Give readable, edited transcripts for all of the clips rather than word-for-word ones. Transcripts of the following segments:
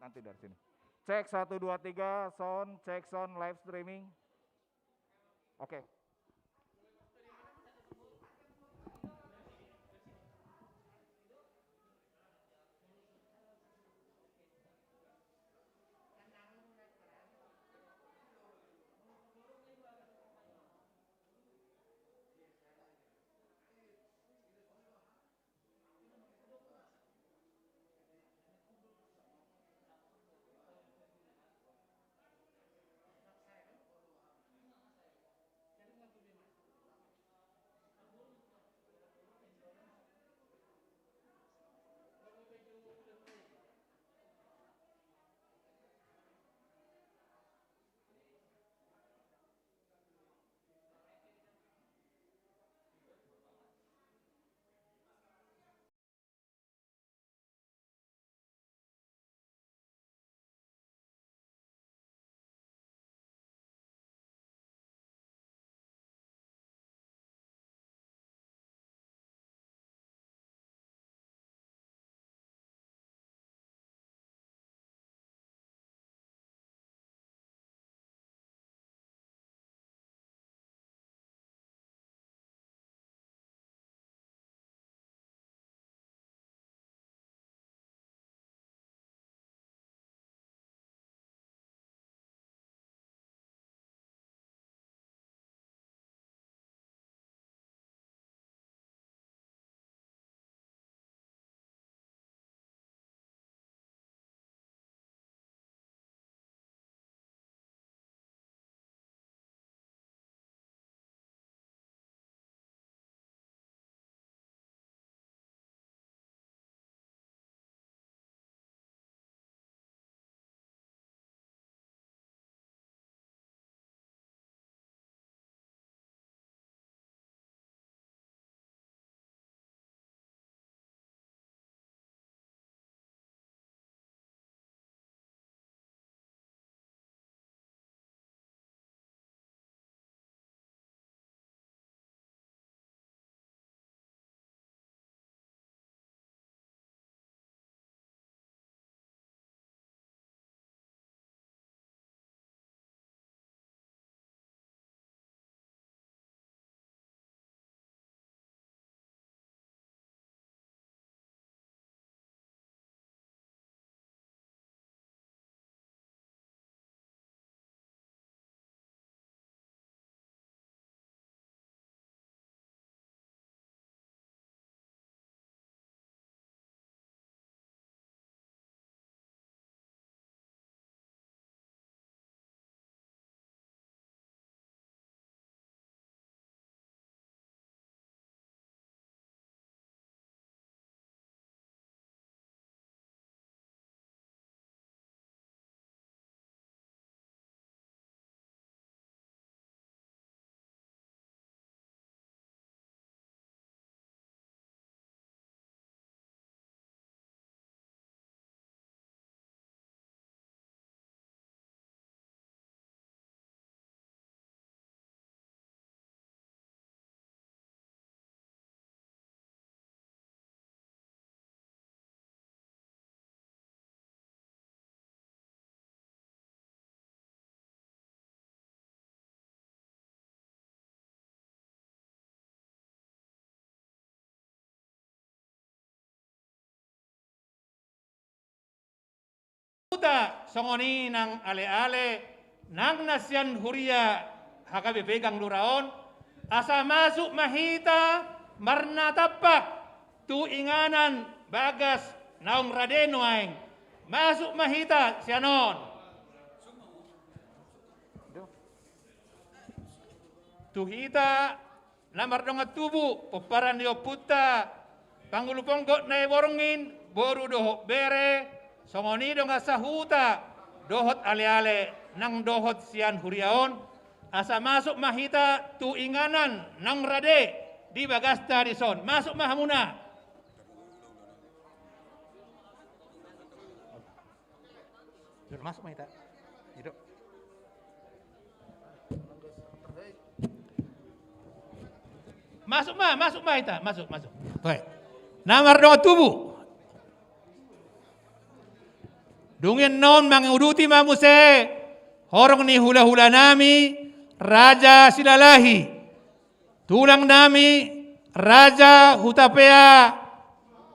nanti dari sini. Cek 1 2 3 sound, cek sound live streaming. Oke. Uta songoni nang ale-ale nang nasian huria hakabe pegang luraon asa masuk mahita marna tapak tu inganan bagas naung radeno aing masuk mahita sianon tuhita lamar donga tubu peparan dio puta panggulu pongkot nae worongin boru doho bere songoni dong asa huta dohot ale-ale nang dohot sian huriaon asa masuk mahita tu inganan nang rade di bagasta di son masuk mahamuna masuk mahita hidup masuk mahita masuk baik namar dong tubuh Dungin non manguruti mamuse. Horong ni hula-hula nami. Raja Silalahi. Tulang nami. Raja Hutapea.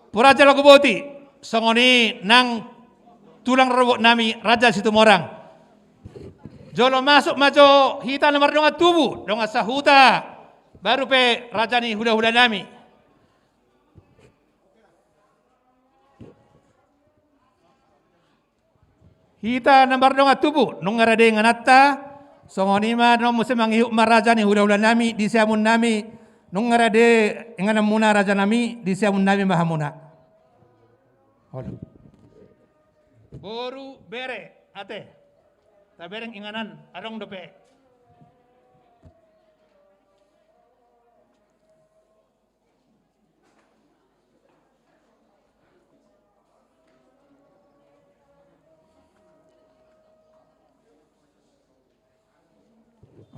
Puraja Laguboti. Songoni nang tulang robot nami. Raja Situmorang. Jolo masuk majo hita lemar donga tubuh. Donga sahuta. Baru pe raja ni hula-hula nami. Hita nambar donga tubuh. Nung ngarade nganatta. Songonima no musim mangiuk maraja ni hula-hula nami. Di siamun nami. Nung ngarade nganamuna raja nami. Di siamun nami mahamuna. Boru bere ate. Tabereng inganan adong dope.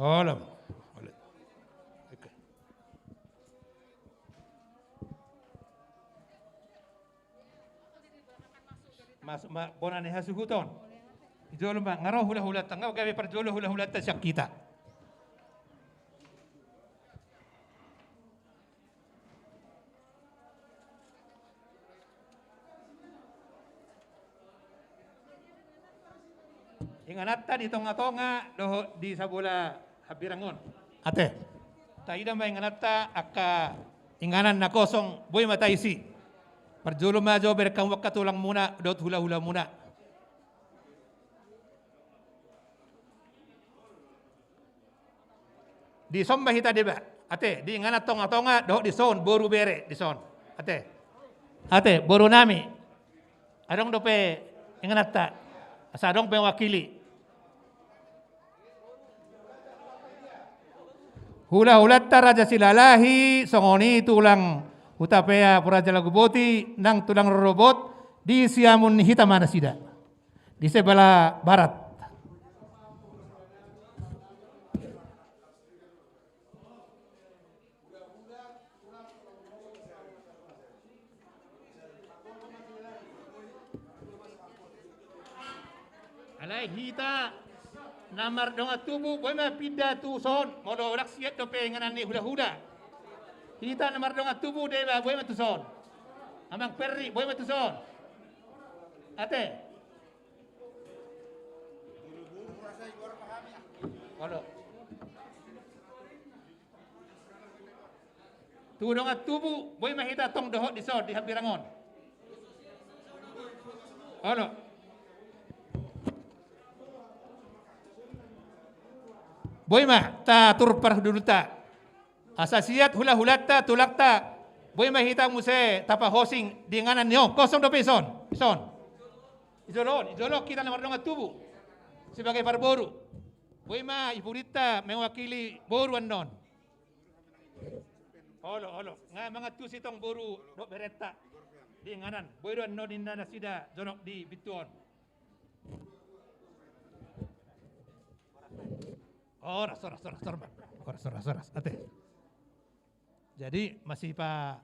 Olam. Okay. Masuk bonane hasuhuton. Ijolo ba ngaro hula-hula tangga gawe perjolo hula-hula ta siak kita. Inganatta di tonga-tonga doho di sabula habirangon. Ate. Taida may inganatta akka inganan na kosong boy mataisi. Perjolo majo berkang wakatulang muna dot hula-hula muna. Di son bahita deba. Ate, di inganat tonga-tonga doh di son boru bere di son. Ate, boru nami. Adong dope inganatta. Asadong pe wakili. Hula-hulatta Raja Silalahi, songoni tulang Hutapea Puraja Laguboti, nang tulang robot di siamun hitamana sida. Di sebelah barat. Alay hita. Namar donga tubuh, boy ma pindah tu son, modo raksiat dope nganan ni hula-hula. Kita namar donga tubuh deba, boy ma tu son. Amang perri, boy ma tu son. Ate. Kalau tu donga tubuh, boy ma hita tong dohok di son di Habirangon. Kalau boy mah ta turpar dulu ta. Asasiat hula-hulata tulakta. Boy mah hita muse tapa hosing di nganan nyo. Kosong do pison. Pison. Ijolok kita nomor donga tubuh. Sebagai parboru. Boy mah ipurita mewakili boru anon. Olo. Nga mga tusitong boru do bereta. Di nganan. Boru anon inna nasida jonok di bituon. Oras. Ate. Jadi masih pa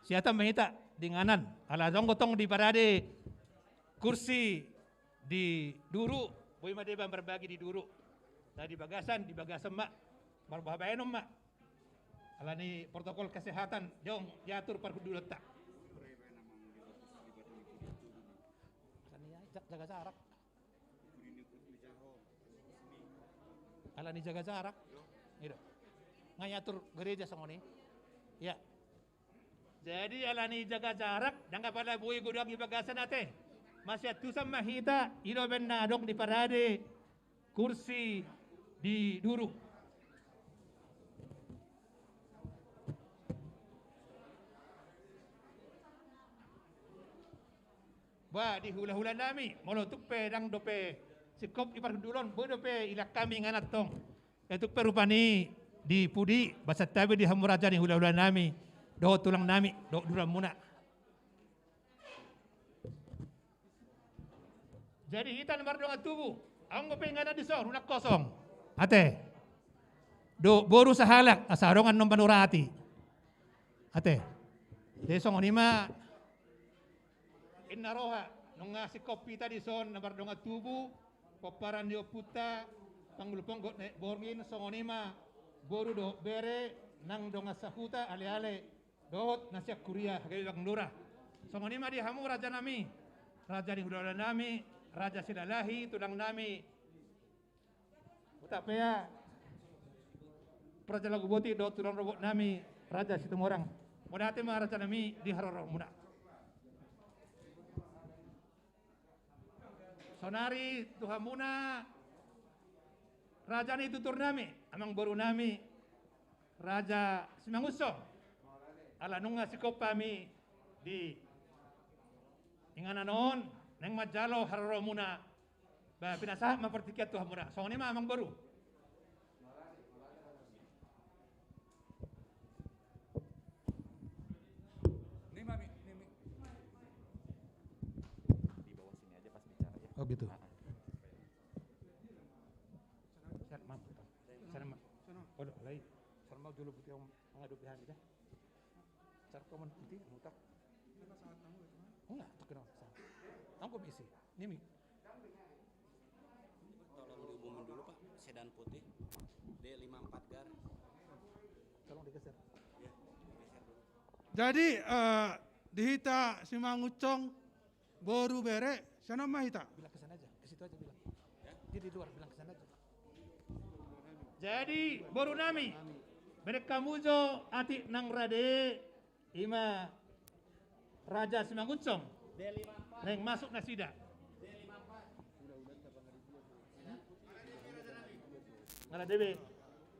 siata mahita di nganan. Ala dong gotong di parade kursi di duru. Boy madeba berbagi di duru. Nah di bagasan mak. Barbahabayanom mak. Ala ni protokol kesehatan jong diatur perhudulot tak. Jaga jarak. Ala ni jaga jarak. Gitu. Ngayatur gereja sangoni. Ya. Jadi ala ni jaga jarak dan kapala buhi gudang ibagasan natin. Masih tusam mahita iroben na dong di parade kursi di duru. Wah di hula-hula nami molotuk pe dang dope sikop ipar dulon bodo pe ilak kami nganat tong. Itu perupani di pudi basat tabi di hamuraja ni hula-hula nami do tulang nami do duram muna. Jadi kita nomor dong tubuh ang ngopengana di son unak kosong. Ate. Do boru sahalak asarongan nom panurati. Ate. Desong onima innaroha nung si kopi tadi son na bardonga tubu paparan dio puta panggulupong got ne borngin songonima boru do bere nang donga sahuta ale-ale dohot nasiak kuria kayo bang lura songonima di hamu raja nami raja di hudala nami raja silalahi tudang nami utapea praja lagu boti do tudang robot nami raja situmorang mudate ma raja nami di haroro muda sonari Tuhan muna raja ni tutur nami amang baru nami raja Simanguso ala nunga sikop kami di ingana noon neng majalo haroro muna ba pinasa mapertikiat Tuhan muna so ni amang baru Oh gitu. Oh, lain. Sarang mau dulu putih yang mengadu pihak kita. Sarang kau putih, mutak. Enggak, tak kenal. Angkut isi. Nimi. Tolong dihubungin dulu Pak, sedan putih D54 gar. Tolong digeser. Ya, geser dulu. Jadi dihita Simangucong boru bere sana mah hita. Bilang ke sana aja, ke situ aja bilang. Ya. Dia di luar, bilang ke sana aja. Jadi baru nami mereka mujo ati nang rade ima raja Simanguncong neng masuk nasida ngara debe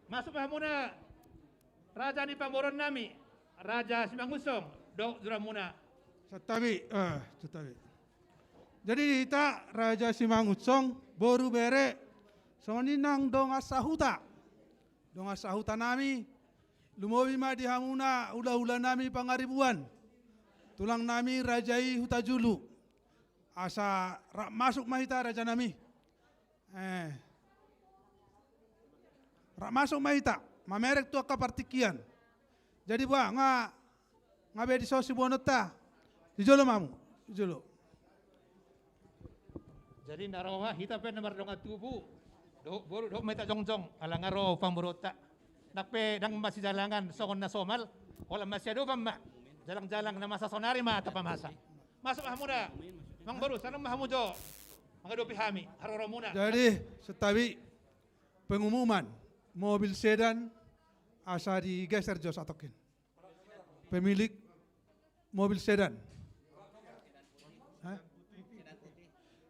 masuk pahamuna raja ni pamboron nami raja Simanguncong do duramuna Tetapi jadi dihita Raja Simangucong boru bere soninang dong asahuta. Dong asahuta nami lumowi ma dihamuna ula-ula nami pangaribuan. Tulang nami rajai huta julu. Asa masuk mahita raja nami. Masuk mahita, mamerek tu kapartikian. Jadi buah ngabe di sosi bonota. Dijolo mamu, dijolo. jadi naroha hita pe namar donga tubu do boru do meta jongjong ala ngaro pamborota nakpe dang masih jalangan songon na somal wala masih ado pamma jalang-jalang na masa sonari ma tapamasa masuk hamuda mang baru sana mahamujo mangado pihami haroro muna Jadi setawi pengumuman mobil sedan asa digeser jos atokin. Pemilik mobil sedan. Hah?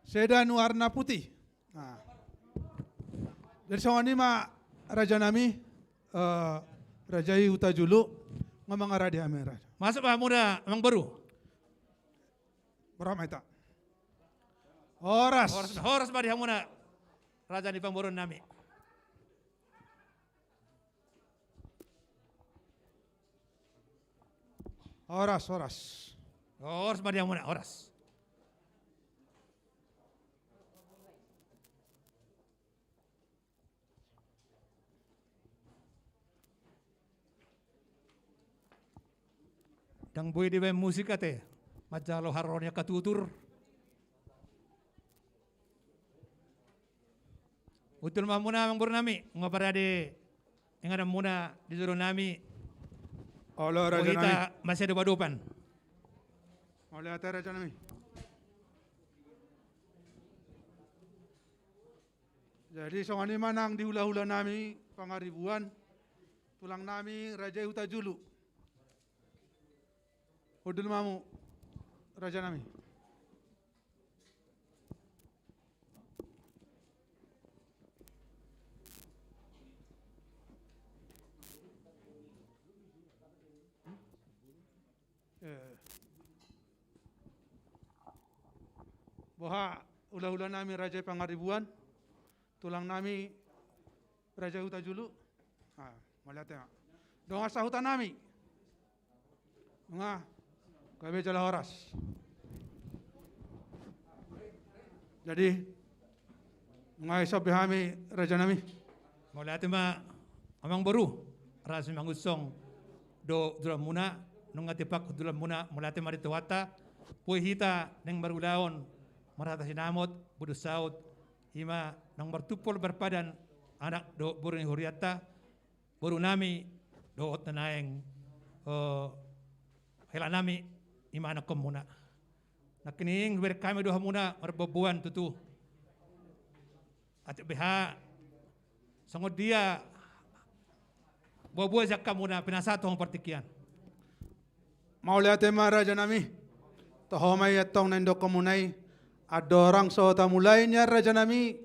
Sedan warna putih. Nah. Jadi sama ini mah raja nami Rajai Huta Julu ngomong arah di Amera. masuk hamuda mang baru Berapa itu? Horas. horas bari hamuna raja di pamboron nami Horas. horas bari hamuna horas dang boy di musik ate majalo haronya katutur utul mamuna mang nami ngaparade ingada muna di juru nami Oleh raja nami. kita masih ada badopan Oleh ate raja nami. Jadi songani manang di hula-hula nami pangaribuan tulang nami Raja Huta Julu. Udul mamu raja nami. Boha ula-ula nami Raja Pangaribuan, tulang nami Raja Huta Julu. Malihat ya. Donga sahutan nami. Donga kami jala horas. Jadi ngai sabihami raja nami. mulai ma amang baru rasu mangusong do dulam muna nung atipak dulam muna mulai mari tuwata puy hita neng barulaon marata sinamot budus saut ima nang bertupul berpadan anak do boru ni huriata boru nami doot na naeng hela nami ima anak komuna nakining ber kami doha muna marbabuan tutu at beha sangod dia buah-buah zakka muna pinasato ang partikian Mauliate Raja nami, tohomay atong nendo komunay, adorang so tamulay niya Raja nami,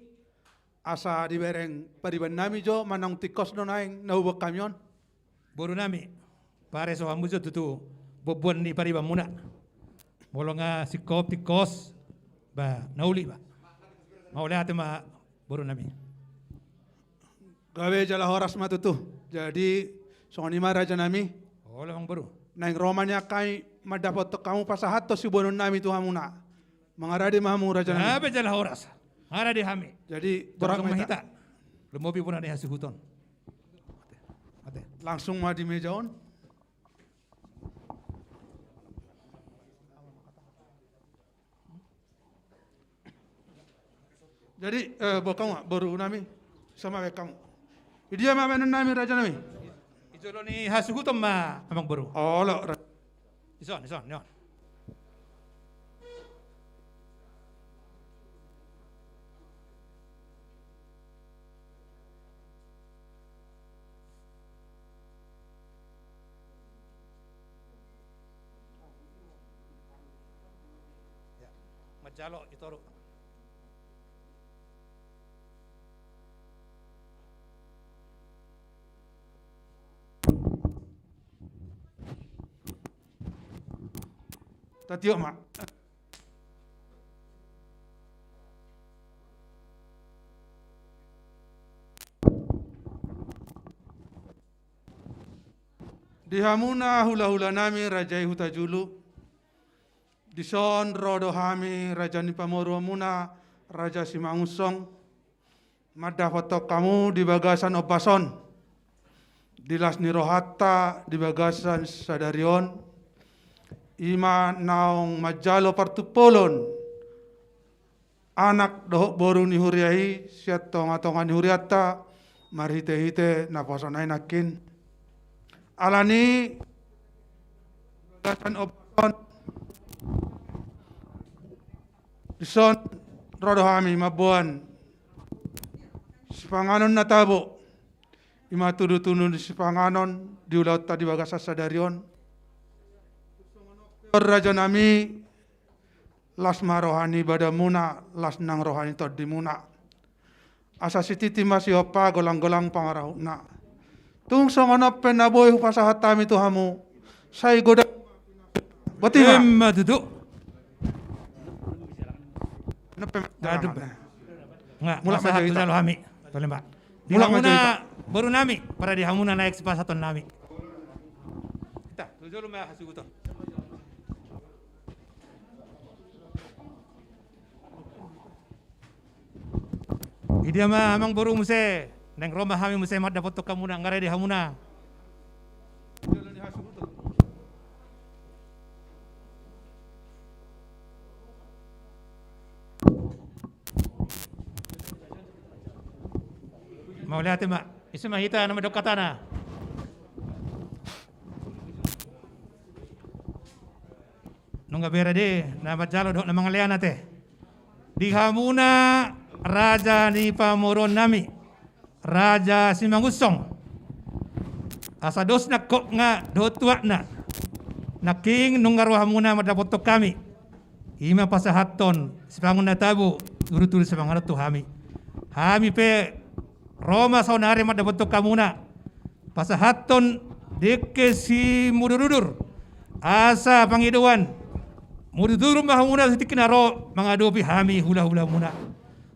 asa dibereng pariban nami jo manang tikos no naing naubak kamyon. boru nami pare so hamujo tutu bobuan ni pariba muna molo nga sikop tikos ba nauli ba mauliate ma boru nami Gawe jala horas matutu, jadi songanima Raja nami, wala mang boru naing romanya kay madapat to kamu pasahat to si bonon nami tuha muna. Mangaradi mahamu Raja nami. Abe jala horas ngara di hami Jadi Torang borak mahita mahita. lumobi puna ni hasuhuton ate Langsung ma di mejaon. Jadi kamu baru nami sama kamu. Dia ma menon nami Raja nami. ijolo ni hasuhuton ma amang boru Oh lo. ison yon Majalo itoro Tatio ma. Dihamuna hula-hula nami Rajai Hutajulu. Dison rodo hami Raja Nipamoru muna Raja Simangusong. Mada foto kamu di bagasan Opason. Dilas Nirohata di bagasan Sadarion. Ima naong majalo partupolon. Anak dohok boru ni huriahi siat tonga-tonga ni huriata marhite-hite naposan ay nakin. Alani bagasan Opason. Dison rodo hami mabuan sipanganon na tabo ima tudu-tunu di sipanganon di ulaut tadi bagasa Sadarion Raja nami las marohani badamuna las nang rohani tod di muna asa sititi masih opa golang-golang pangarahuna tung songono penaboy pasahatami tuhamu say goda batima emma duduk Dadep. nga Mula masa majahita. hatu jalo hami paling ba di Mula hamuna majahita. baru nami para di hamuna naik sepasaton nami kita tujolo ma hasuhuton Idia mah amang boru muse neng Roma hami muse mat dapat to kamuna ngare di hamuna mau lihat mak isu mahita nama dokatana nungga bera de nama jalo dok nama ngaliana teh di hamuna Raja Nipamoron nami Raja Simangusong asa dos na kok nga do tuak na naking nunggaru hamuna madapoto kami ima pasahaton sipangun na tabu turu-turu semangat tu hami pe Roma saunari madapoto kamuna pasahaton deke si mudurudur asa pangiduan mududur mahamuna sitikinaro mangadopi hami hula-hula muna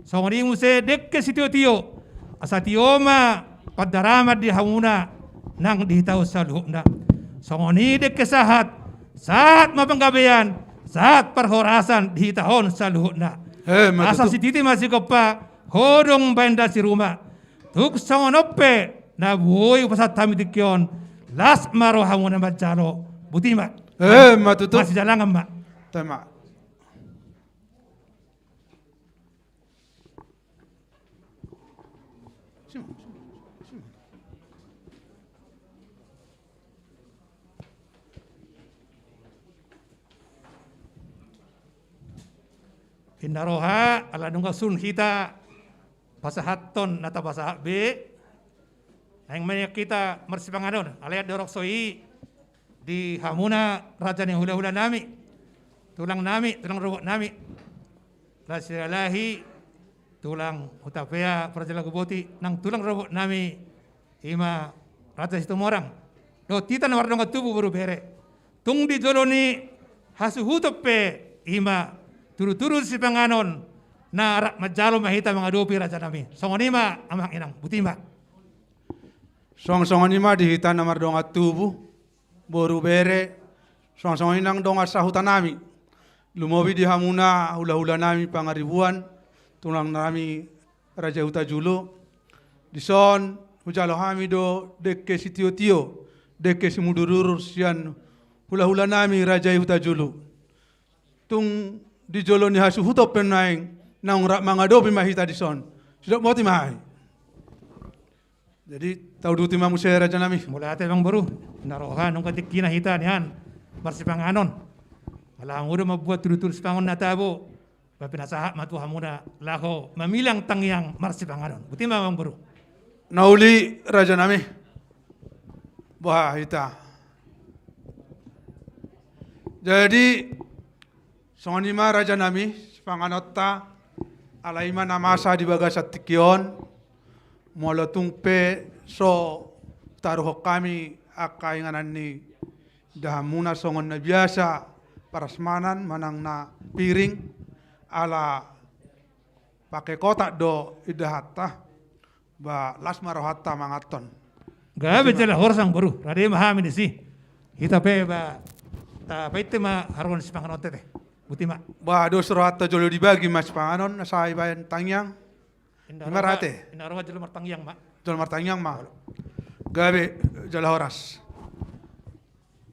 songri muse deke si tio-tio asa tioma padaramat di hamuna nang ditaw sa luhna songoni deke sahat mapanggabean saat perhorasan di tahun sa luhna asa si titi masih kopa hodong benda si rumah tuk songonope na buoy pasat tami dikyon las maro hamuna majalo butima matutu masih jalangan mak tema Inaroha ala nunga sun kita pasahaton nata pasahak B yang banyak kita mersipanganon alayat dorok soi di hamuna raja yang hula-hula nami tulang robot nami lasiralahi tulang utapea prajala guboti nang tulang robot nami ima raja situ morang do tita na warnonga tubuh baru bere tung di joloni hasu hutope ima turu-turu si panganon na arak majalo mahita mga dopi raja nami. Songonima amang inang butima. Songonima dihita namar donga tubu boru bere songonimang donga sahuta nami. Lumobi di hamuna hula-hula nami pangaribuan tulang nami raja huta julu. Dison hujalo hami do dekke si tio-tio dekke si mudurur sian hula-hula nami raja huta julu. Tung di jolo ni hasu huto penaing nang rak mangadopi mahita di son sudah mau timai jadi tahu duti mamu saya raja nami mulai ate bang baru narohan nung katik kina hita nihan marsipanganon alang udah membuat tutur sipangon natabo papinasaha matu hamuna lako mamilang tangyang marsipanganon butima bang baru nauli raja nami bah hita jadi songonima raja nami panganotta alaima namasa di bagasat tikion molo tungpe so taruh kami akainganan ni dahamuna songon na biasa parasmanan manang na piring ala pakai kotak do idahata ba las marohata mangaton gabe jela horsang baru rade mahami desi hita pe ba ta paite ma harun sipanganotte te butima ba do surata jolo dibagi mas panganon nasai bayan tangyang marate inaroha jelo martangyang ma jolo martangyang ma gabe jolo horas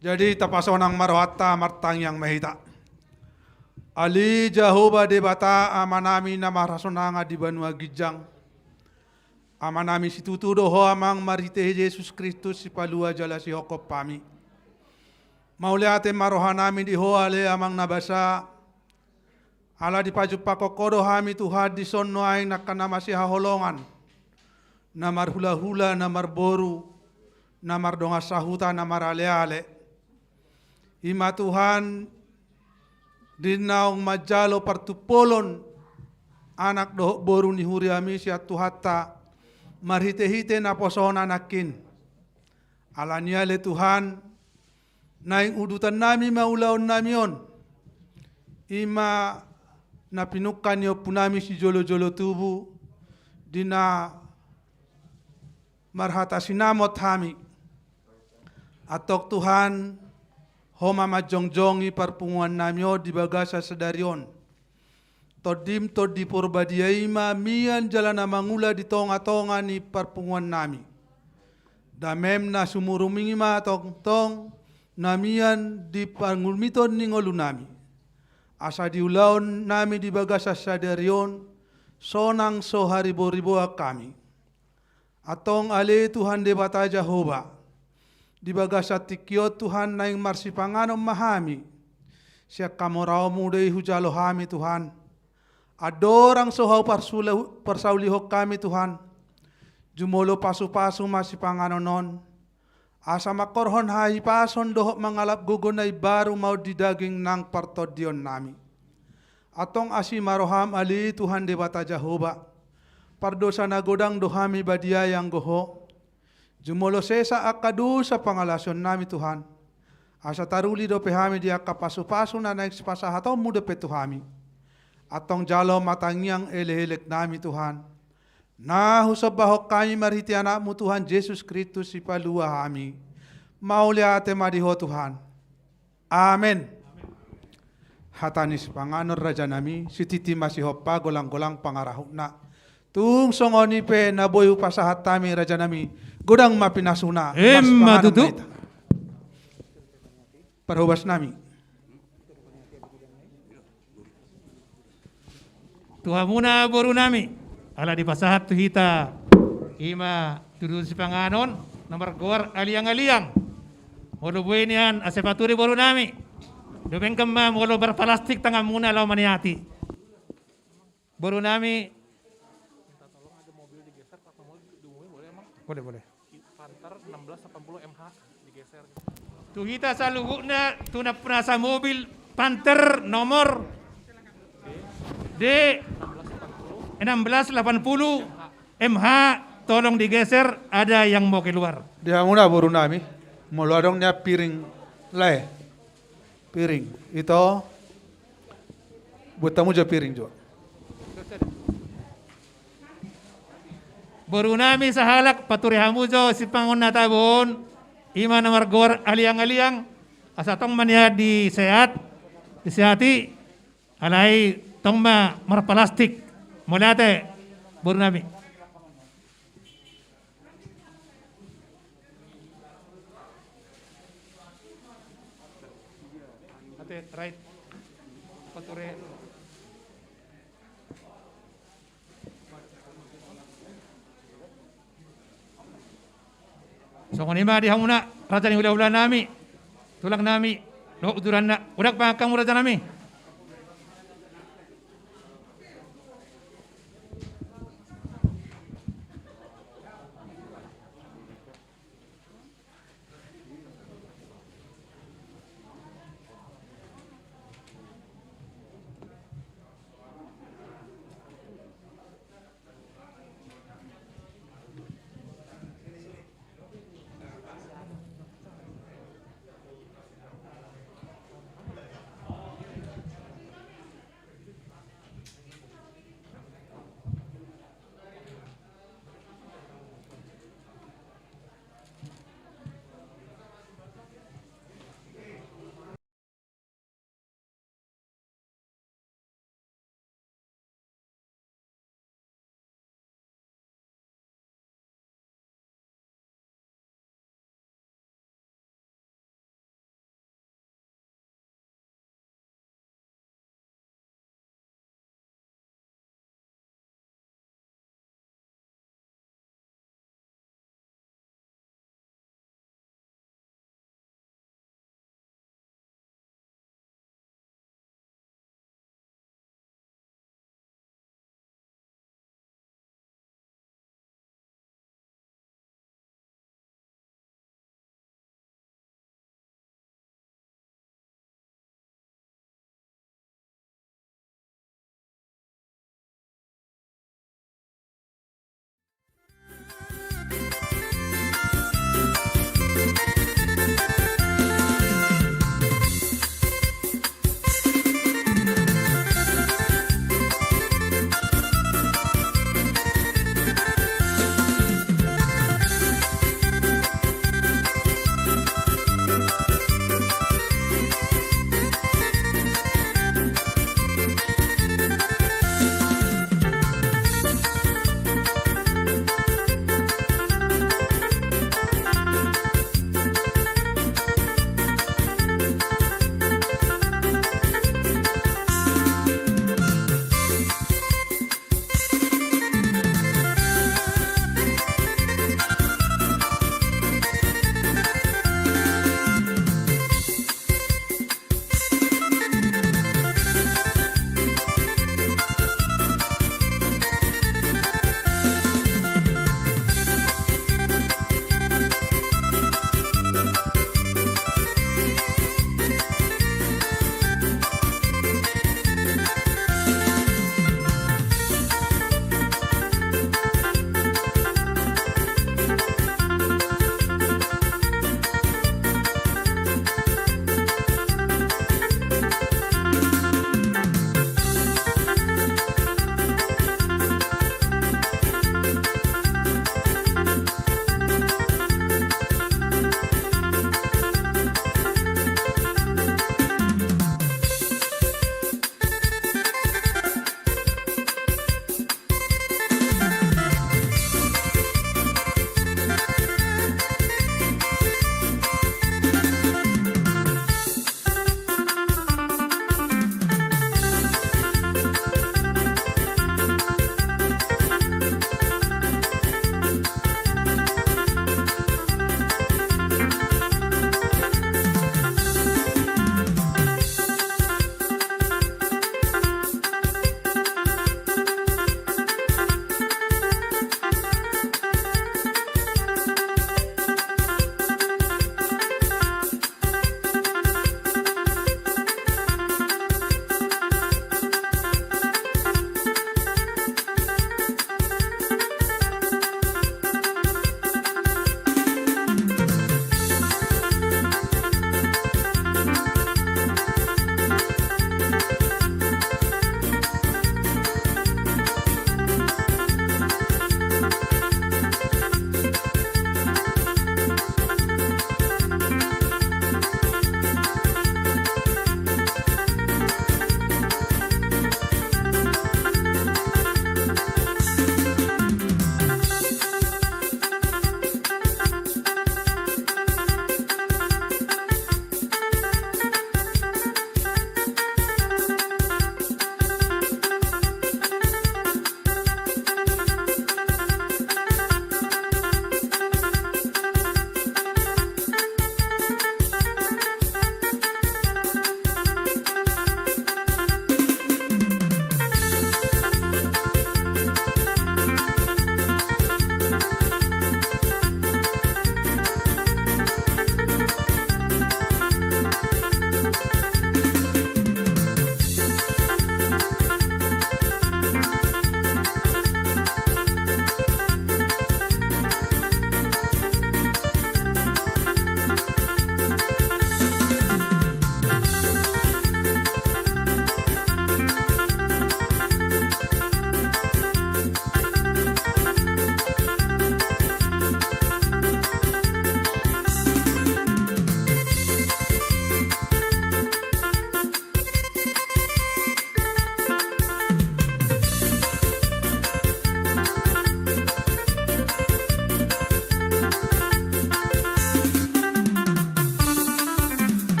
jadi tapasonang marwata martangyang mahita ali jahoba debata amanami na marasonanga di banua gijang amanami situtu doho amang marite Yesus Kristus si palua jala si hokop pami mauliate marohanami di hoale amang nabasa ala di paju pakokodo hami Tuhan di sonno aing nakana masih haholongan namar hula-hula namar boru namar donga sahuta namar ale-ale ima Tuhan dinaung majalo partupolon anak doh boru ni huriami sia tuhata marhite-hite na posona nakin alaniale Tuhan naing udutan nami maulaon namion ima napinukan yo punami si jolo-jolo tubu dina marhata sinamot hami atok Tuhan homa majongjongi parpunguan namio di bagasa sedarion todim todi porbadiaima mian jalana mangula di tonga-tonga ni parpunguan nami damem na sumurumingima tong-tong namian di pangulmiton ni ngolunami asa diulaon nami di bagasa sadarion sonang so haribo-ribo kami atong ale Tuhan debata Jehovah di bagasa tikio Tuhan naing marsipanganom mahami siya kamorao mudai hujalo hami Tuhan adorang sohau parsauliho kami Tuhan jumolo pasu-pasu masipanganonon asa makorhon hai pason dohok mangalap gugunay baru mau di daging nang partodion nami. Atong asi maroham ali Tuhan debata Jehovah. Pardosa na godang dohami badia yang goho. Jumolo sesa akadu sa pangalason nami Tuhan. Asa taruli do pehami dia kapasu-pasu na naik pasahato muda petuhami. Atong jalo matangyang elehelek nami Tuhan. Nahusab bahok kami marhiti anakmu Tuhan Yesus Kristus si palua kami. Maulia ate madiho Tuhan. Amen. Hatanis panganor raja nami si titi masih hopa golang-golang pangarahuk na. Tung songoni pe naboyu pasahat tami raja nami godang mapinasuna. Matutu. Parhubas nami. Tuhan muna boru nami. Ala di pasahat tu hita ima tudu si panganon nomor gor aliang-aliang. Molo buenian asepaturi boru nami. Dumeng kema molo berplastik tangga muna law maniati. Boru nami. Boleh, boleh. Panther 1680 MH digeser. Tuhita sa luhukna tuna penasa mobil Panther nomor D 1680 MH tolong digeser, ada yang mau keluar. Di hamuna boru nami, molodongnya piring leh. Piring. Itu buat tamu aja piring juga. Boru nami sahalak paturi hamujo si pangon natabon ima nomor gor aliang-aliang asatong mania di sehat disehati alai tongma marplastik molate boru nami. Ate right paturi so kunima di hamuna raja ni hula-hula nami tulang nami no uduran na udak pa kamu raja nami.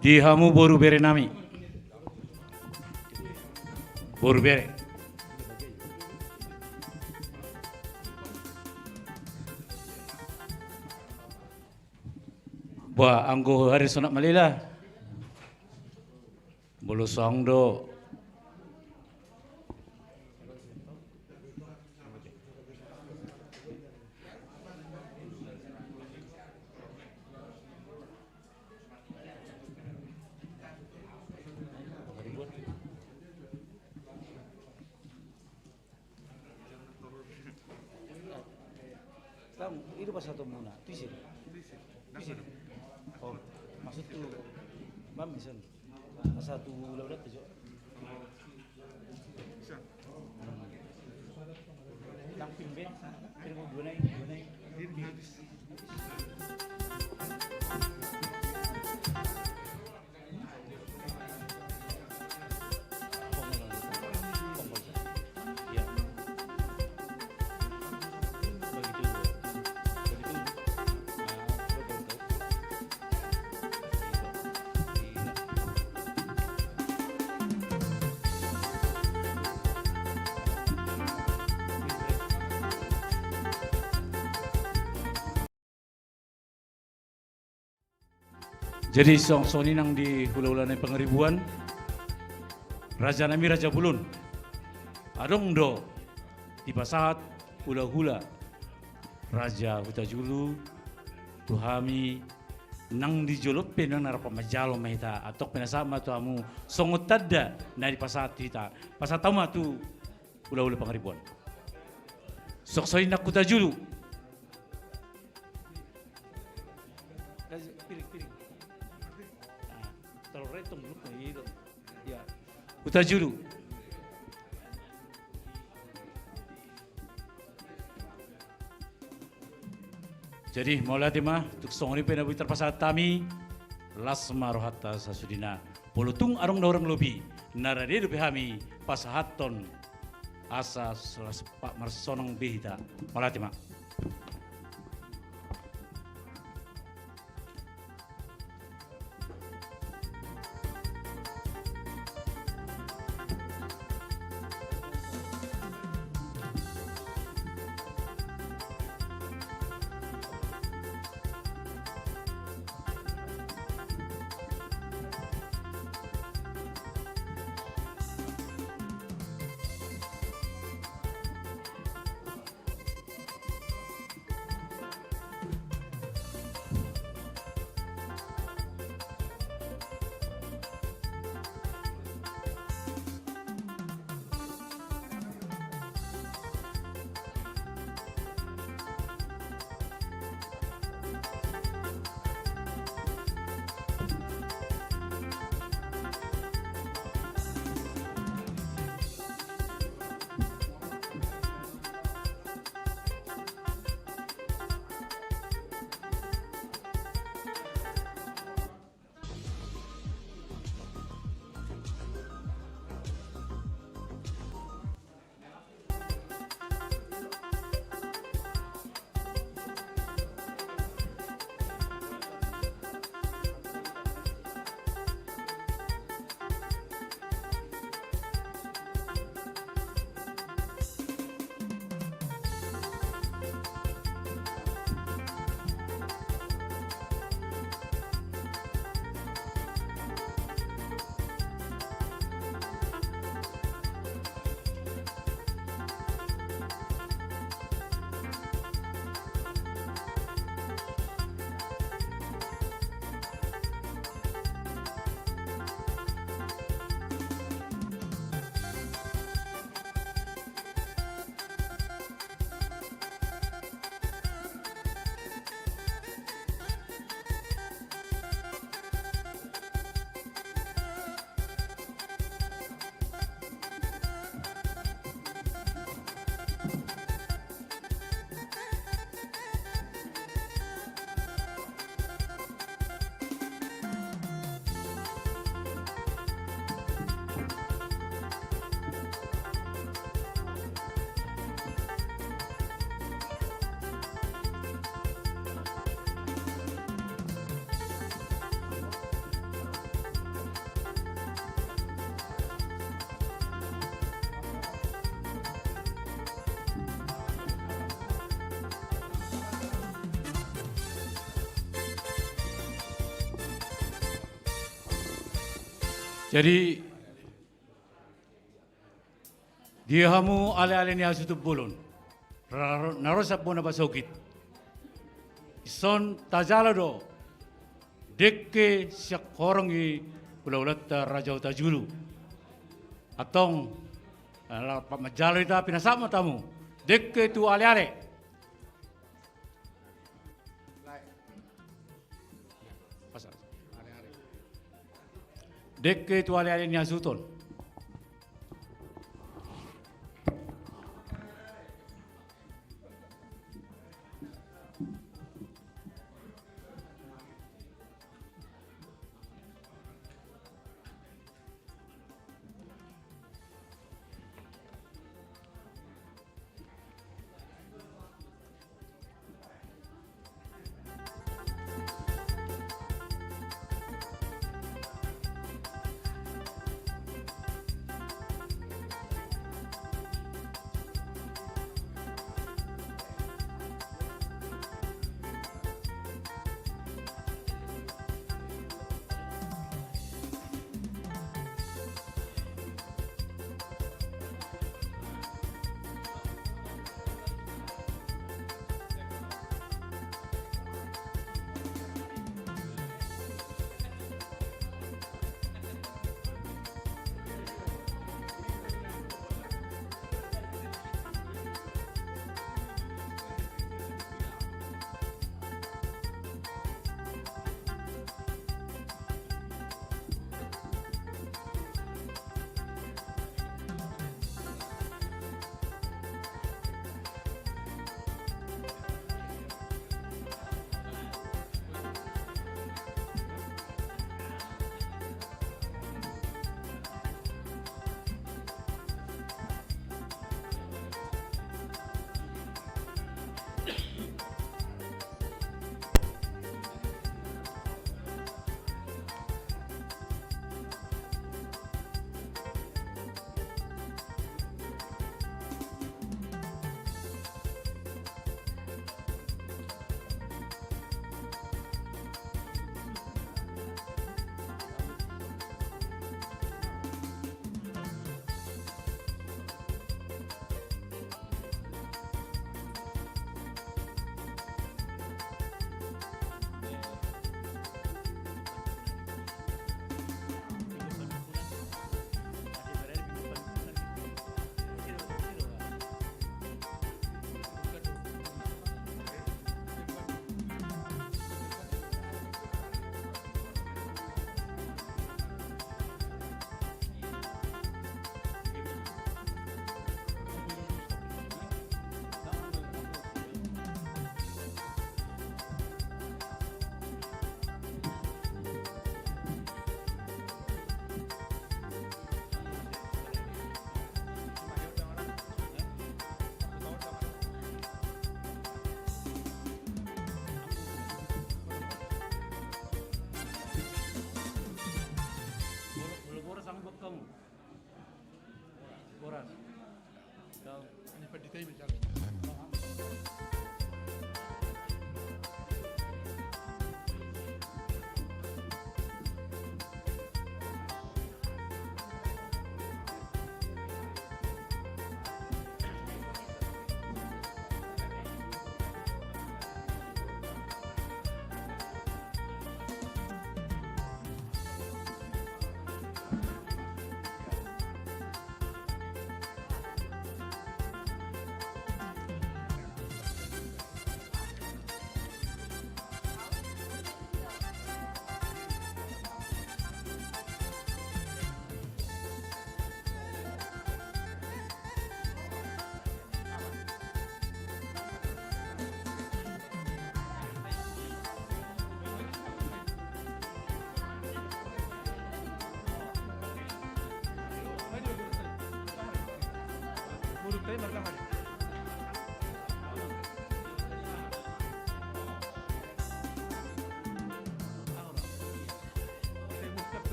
Dihamu boru bere nami. Boru bere. Ba anggo hari sunat malila. Bolo songdo. Itu pas satu muna, itu sih. Oh, maksud tu, bam misalnya, satu laudat tu. Tang pimben, mau dua naik. Jadi song nang di hula-hulana pengeribuan, Raja nami Raja Bulun, adong do di pasahat hula-hula, Raja Huta Julu, tuhami nang di jolop penang nara pamajalo mahita atau penasama tu amu songot tada na di pasahat kita, pasahat tama tu hula-hula pengeribuan. Sok nak Huta Julu. Piring. Kalau retong dulu itu, ya. Huta Julu. Jadi maulah tema tuk songoni penabu terpasat tami lasma rohata sasudina polutung arong dorong lobi narade dupe hami pasahaton asa selas Pak Marsonong behita maulah tema. Jadi dia hamu ale-ale ni asutub bulon. Narosap mo na basokit. Ison tajalado. Dekke siyak korongi ulaulat Raja Utajulu. Atong majalo ita pinasama tamu. Dekke tu ale-ale. Dekke tu ale-ale ni asuton.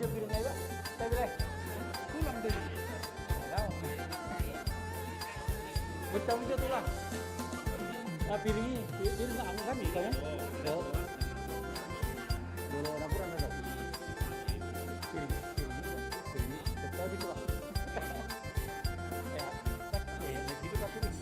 Bisa piring aja, saya bilang. Tulang deh. Betul bisa tulang. Ah, piring nggak angkat kami kan? Oh. Boleh dapur anda tak? Piring, betul bisa tulang. Ya, begitu kan piring.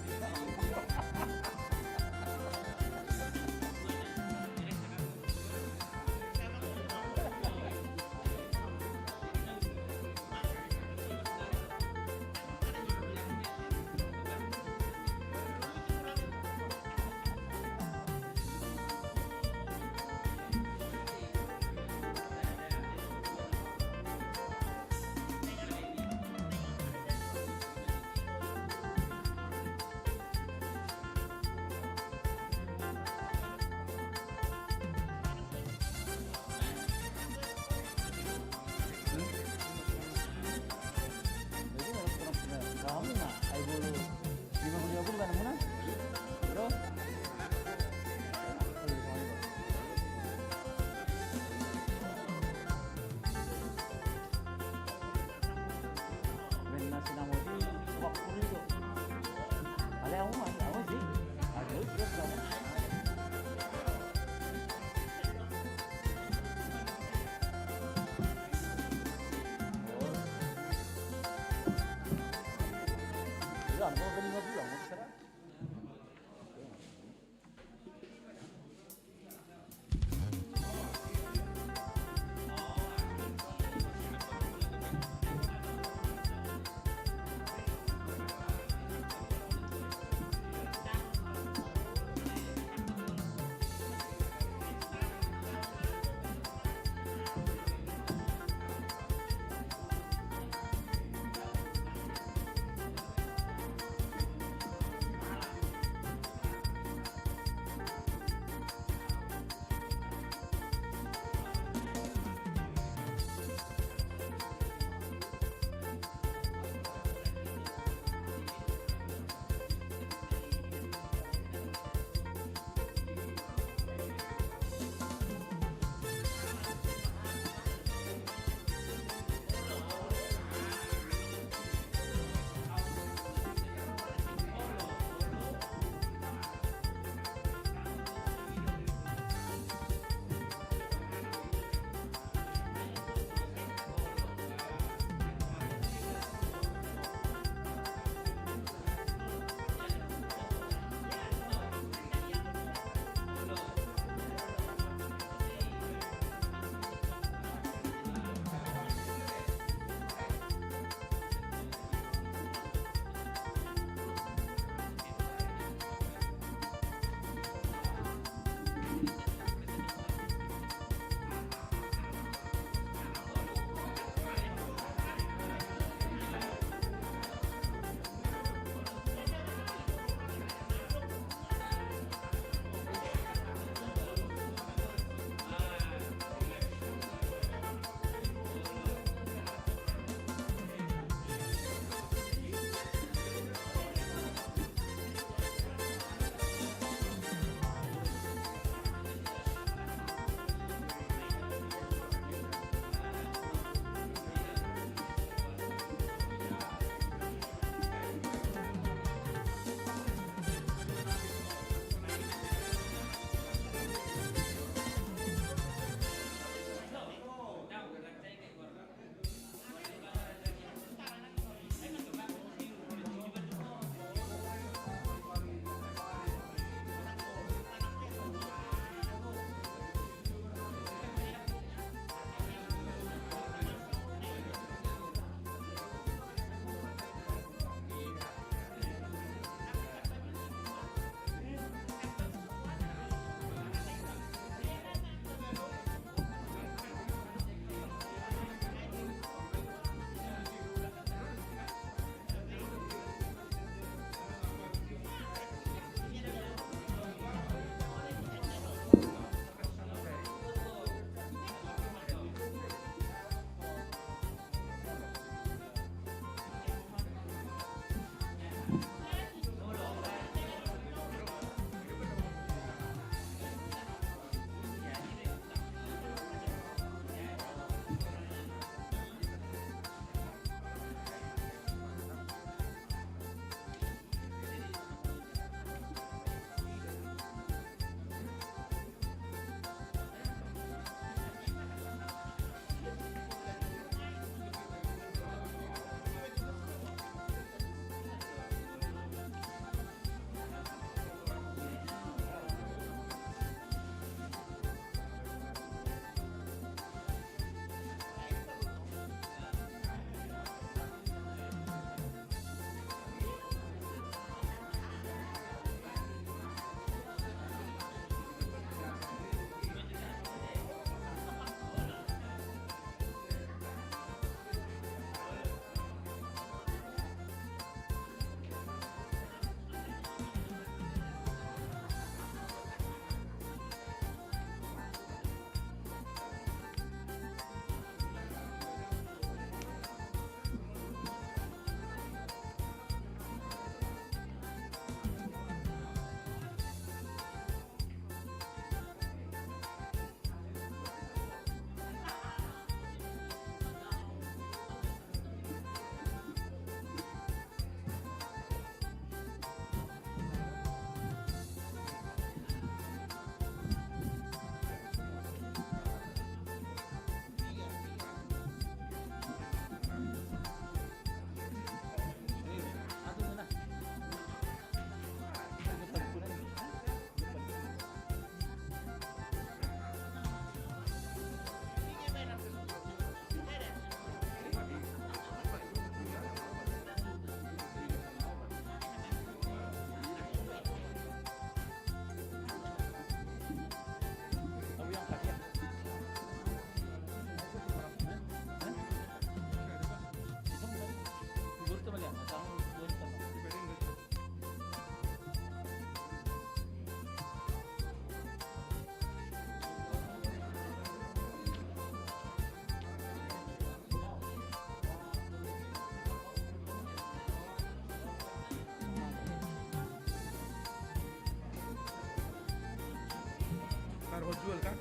Harus jual kan?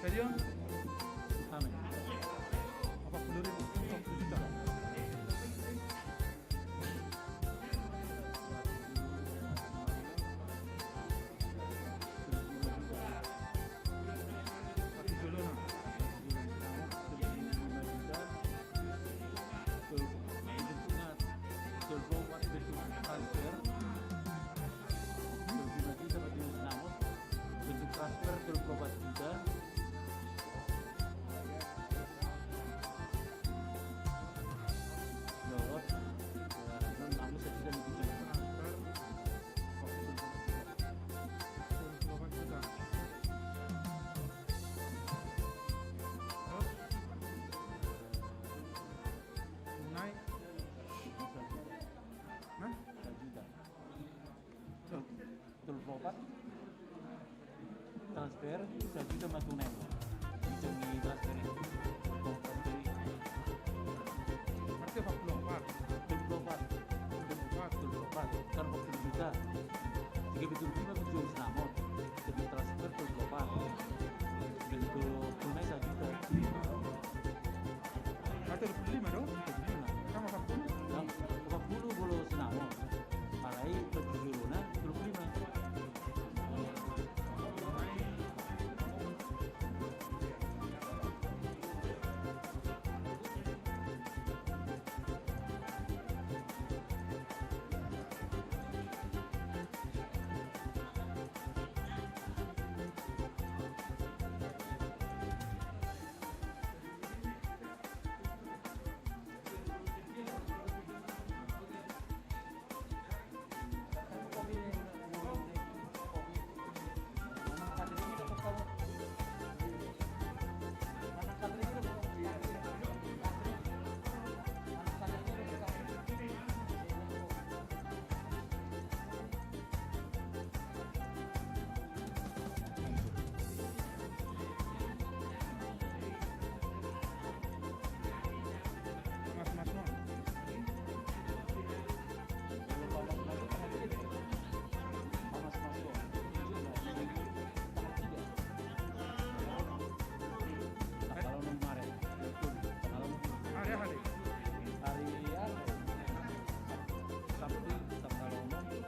Stadion? Kami. 40.000, 40 juta. Tapi dulu nah. Transfer ke Probat juga. Lewat non kamu sudah dibincang. Transfer 28 juta. Terus naik. Hah? Betul Probat transfer 1 juta mas tunai. Bincang di transfer itu. Berarti 44. Betul Probat. Kan 40 juta. Jika betul lima betul senamot. Jadi transfer betul Probat. Bentuk tunai 1 juta. Atau 25 dong? Kamu 40? Yang 40 bolo senamot. Parai berjuluna 25. Mas no. Kalau kemarin, betul. Ada hari. Hari Sabtu tanggal 6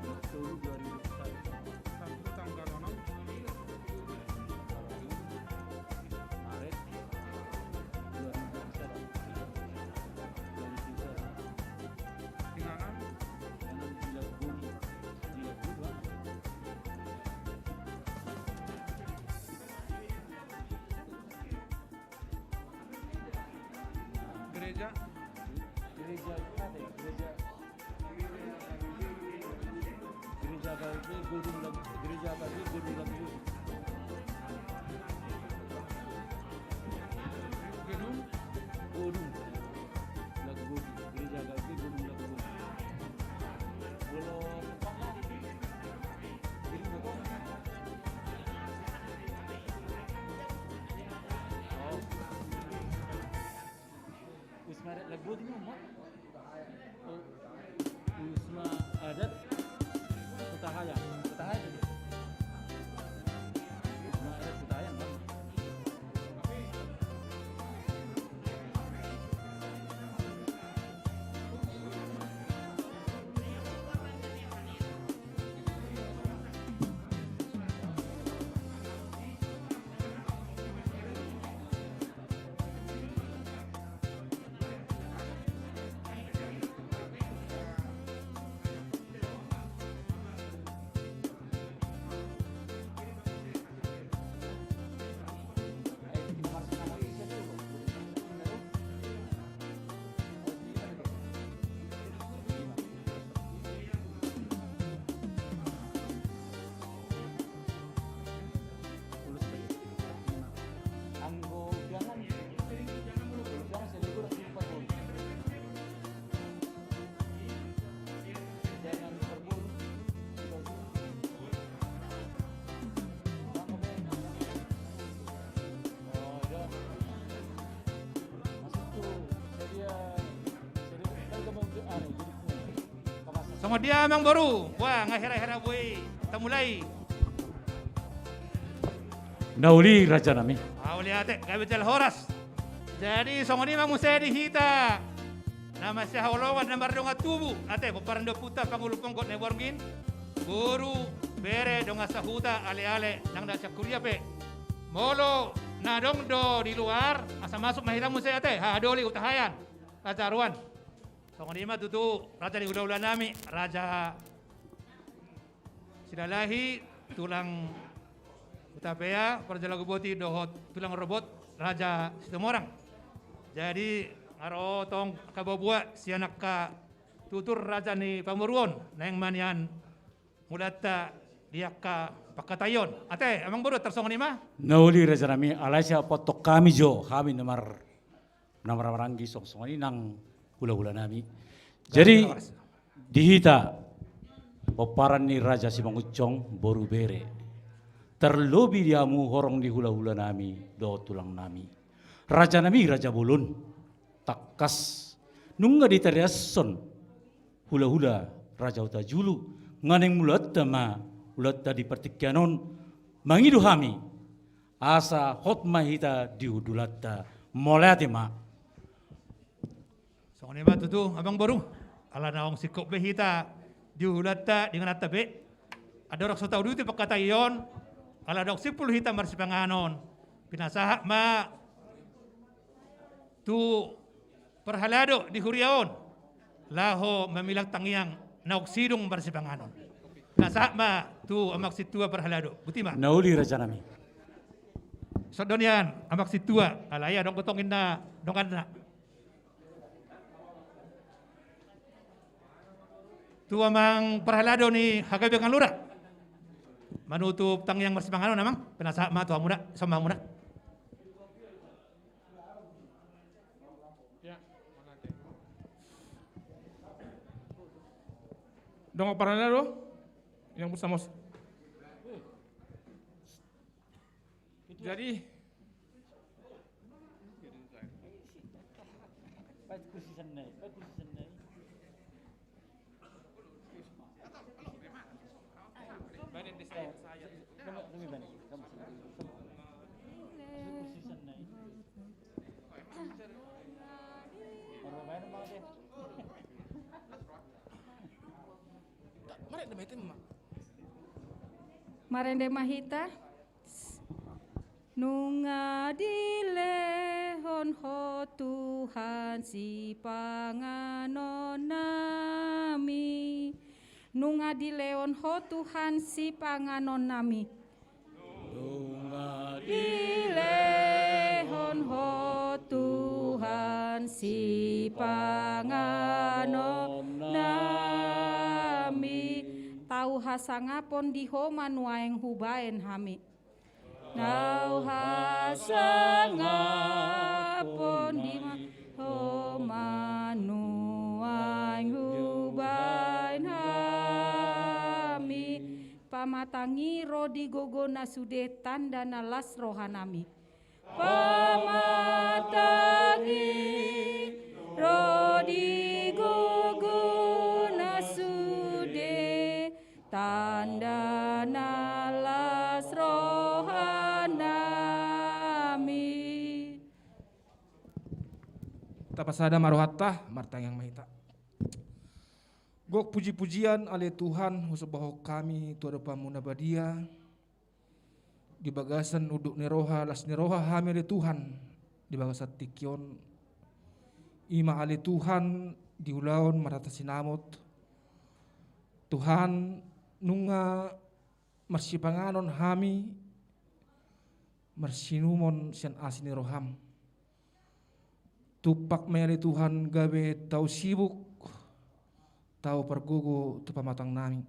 Oktober 2021. Sabtu tanggal 6. Maret 2021. Tinggalan Dengan Jilaguni 32. gereja Gereja ada ya? Gereja Gaudi Gunung Lagu. Gereja Gaudi Gunung Lagu. gedung Gunung Lagu. Gereja Gaudi Gunung Lagu. Bolo Oh. Wisma Lagu di rumah. Oh. Wisma adat Kutahayan. Kutahayan. Wisma adat Kutahayan kan. Sama dia Mang Boru. Wah, ngahera-hera boy. Kita mulai. Nauli raja nami. Uli ate, kabital horas. Jadi songoni Mang Musa dihita. Nama siya haulawan na mardong tubu. Ate, paparando puta pangulupong kot na wargin. Boru bere dong sahuta ale-ale nang dasya kuria pe. Molo na dong do di luar asa masuk mahirang Musa ate. Ha doli utahayan. Raja Arwan. Songoni ma tutu raja di udah nami raja Sidalahi tulang Utapea perjalanan boti dohot tulang robot raja Situmorang. Jadi ngaro tong kababua sianak ka tutur raja ni Pamuruon nang manian mulata dia ka pakatayon. Ate amang boru tersong ni mah? Nauli raja nami alasya potok kami jo kami namar maranggi song ini nang hula-hula nami. Jadi dihita peparan ni raja Simangucong boru bere. Terlebih diamu horong di hula-hula nami do tulang nami. Raja nami raja bulun takas nungga di teriason hula-hula raja uta julu nganeng mulat ma ulat di pertikyanon mangidu hami asa hot mahita di udulata molati ma. Songoni ba tutu abang boru ala naong sikop behita di hulata dengan atabe ada orang sotau duti pakatayon. Ala dok 10 hita marsipanganon pinasaha ma tu perhalado di huriaon laho memilang tangiang naok sidong marsipanganon pinasaha ma tu amak situa perhalado butima Nauli raja nami. sodonian amak situa alaya dong kotongin na dongan na tu amang perhalado ni hagabiang lura manutup tangiang marsipanganon namang penasa ma tuang muna sama muna. Ya, dong parana do yang bersama. Jadi Marende mahita nunga dilehon ho Tuhan si panganon nami nunga dilehon ho Tuhan si panganon nami nunga dilehon ho Tuhan si panganon nami tau hasangapon di homan waeng hubaen hami. Tau hasangapon di homan waeng hubaen hami. Pamatangi rodi gogona sude tanda nalas rohanami. Pamatangi rodi gogona sude tanda nalas rohanami. tapasada marohatta martangyang mahita. Gok puji-pujian ale Tuhan husabaho kami tu ada pamuna badia di bagasan uduk neroha las neroha hami ale Tuhan di bagasan tikyon ima ale Tuhan di ulaon marata sinamot Tuhan nunga marsipanganon hami marsinumon sian asini roham tupak mele Tuhan gawe tau sibuk tau pergogo tu pamatang nami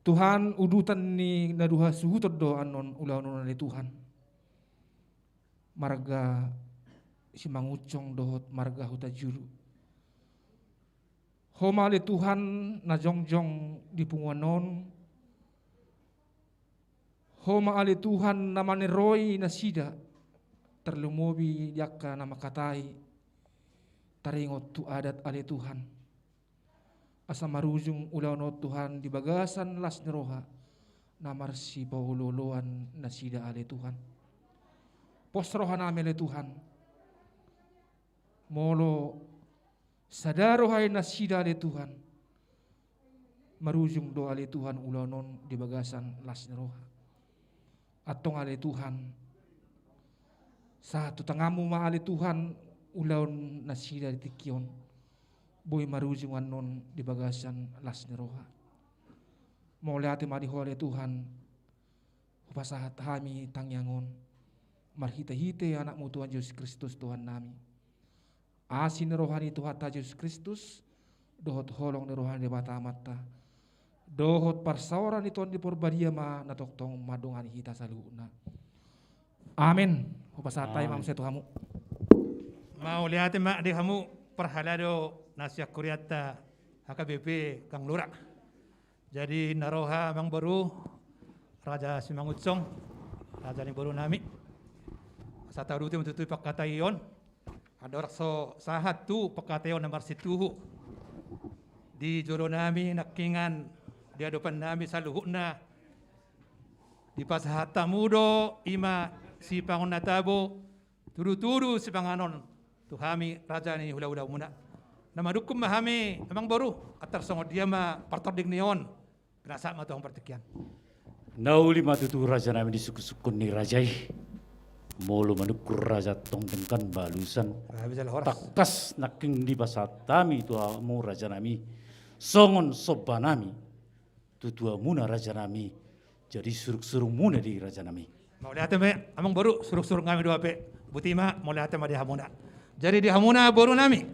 Tuhan udutan ni naduha suhutod do anon ulaon ni Tuhan marga si mangucong dohot marga huta julu homa le Tuhan na jongjong di punguanon homa ale Tuhan na maneroi na sida terlumobi yaka na makatai taringot tu adat ale Tuhan asa marujung ulano Tuhan di bagasan las neroha namar si paululuan nasida ale Tuhan. Pos roha nami ale Tuhan. Molo sadaro hay nasida ale Tuhan. Marujung doa ale Tuhan ulanon di bagasan las neroha. Atong ale Tuhan. Sa tutangamu ma ale Tuhan ulaon nasida di tikion. Boy marujung anon di bagasan las neroha. Mole ati mariho ale Tuhan. Pasahat kami tangyangon. Marhita-hite anakmu Tuhan Yesus Kristus Tuhan nami. Asin rohani Tuhan ta Yesus Kristus. Dohot holong ni rohani bata mata. Dohot parsauran ni Tuhan di porbadia ma natoktong madongani hita saluna. Amin. Pasahat tayo mam sa Tuhanmu. Mau lihat mak di kamu perhalado nasiak kuriata HKBP Kang Lura. Jadi naroha mang baru Raja Simangutsong, Raja ni baru nami. Sa tahu tu mentutu pakatayon. Ada orang so sahat tu pakatayon nomor situhu. Di joro nami nakingan di hadapan nami saluhuna. Di pasahata mudo ima si pangon natabo turu-turu si panganon tu kami raja ni hula-hula muna. Nama dukum mahami amang baru atar songod dia ma partodik nion. Penasa ma tuang pertikian. Nauli matutu raja nami disukun ni rajai. Molo manukur raja tong tengkan balusan. Takas naking di pasatami tuamu raja nami. Songon soba nami. Tutua muna raja nami. Jadi suruk-suruk muna di raja nami. Mau lihat me amang baru suruk-suruk kami dua pe. Butima mau lihat ma di hamuna. Jadi di hamuna baru nami.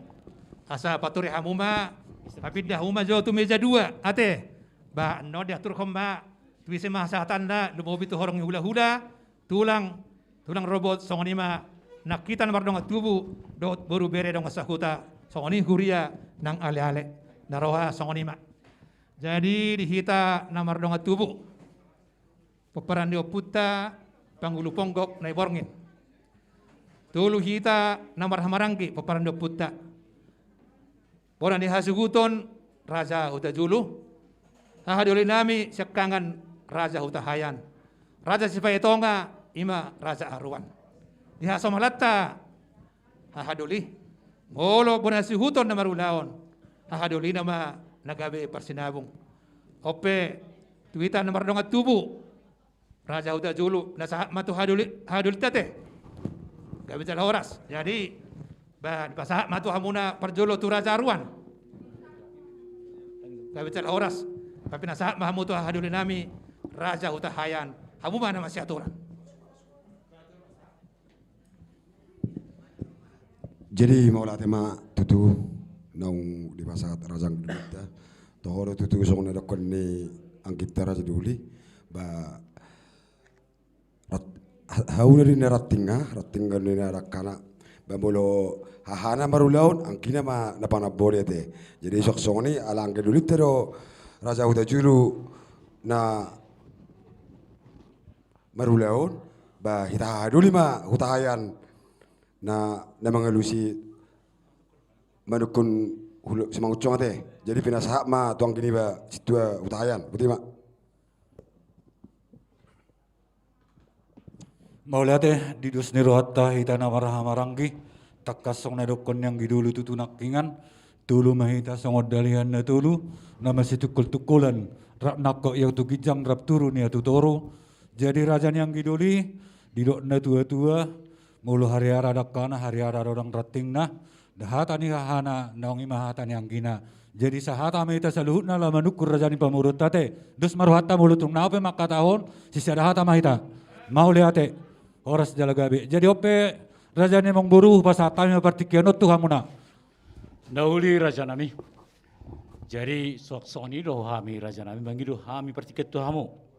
Asa paturi hamuma. Tapi di hamuma jauh tu meja dua. Ate. Ba no dia tur komba. Tuise masa tanda lumobi tu horong hula-hula. Tulang robot songonima nakita na mardong tubu dot baru bere dong sahuta songoni huria nang ale-ale naroha songonima. Jadi dihita na mardong tubu peperan dio puta panggulu ponggok na iborngin. Tulu hita na marhamarangki peperan dio puta. Boran dihasuguton Raja Huta Julu. Hahaduli nami sekangan Raja Huta Hayan. Raja Sipayetonga ima Raja Arwan. Diha somalata hahaduli. Molo bonasi huton na marulaon. Hahaduli nama nagabe persinabung. Ope tuita na mardonga tubu. Raja Huta Julu nasa matu haduli tate. Gabe jala horas. Jadi ba pasah matu hamuna perjolo tu Raja Arwan. Gabe jala horas. Tapi nasa mahamutu haduli nami Raja Huta Hayan. Hamu mana masih aturan. Jadi mau latih mak tutu naung di pasat rajang kita, tohoro tutu song na dokon ni angkita raja duli, ba hauna ni ratinga ni rakana, ba molo hahana marulaun angkina ma napana boleh te. Jadi sok song ni alang ke duli tero Raja Huta Julu na marulaun, ba hita duli ma Huta Hayan. Na mangalusi manukun hulu Simangutsong ate. Jadi pinasahak ma tuang kini ba situa utahayan, betul mak? Mau lihat di dus nirohatta hita na maranggi takasong na dokon yang gidulu tutu nakingan tulu mahita songod dalihan na tulu na masih tukul-tukulan rak nakok yang tu kijang rap turun ya tu toro. Jadi raja yang giduli didok na tua-tua mulu hari-hari dakana hari-hari orang ratingna dahatani hahana naongi mahatani yang gina. Jadi sahata mita saluhutna la manukur rajani pamurut tate. Dus maruhatta mulutung naope maka tahun sisi dahata mahita. Mau liate horas jalagabe. Jadi ope rajani mong buruh pasatami partikianot tuhamuna. Nauli raja nami. Jadi sok-soni do hami raja nami bangido hami partiket tuhamu.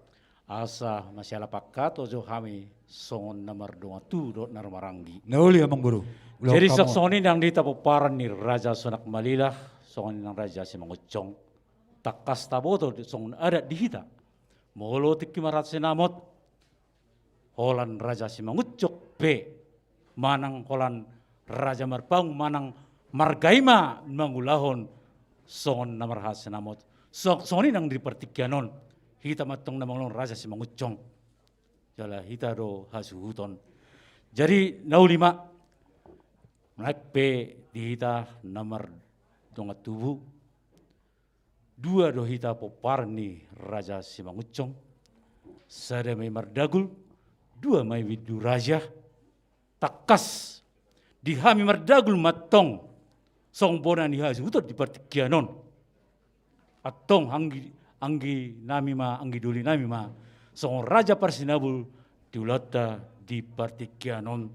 Asa masyala pakat ojo kami songon nomor 2 dot narmaranggi. Nauli amang buru. Jadi saksoni yang ditapaparan ni Raja Sunak Malilah, songon ng Raja Simangutsong. Takas taboto songon ada dihita. Molo tikimarat sinamot. Holan Raja Simangutsok pe. Manang holan Raja Marpang manang margaima mangulahon songon namarhat senamot. Songoni nang di pertikyanon, hita matong namanglong raja si mangucong. Jala hita do hasu huton. Jadi nau lima, nakpe di hita namar dongat tubuh. Dua do hita poparni raja si mangucong. Sada may mardagul, dua may widu raja. Takas dihami mardagul matong song bona ni hasu huton di pertikyanon. Atong anggi nami ma anggi duli nami ma song raja parsinabul diulata di partikyanon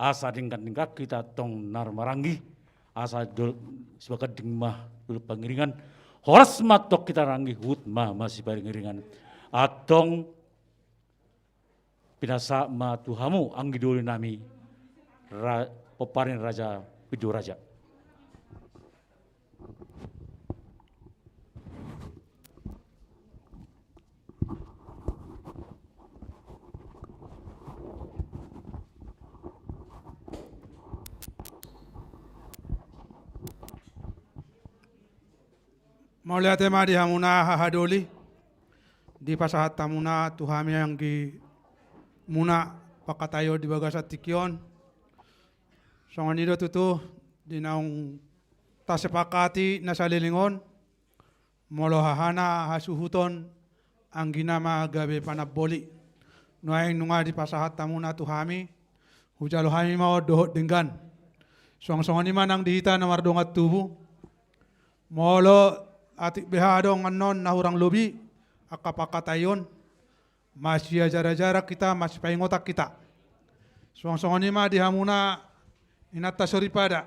asa dingkat kita tong narmarangi asa sebagai dingmah dulu pengiringan horas matok kita rangi hut masih pengiringan atong pinasa ma tuhamu anggi duli nami peparin raja pidu raja. Maulia tema di hamuna hahadoli di pasahat tamuna tuhami yang di muna pakatayo di bagasat tikion songonido tutu di naung tasepakati nasalilingon molo hahana hasuhuton ang ginama gabe panaboli nuaing nunga di pasahat tamuna tuhami hujalo hami mau dohot denggan songoni manang dihita na mardongat tubuh molo atik behado nganon nahurang lobi akapakatayon masih jarak-jarak kita masih paingotak kita song-songon ma dihamuna inata soripada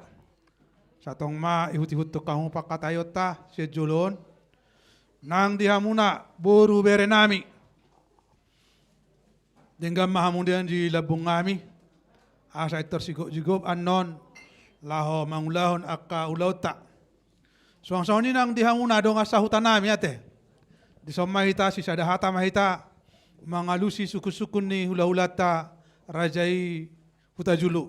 satong ma ihut-ihut to kamu pakatayot ta sejulon nang dihamuna boru bere nami denggam mahamundian di labung ngami asa tersigop-sigop anon laho mangulahon akka ulauta suang-suang ini nang dihamuna dong asahutan nami ate. Di somma hita si sadahata mahita mangalusi suku-sukun ni hula-hulata rajai hutajulu.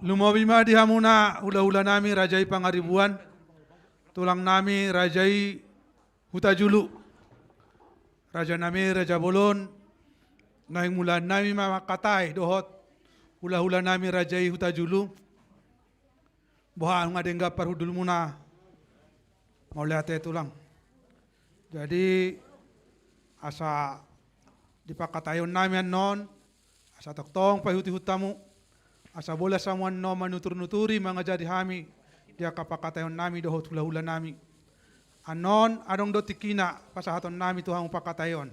Lumawima dihamuna hula-hula nami rajai pangaribuan. Tulang nami rajai hutajulu. Raja nami raja bolon. Ngahing mulan nami mamakatay dohot. Hula-hula nami rajai hutajulu. Buha ngadengga parhudul muna mau lihat itu lang. Jadi asa dipakatayon namin non asa toktong pahuti hutamu asa bola samuan no manutur-nuturi mga jadi hami dia kapakatayon nami dohot hula-hula nami anon adong do tikina pasahaton nami tuhang pakatayon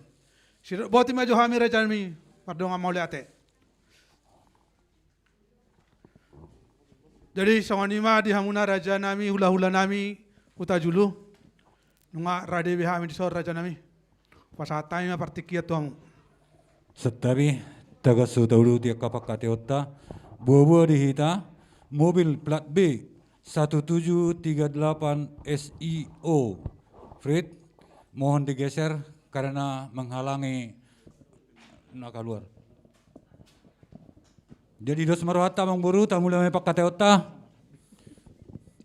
boti majo hami rajami pardonga mau lihat. Jadi songonima di hamuna raja nami hula-hula nami utajulu nunga rade biha di sor raja nami pasatay na partikia tuang Setari taga sudahulu dia kapakate otta buah-buah dihita mobil plat B 1738 SIO Fred mohon digeser karena menghalangi nakaluar. Jadi dos marwata mangburu tamu lamai pakate otta.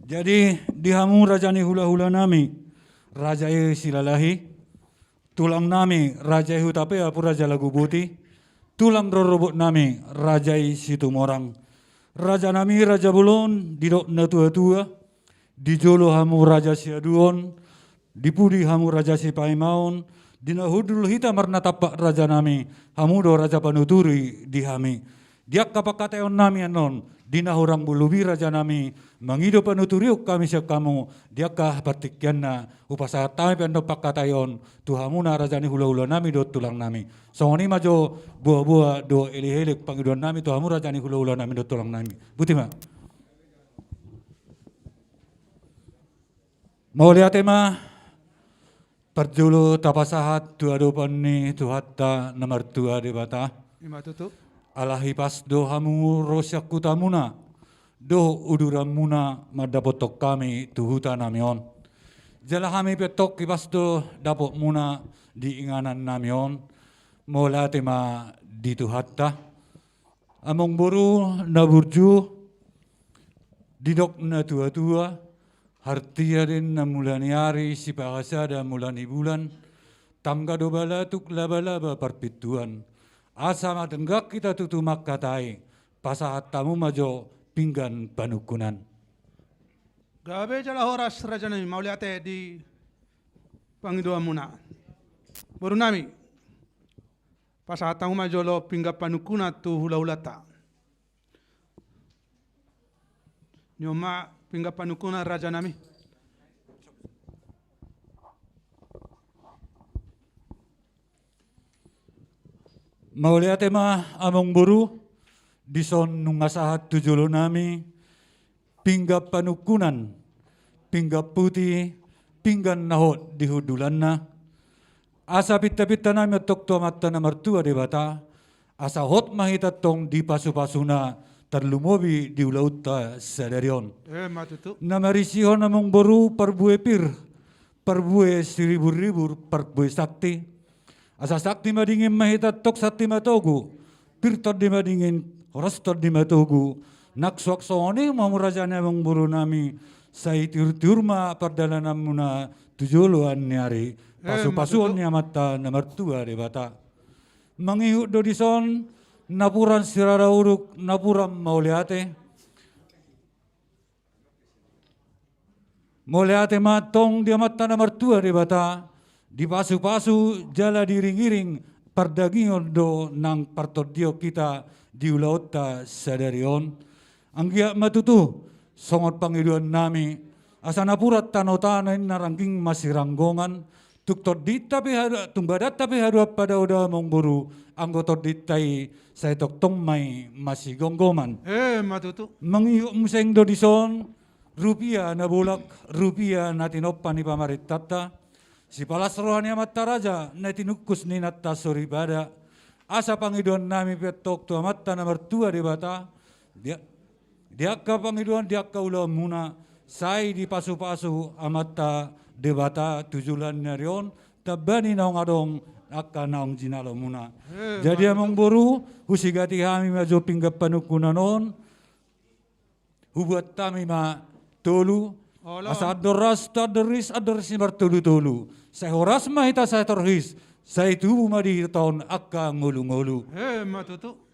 Jadi dihamu rajani hula-hula nami raja silalahi tulang nami raja hutape apu raja lagu buti tulang rorobot nami raja situmorang raja nami raja bulon didok na tua-tua dijolo hamu raja siaduon dipudi hamu raja si paimaon dinahudul hita marna tapak raja nami hamu do raja panuturi dihami dia kapakateon nami anon dinahurang bulubi raja nami mangido panuturiuk kami siap kamu dia kah patikyanna upasa tami pendo pakatayon tuhamuna rajani hula-hula nami do tulang nami songoni majo buah-buah do elihelik pangiduan nami tuhamu rajani hula-hula nami do tulang nami butima mau lihat tema perjulu tapasahat dua dopan ni tuhatta nomor 2 debata lima tutup alahi pas do hamu rosyak kutamuna do uduramuna madapotok kami tuhuta namion jala kami petok kipas do dapok muna di inganan namion mola tema di tuhatta among boru naburju didok na tua-tua, hartia din na mulani hari si pakasada mulani bulan, tamga do balatuk laba-laba perpituan, asa matenggak kita tutumak katai, pasahat tamu majo pinggan panukunan. Gabe jala horas raja nami mauliate di Panginoon muna. Baru nami pasatang majolo pingga panukuna tu hula-hulata. Nyoma pingga panukuna raja nami. Mauliate ma among buru dison nungasahat tujulo nami pingga panukunan, pingga putih, pinggan nahot di hudulan na. Asa pita-pita nami tok tua mata na martua de bata, asa hot mahita tong di pasu-pasuna terlumobi di ulauta sadarion. Matutu. Namarisihon namong boru perbue pir, perbue seribu-ribu, perbue sakti. Asa sakti madingin mahita tok sakti matogu, pir tod di madingin, horas tod di matogu. Naksuak soni mamurajane mong buru nami sai tiur-tiurma perdalanam muna tujuluan nyari pasu-pasuan nya mata nomor 2 de bata mangihu do dison napuran sirara uruk napuram mauliate matong dia mata nomor 2 de bata di pasu-pasu jala diring-iring perdagingon do nang partodio kita di ulauta sadarion. Anggia matutu songot pangiduan nami asa napurat tanotanan narangking masih ranggongan tuktor dita pihada tumbadat tapi hadua pada udah mongburu anggotor ditai saya tok tongmai masih gonggoman Matutu. mangiyuk museng dodison rupiah na bulak rupiah na tinopan ni pamaritata si palas rohani amat taraja na tinukus ni natta sori pada asa pangiduan nami petok tu amat nomor 2 de bata Diakka pangiduan diakka ulah muna sai di pasu-pasu amata debata tujulan narion tabani naong adong akka naong jinalo muna. Jadi among boru husigati kami majo pinggap panukunanon hubuat kami ma tolu asa adoras taderis adoris bertolu-tolu. Saya horas mahita saya terhis saya tubuh madi tahun akka ngulu-ngulu. Matutu.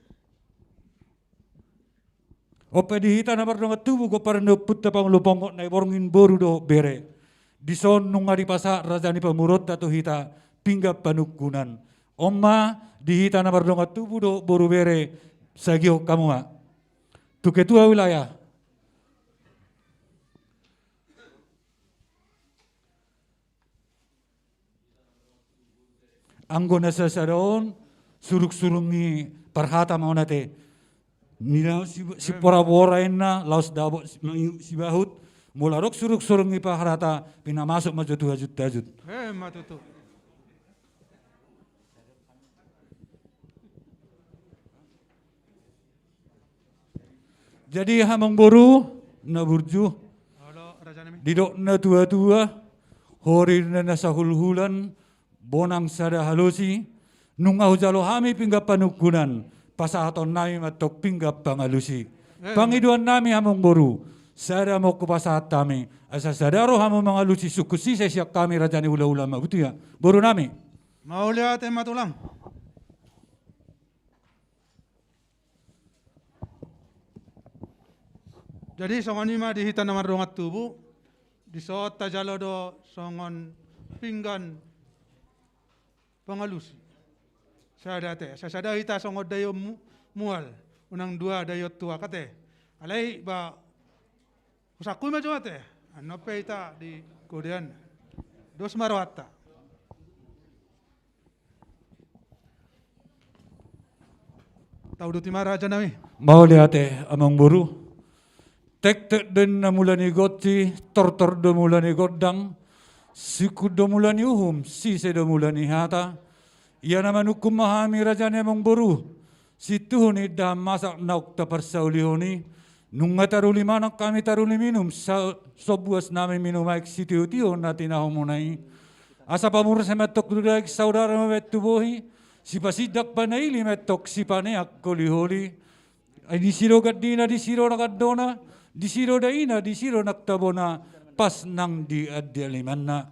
Ope dihita na bardonga tubuh ko parendo putta panglupongko na iborngin boru do bere. Dison nung ngari pasa rajani pamurot tato hita pinggap panukunan. Oma dihita na bardonga tubuh do boru bere sagio kamu ma. Tu ketua wilayah. Anggona sasadaon suruk-surungi parhata maunate. Nila si pora-pora na laos dabo si bahut mularok suruk-surung ipa harata pinamasok maju tuhajut-tajut. Matutu. Jadi hamang boru na burju didok na tua-tua hori na nasahul-hulan bonang sada halusi nungahu jalo hami pingga panukunan pasahaton nami matok pinggap pangalusi. Pangiduan nami hamong boru. Sada mo ko pasahat kami. Asa sadaro hamong mangalusi sukusi sa siyak kami rajani ula-ula mabuti ya. Boru nami. Mauliate matulang. Jadi songon ima dihita namar dongat tubuh. Disot tajalo do songon pinggan pangalusi. Sada hita songod dayo mual unang 2 dayo tua kate alai ba usakuy majo ate ano pe ita di kodean dos marwata tau do timara aja nami mau liate amang buru tek den na mulani goti tor do mulani godang siku do mulani uhum si se do mulani hata. Ia naman hukum mahami rajane mong boru. Situ ni dah masak nauk ta persaulihoni. Nung taruli manak kami taruli minum. Sobuas nami minum aik sitiu-tiu natin ahomunay. Asa pamur sa metok dudaik saudara metubohi. Si pasidak panaili metok si paneak koliholi. Ay di sirogat di na di siro nakadona. Di siro daina, di siro naktabona pas nang di adialimanna.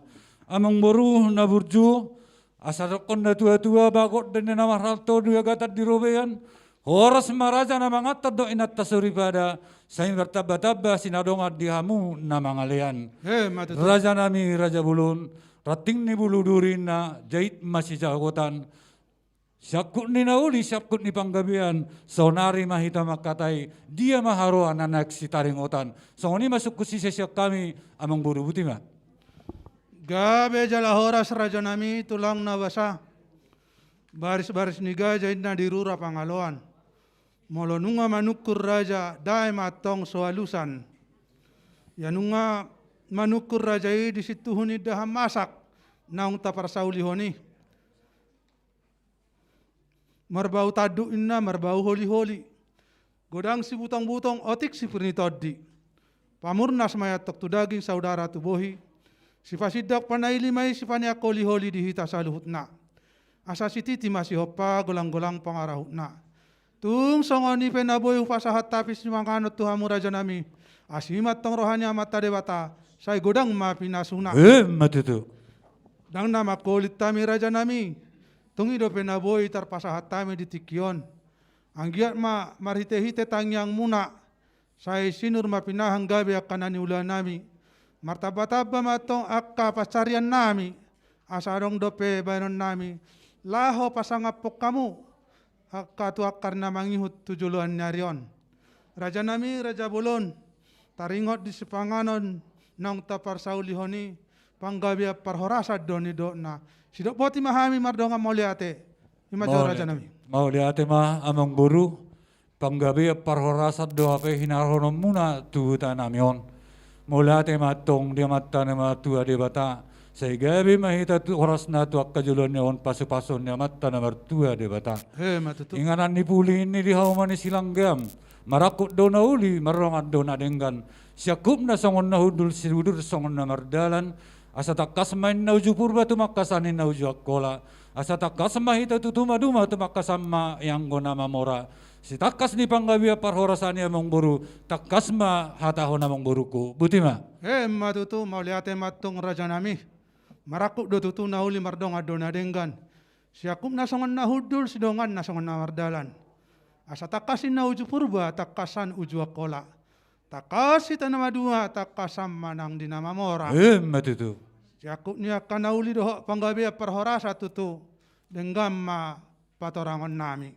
Amang boru na burju, asarokon na tua-tua bakot dan na maralto dua gatat di robean. Horas maraja na mangatat do inat tasuri pada saing bertaba-taba sinadongat di hamu na mangalean. Matutu. Raja nami Raja Bulun, rating ni bulu durin na jahit masih jagotan. Syakut ni nauli, syakut ni panggabian, sonari mahita makatai, dia maharuan anak si taringotan. So ni masuk ke sisi kami amang buru butima. Gabe jala horas raja nami tulang na basa. Baris-baris niga jahit na dirura pangaloan. Molonunga manukur raja dai matong soalusan. Yanunga manukur raja di situ huni dah masak naung tapar sauli honi. Marbau tadu inna marbau holi-holi. Godang si butong-butong otik si purni toddi. Pamurnas mayatok tu daging saudara tu bohi. Si pasidak panai limai si paniak holi-holi dihita saluhutna. Asa si titi masih hopa golang-golang pangarahutna. Tung songoni penaboy upasahat tapis ni manganot tuhamu raja nami. Asimat tong rohanya mata dewata. Say godang mapinasuna. Matutu. Dang nama kolit tami raja nami. Tungi do penaboy tarpasahat tami di tikion. Anggiat ma marhite-hite tangyang muna. Say sinur mapinahang gabi akanani ulan nami. Martaba-taba matong akka pasarian nami. Asarong dope banon nami. Laho pasangapok kamu. Katu akar na mangihut tujuluan nyarion. Raja nami, Raja Bulun, taringot di sepanganon nang tapar sauli honi, panggabia parhorasa doni na. Sidok poti mahami mardonga mauliate. Imajo raja nami. Mauliate mah amang buru, panggabia parhorasa do ape hinarono muna tuhuta namion. Mauliate matong dia mata nama tua debata. Saya gabi mahita tu horas na tu akkajulan on pasu-pasun ya mata nomor tua debata. Inganan ni puli ini di haumani silanggam. Marakut dona uli marongat dona denggan. Siakup na songon na hudul sirudur songon na mardalan. Asa takas main na uju purba tu makasanin na uju akola. Asa takas mahita tu tuma-duma tu makasama yang gona mamora. Si takas ni panggabia parhorasani among buru. Takas ma hatahon among buruku. Butima. Matutu mauliate matung raja nami. Marakuk do tutu na uli mardong adona denggan. Siakup na songon na hudul sidongan na songon na mardalan. Asa takasin na uju purba takasan uju akola. Takasi tanama dua takasam manang dinama mora. Matutu. Siakup ni akan na uli doho panggabia parhorasa tutu. Denggam ma patorangon nami.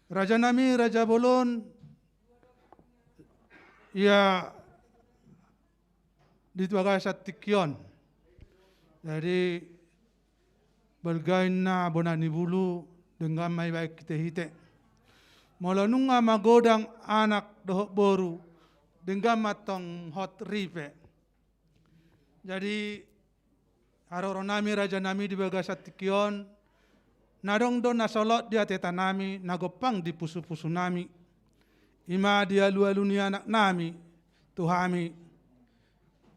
Raja nami Raja Bulun. Ya ditwagai satikion. Jadi bergain na bonani bulu dengan mai baik kita hite. Mula nunga magodang anak dohok boru dengan matong hot ripe. Jadi aroro nami raja nami di bagasat tikion. Nadong do nasolot dia teta nami nagopang di pusu-pusu nami. Ima dia lu-aluni anak nami tuhami.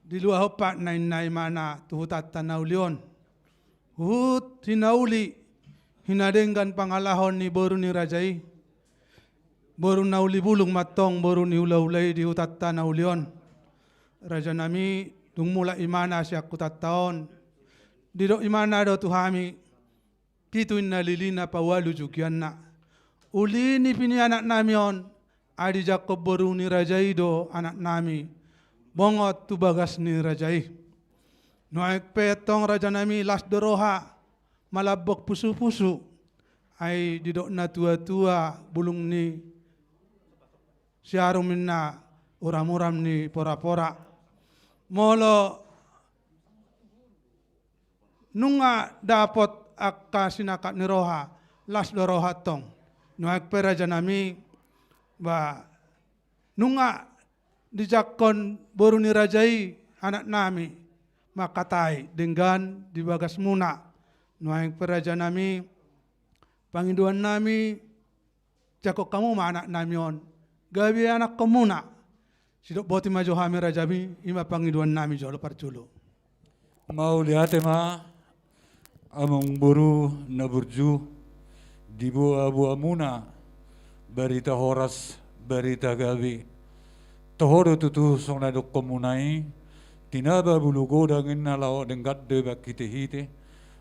Di luar hopat nain mana tuhutat tanaulion. Hut hinauli hinadenggan pangalahon ni boru ni rajai. Boru nauli bulung matong boru ni ula-ulai di hutat tanaulion. Raja nami dung mula imana siak kutat taon. Di do imana do tuhami. Kituin na lilina pawalu jukian na. Uli ni pini anak namion. Adi Jakob boru ni rajai do anak nami. Bongot tu bagas ni rajai. Noaik petong raja nami las doroha malabok pusu-pusu. Ai didok na tua-tua bulung ni siarum minna uram-uram ni pora-pora. Molo nunga dapot akka sinakat ni roha las doroha tong. Noaik pe raja nami ba nunga dijakon boru ni rajai anak nami makatai dengan di bagas muna nuaing peraja nami panginduan nami jakok kamu ma anak nami on gabi anak komuna sidok boti maju hami rajabi ima panginduan nami jolo parculo mau lihat ma among boru na burju di buah muna berita horas berita gabi Tohodo tutu song na dok komunai, tinaba bulu godangin na lao denggat deba kite hite,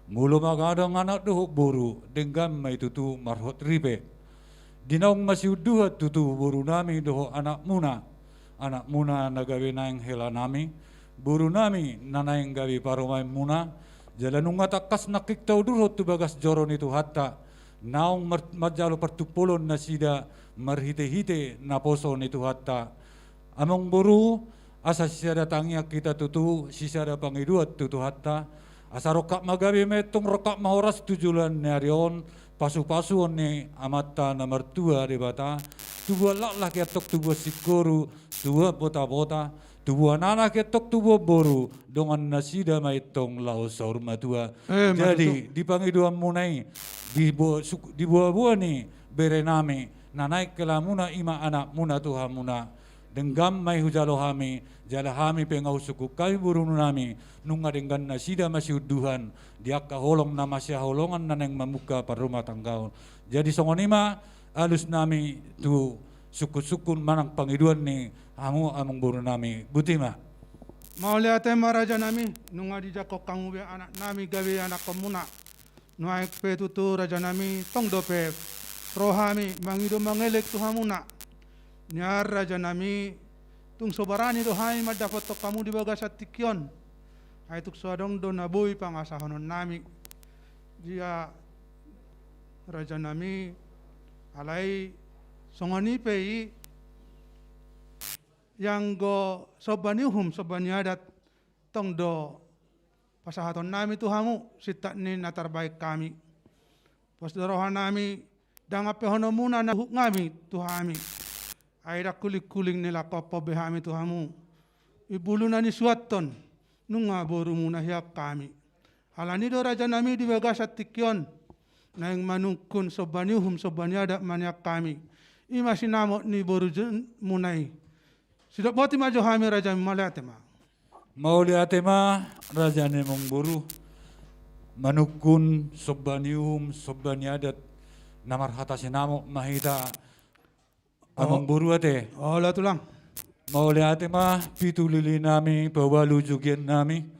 mulo magadang anak dohok boru denggam mai tutu marhot ribe. Dinaung masih duha tutu boru nami dohok anak muna nagawe naing hela nami, boru nami nanaing gawe paromai muna, jalanunga takas nakik tau durhot tu bagas joron itu hatta, naung majalo pertupolon na sida marhite-hite na poson itu hatta. Among boru asa sisa datangia kita tutu sisa da pangiduat tutu hatta asa rokak magabe metong rokak mahoras tujulan narion pasu-pasu ni amata nomor 2 di bata tubuh laklah ketok tubuh sikoru tubuh bota-bota tubuh anak ketok tubuh boru dengan nasida maitong lau saur matua. Jadi di pangiduan munai di buah-buah ni berename nanaik kelamuna ima anak muna tuha muna denggam mai hujalo hami jala hami pengau suku kai burunu nami nunga dengan nasida masih uduhan dia kaholong nama sia holongan naneng mamuka par rumah tanggaun. Jadi songonima alus nami tu suku-suku manang pangiduan ni hamu among buru nami butima. Mau lihat tema raja nami nunga di jakok kamu be anak nami gawe anak komuna nuaik pe tutu raja nami tong dope rohami mangido mangelek tu hamuna. Nyar raja nami tung sobarani do hai madapat to kamu di bagas tikyon hai tuk suadong do nabui pangasahonon nami dia raja nami alai songoni pei yang go sobani adat tong do pasahaton nami tu hamu sitak ni natar baik kami pos dorohan nami dangape hono muna na ngami tu hami aira kuling-kuling nila kopo behami tuhamu. Ibulu nani suaton nunga boru muna hiak kami. Halani do raja nami di bagas tikyon na yang manungkun sobaniuhum sobaniada maniak kami. Ima sinamo ni boru munai. Sidak boti majo hami raja maliatema. Mauliatema raja ne mong boru manukun sobaniuhum sobaniadat namar hata sinamo mahita among buru ate. Oh lah tulang. Mau lihat mah pitu lili nami bawa lujugian nami.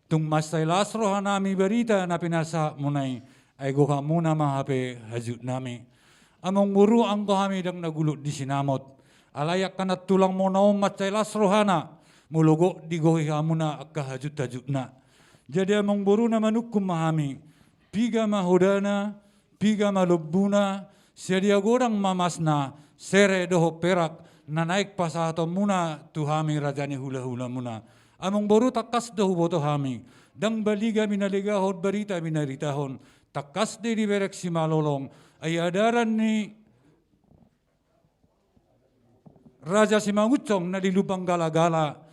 Tung masai lasroha nami berita na pinasa munai. Aigo kamu nama hape hajut nami. Among buru angko kami dang nagulut di sinamot. Alayak kanat tulang monau masai lasrohana. Mulogo digohi kamuna akka hajut na. Jadi among buru na manukum mahami. Piga mahodana, piga malubuna, sedia gorang mamasna. Sere doho perak na naik pasahato muna tuhami rajani hula-hula muna. Among boru takas doho boto hami. Dang baliga minaligahon barita minaritahon. Takas di berek si malolong. Ay adaran ni Raja Simangucong na dilubang gala-gala.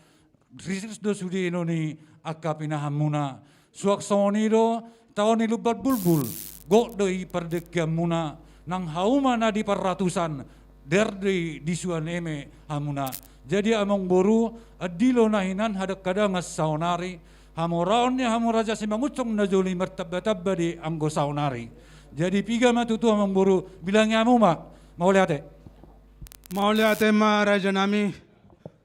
Risis do sudi ino ni akka pinaham muna. Suak sonido taon ni lubat bulbul. Gok doi perdekian muna. Nang hauma na di perratusan. Derde disuan eme hamuna. Jadi among boru adilo nahinan hadak kadangas saunari. Hamoraonnya hamu Raja Simangucong na joli mertabba-tabba di anggo saunari. Jadi piga matutu among boru bilangnya amu mau lihat. Mau lihat ma raja nami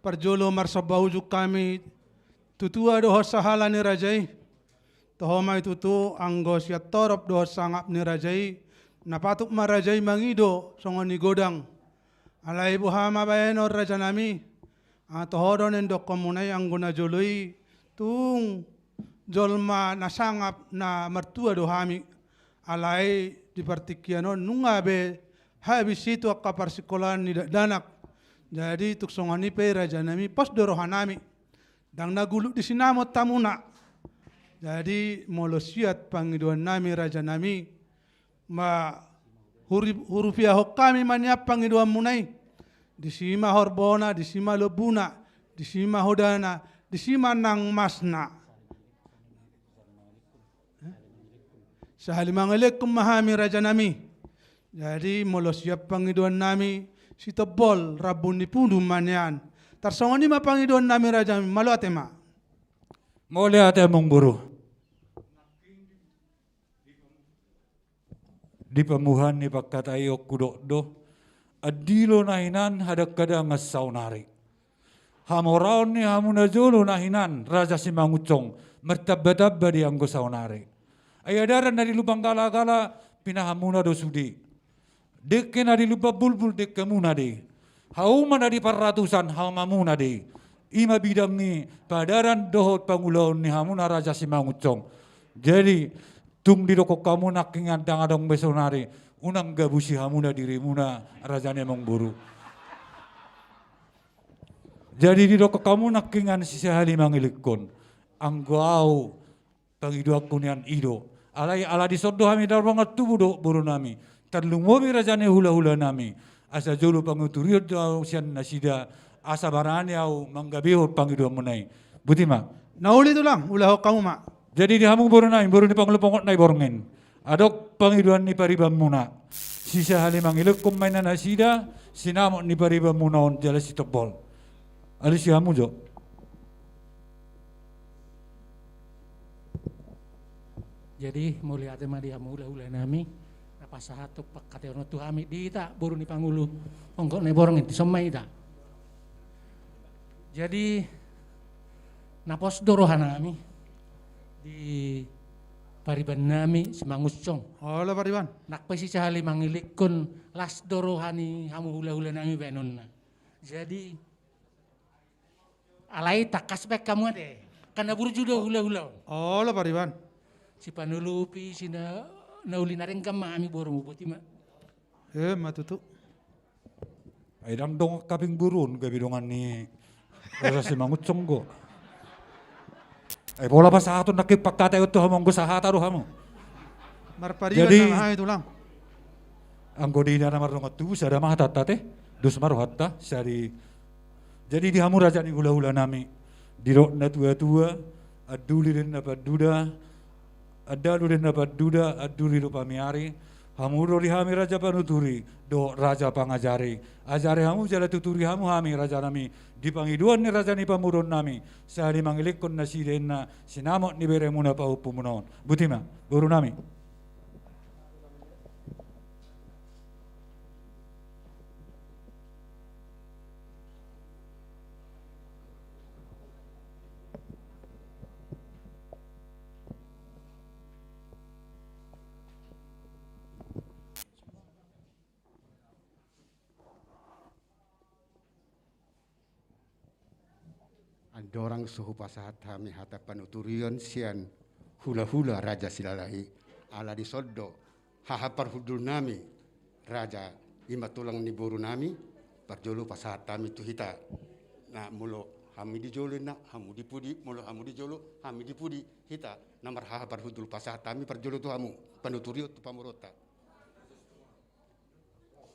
perjolo marsabau juk kami tutua doho sahala ni rajai. Toho mai tutu anggo siat torop doho sangap ni rajai. Napatuk ma rajai mangido songoni godang. Alai buhama bayenor raja nami. Tohodon endok komunai anggona joloi tung jolma nasangap na mertua dohami. Alai di partikianon nunga be habis itu kapar sekolahan ni danak. Jadi tuk songani pe raja nami pos dorohanami. Dang naguluk di sinamot tamuna. Jadi molosiat pangiduan nami raja nami ma hurufiah kami maniap pangiduan munai. Disima horbona, disima lobuna, disima hodana, disima nang masna. Sahalimangalaikum mahami raja nami. Jadi molosiap pangiduan nami si tebol rabun di pundu manian. Tarsongoni ma pangiduan nami raja nami malu atema. Mau lihat mong buru. Di pemuhan ni pagkatayo kudok do, adilo nahinan hadak kada mas saunari. Hamoraon ni hamuna jolo nahinan Raja Simangucong mertabba-tabba di anggo saunare. Ayadaran dari lubang gala-gala pinahamuna do sudi. Dekke na di lubang bulbul dekke muna de. Hauma na di paratusan haumamuna de. Ima bidang ni padaran dohot pangulaon ni hamuna Raja Simangucong. Jadi tung di rokok kamu nakingan dangadong besonare unang gabusi hamuna diri muna Raja Nemong Buru. Jadi di rokok kamu nakingan si sehali mangilikon. Angguau pangidu aku nian ido. Alai ala di sodo kami darbangat tubuh do buru nami. Terlungomi rajane hula-hula nami. Asa jolo panguturiot do sian nasida. Asa barani au manggabihot pangidu munai. Butima. Nauli tulang ulah kamu mak. Jadi di hamung buru nami buru ni panglupongot nai borongin. Adok pangiduan ni paribam muna. Sisa hali mangilekom mainan nasida. Sinamot ni paribam muna on jala si tebol. Alis si hamu jo. Jadi mulia tema dia hula-hula nami apa sahatuk pak kateono tu ami di tak buru ni pangulu onggok ne borong itu somai tak. Jadi napos dorohan nami di pariban nami Simangucong. Oh lah pariban. Nak pesi cahali mangilikun las dorohani hamu hula-hula nami benonna. Jadi alai takas bek kamu ade. Karena buru judo hula-hula. Oh lah pariban. Si panulupi si nauli na rin kami borong buti ma. Matutu. Ay dong kaping burun gabidongan ni Raja Simangucong go. Ay bola pa sa aton nakipagkatay ito hamong go sa hataro hamo. Marpariban Jadi, na ay tulang. Ang godina na marong at tubo, sada mga tatate, dos marohatta, sari. Jadi di hamu raja ni hula-hula nami, dirok na tua-tua, aduli rin na paduda, adalu rin na paduda, aduli rin pamiari, hamuro di hami raja panuturi, do raja pangajari, ajari hamu jala tuturi hamu hami raja nami, di pangiduan ni raja ni pamuron nami, sari mangilikon na siren na sinamot ni bere muna pa upumunon. Butima, buru nami. Dorang suhu pasahat kami hata panuturion sian hula-hula raja silalahi ala di soddo hahapar hudul nami raja ima tulang ni buru nami parjolo pasahat kami tu hita na mulo hami di jolo na hamu di pudi mulo hamu di jolo hami di pudi hita namar hahapar hudul pasahat kami parjolo tu hamu panuturio tu pamurota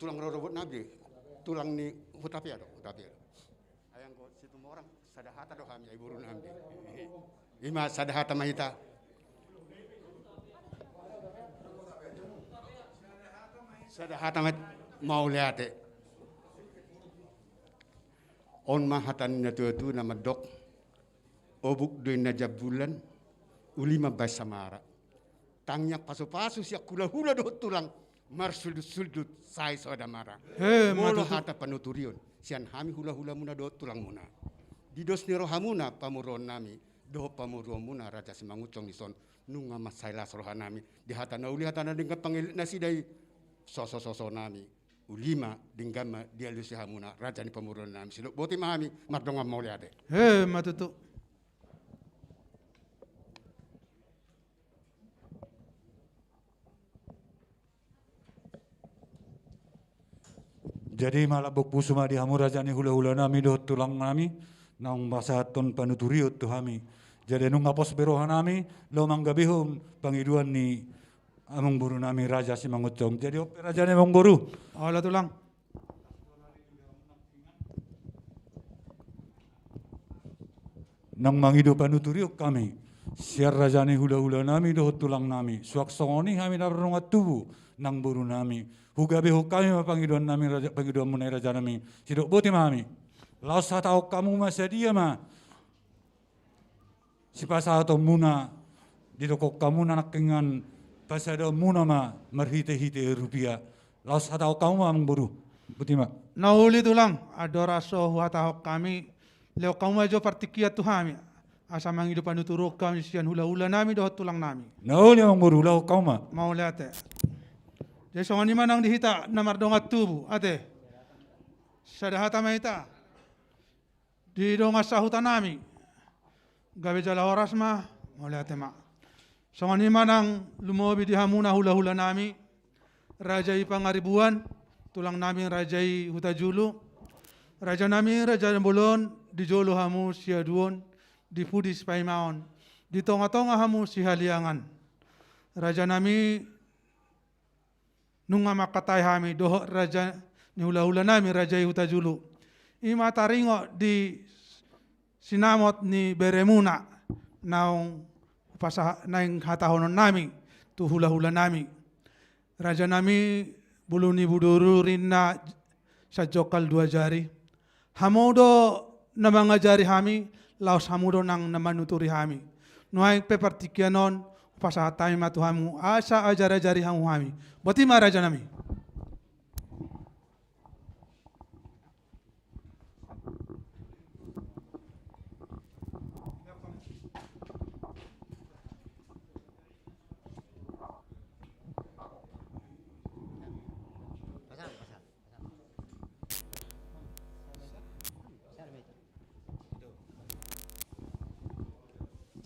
tulang robot nabi tulang ni hutapia do hutapia ayang ko situ orang sadahata do kami ay burun amdi. Ima sadahata mahita. Sadahata mau lihat. On mahatan na tu nama dok. Obuk doin na jabulan. Ulima basamara. Tangnya pasu-pasu siak hula-hula do tulang. Marsudut-sudut sai sodamara. Molo hata panuturion. Sian hami hula-hula muna do tulang muna. Di dos ni rohamuna pamuron nami, doho pamuron muna Raja Simangucong ni son nunga masayla roha nami di hata na uli hata na dingkat pangilit na siday soso nami ulima dinggama dia lusi hamuna Raja ni pamuron nami siluk boti mahami mardonga mau liade. Matutu. Jadi malabok pusuma di hamu raja ni hula-hula nami doh tulang nami. Nang basaton panuturiot tu hami. Jadi nung ngapos berohan nami, lo manggabihon pangiduan ni among buru nami Raja Simangucong. Jadi ope raja ni among buru. Ala tulang. Nang mangidu panuturiot kami. Siar raja ni hula-hula nami doh tulang nami. Suak songoni kami narungat tubuh nang buru nami. Hugabiho kami pangiduan nami raja pangiduan munai raja nami. Sidok boti mami. Laos sa tao kamu masadia ma. Si pasado muna dito ko kamu nanakingan pasado muna ma marhite-hite rupiah. Laos sa tao kamu ma buru. Buti ma. Nauli tulang adoraso huatahok kami leo kamu ajo partikia tuhami asa manghidupan uturo kami sian hula-hula nami doh tulang nami Nauli ang murulau kau ma. mau lihat jadi songoni manang dihita namar dongat tubu ate sadahata maita di dongat sahutan nami gabe jala horas ma mau lihat ma songoni manang lumobi di hamuna hula-hula nami rajai pangaribuan tulang nami rajai hutajulu raja nami raja bolon di jolo hamu sia duon di pudis paimaon di tonga-tonga hamu si haliangan raja nami nunga makatai hami doho raja ni hula-hula nami raja hutajulu ima taringo di sinamot ni beremuna naung pasah naing hatahonon nami tu hula-hula nami raja nami buluni buduru rinna sajokal 2 jari hamodo na mga jari hami laos hamudo nang namanuturi hami nuay pepartikyanon pasahatay matuhamu asa ajara jari hamu hami bati maraja nami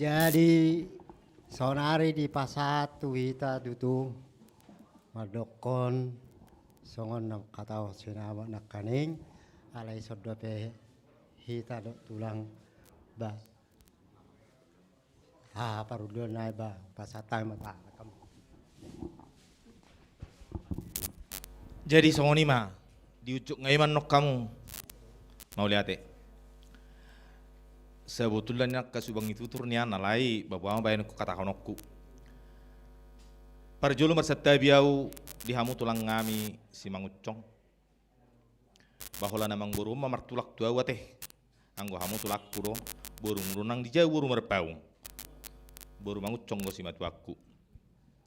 Jadi sonari di pasat tuhita dutu madokon songon nang katau sinama nakaning alai sodope hita do tulang ba parudo nai ba pasatai mata kamu. Jadi songoni ma di ujuk ngaiman nok kamu mau lihat sebetulnya kasubang itu turunnya nalai bawa bayan ku kata honokku parjolo marsata biau di hamu tulang ngami si mangucong bahola namang boru mamartulak tua wate anggo hamu tulak puro boru ngurunang di jauh boru merpau boru mangucong go si matuaku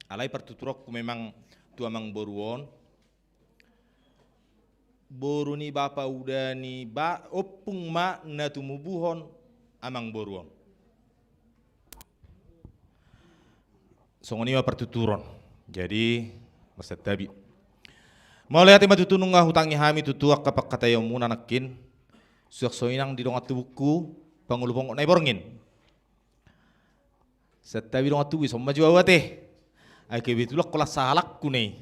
alai partuturokku memang tua mang boruon boru ni bapa udah ni ba opung ma na tumubuhon amang boruon songoni ma pertuturon jadi marsatabi mau lihat ima tutu nunga hutangi hami tutu akapak kata yomuna nakin suak soinang di dongat tubuku pangulupong nai borngin setabi dongat tubu somma jua wate ai kebitulak kelas salak kunei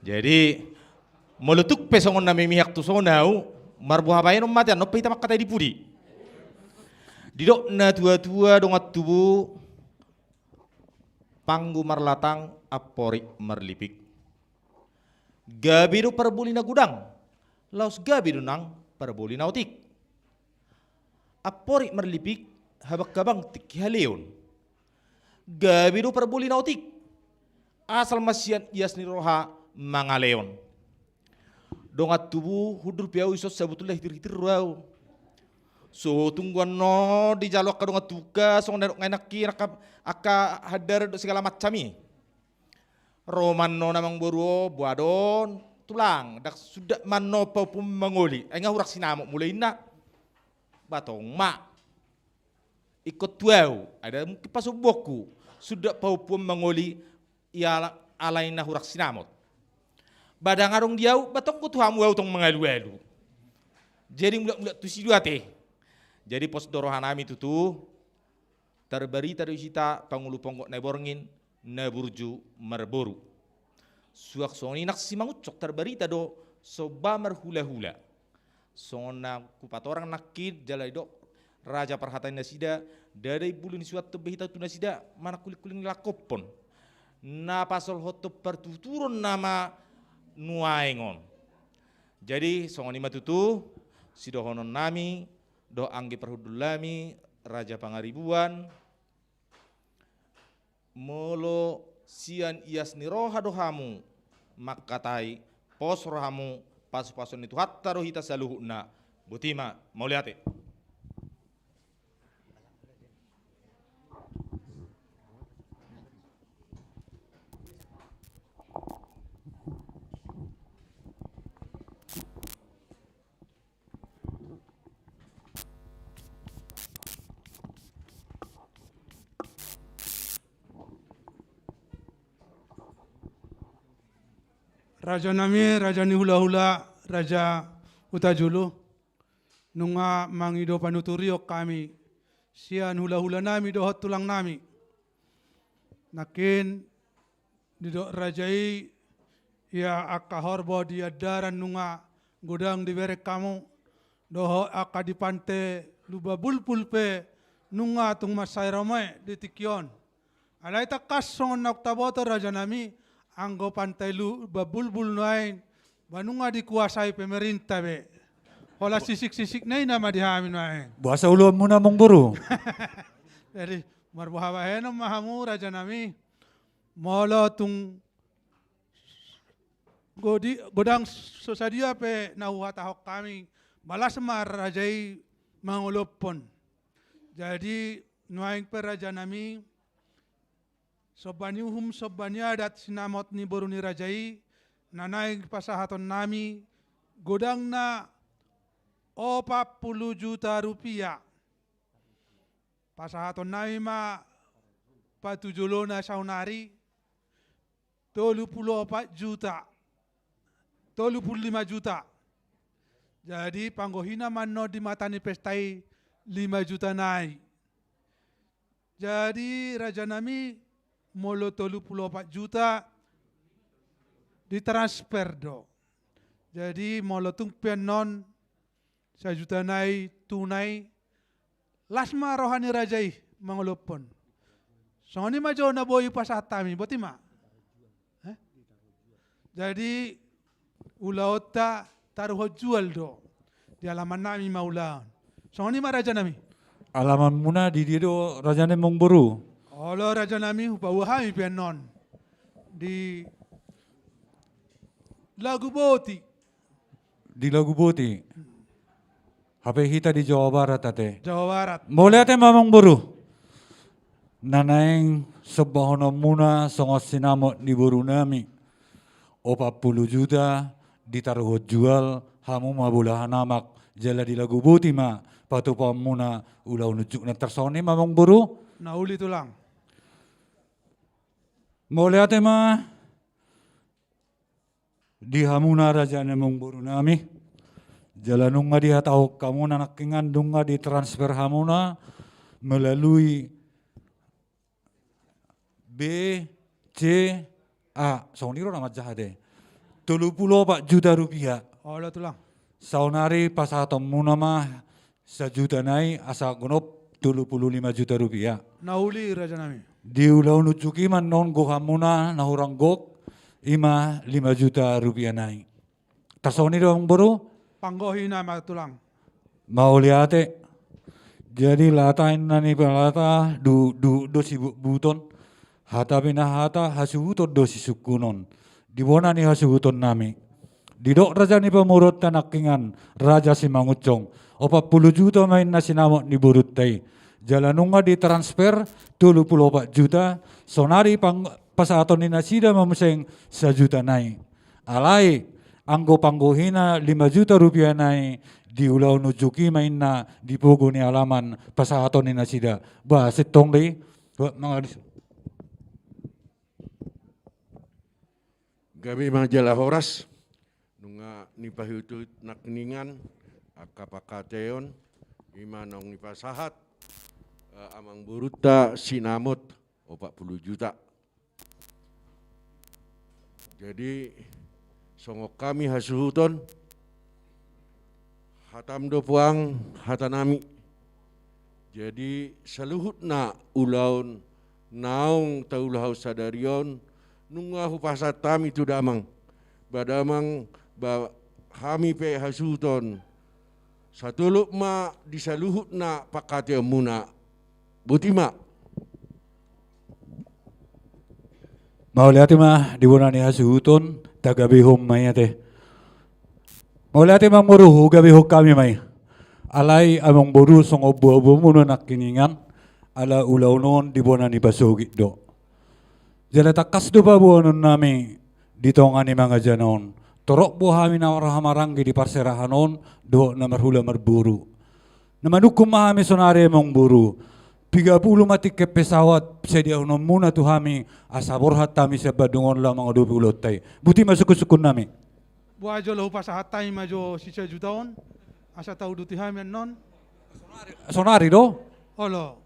jadi meletuk pesongon nami mihak tu sonau marbuha bayan mati no pita makata di pudi didok na tua-tua dongat tubu panggu marlatang apori marlipik gabiru perbuli na gudang laos gabiru nang perbuli na otik apori marlipik habak kabang tiki haleon gabiru perbuli na otik asal masian ias ni roha mangaleon dongat tubu hudur piau isos sebetulnya hitir-hitir rau so tungguan no di jalok kadongat tuka song darok nganaki aka hadar do segala macami roman no namang boruo buadon tulang dak sudah manno paupum mangoli enga hurak sinamo mulai na batong ma ikut tuau ada mungkin pasuboku sudah paupum mangoli ia alaina hurak sinamot badang arong diau batong ku tuhamu au tong mangalu-alu jadi mulak-mulak tu si dua teh jadi pos dorohanami tutu terberita dari sita pangulu ponggok neborngin neburju merboru suak soni nak si mangucok terberita do soba merhula-hula sona kupat orang nakid jalai do raja perhatain nasida dari bulun suatu behita tu nasida mana kulit-kulit lakopon na pasol hoto pertuturun nama nuaengon jadi songoni matutu sidohonon nami do anggi perhudulami raja pangaribuan molo sian ias ni roha dohamu makatai pos rohamu pasu-pasun itu hatta rohita saluhuna butima mau lihat Raja nami, raja ni hula-hula, raja Utajulu. Nunga mangido panuturio kami. Sian hula-hula nami dohot tulang nami. Nakin didok rajai ya akahorbo dia daran nunga godang di berek kamu. Doho aka di pante luba bulpul pe nunga tung masai ramai di tikion. Alai takas songon nak taboto raja nami anggo pantai lu babulbul nain banunga dikuasai pemerintah be. Hola sisik-sisik nai nama dihamin nain. Bahasa ulu muna mong buru. Jadi marbuhawa heno mahamu raja nami molo tung godang sosadia pe nahuata hok kami balas mar rajai mangolopon. Jadi nuaing pe raja nami sobaniuhum sobania adat sinamot ni boru ni rajai nanaing pasahaton nami godang na 40 juta rupiah. Pasahaton nami ma patujulona saunari 34 juta. 35 juta. Jadi panggohina manno di matani pestai 5 juta naik. Jadi raja nami molo 34 juta ditransfer do. Jadi molo tung penon 1 juta nai tunai lasma rohani rajai mangolopon. Songoni majo na boy pasatami botima. Jadi ulaota taruh jual do di alaman nami maulaon. Songoni ma raja nami. Alaman muna di do raja ne mong buru. Olo raja nami upawahami penon di Lagu Boti. Di Lagu Boti. Hape hita di Jawa Barat ate. Jawa Barat. Boleh ate mamang buru. Nanaing sebahono muna songos sinamo di buru nami. 40 juta ditaruh jual hamu mabulahan namak jala di Lagu Boti ma patupa muna ulau nujuk na tersoni mamang buru. Nauli tulang. Boleh ate ma di hamuna raja nemong buru nami. Jalanung nga diha tahu kamu nanakingan dunga di transfer hamuna melalui BCA. Sauniro nama jahade. 34 juta rupiah. Olah tulang. Saunari pasatom muna mah 1 juta nai asa gonop 35 juta rupiah. Nauli raja nami. Di ulau nucuki man non gohamuna nahurang gok ima 5 juta rupiah nai. Tasoni dong buru. Panggohina ma tulang. Mau liate. Jadi latain nani pelata do si buton. Hata bina hata hasuhuton do si sukunon. Di bona ni hasuhuton nami. Di dok raja ni pemurut tanakingan raja si mangucong. 40 juta main na sinamot ni burut tay. Jalanunga di transfer 34 juta. Sonari pasaton ni nasida mamuseng 1 juta nai. Alai anggo panggohina 5 juta rupiah nai di ulau nujuki main na di pogo ni alaman pasaton ni nasida. Ba setong deh. Gabi majalah horas nunga ni pahiutut nakningan akapakateon imanong ni pasahat amang buruta sinamot 40 juta. Jadi songok kami hasuhuton hatam do puang hatanami. Jadi saluhut na ulaun naung taulah sadarion nunga hupasat tami tu damang badamang ba hami pe hasuhuton satuluk ma disaluhut na pakate muna butima. Mau lihat mah di bona ni hasuhuton tagabi hom may ate. Mau lihat mah muruhu gabi hok kami may. Alai among boru song obo muna nakiningan ala ulaw non di bona ni basugit do. Jala takas do pa buonon nami dito nga ni mga janon. Torok po kami na rahamaranggi di parserahanon do na marhula marburu. Namanukum mahami sonari mong buru. 30 mati ke pesawat sedia unom muna tu hami asabor hatami sebadungon la mga 20 tay. Buti masukun-sukun nami. Buajo lahu pasahatay majo si jutawan. Asa tahu duti hamian non. Sonari do? Olo.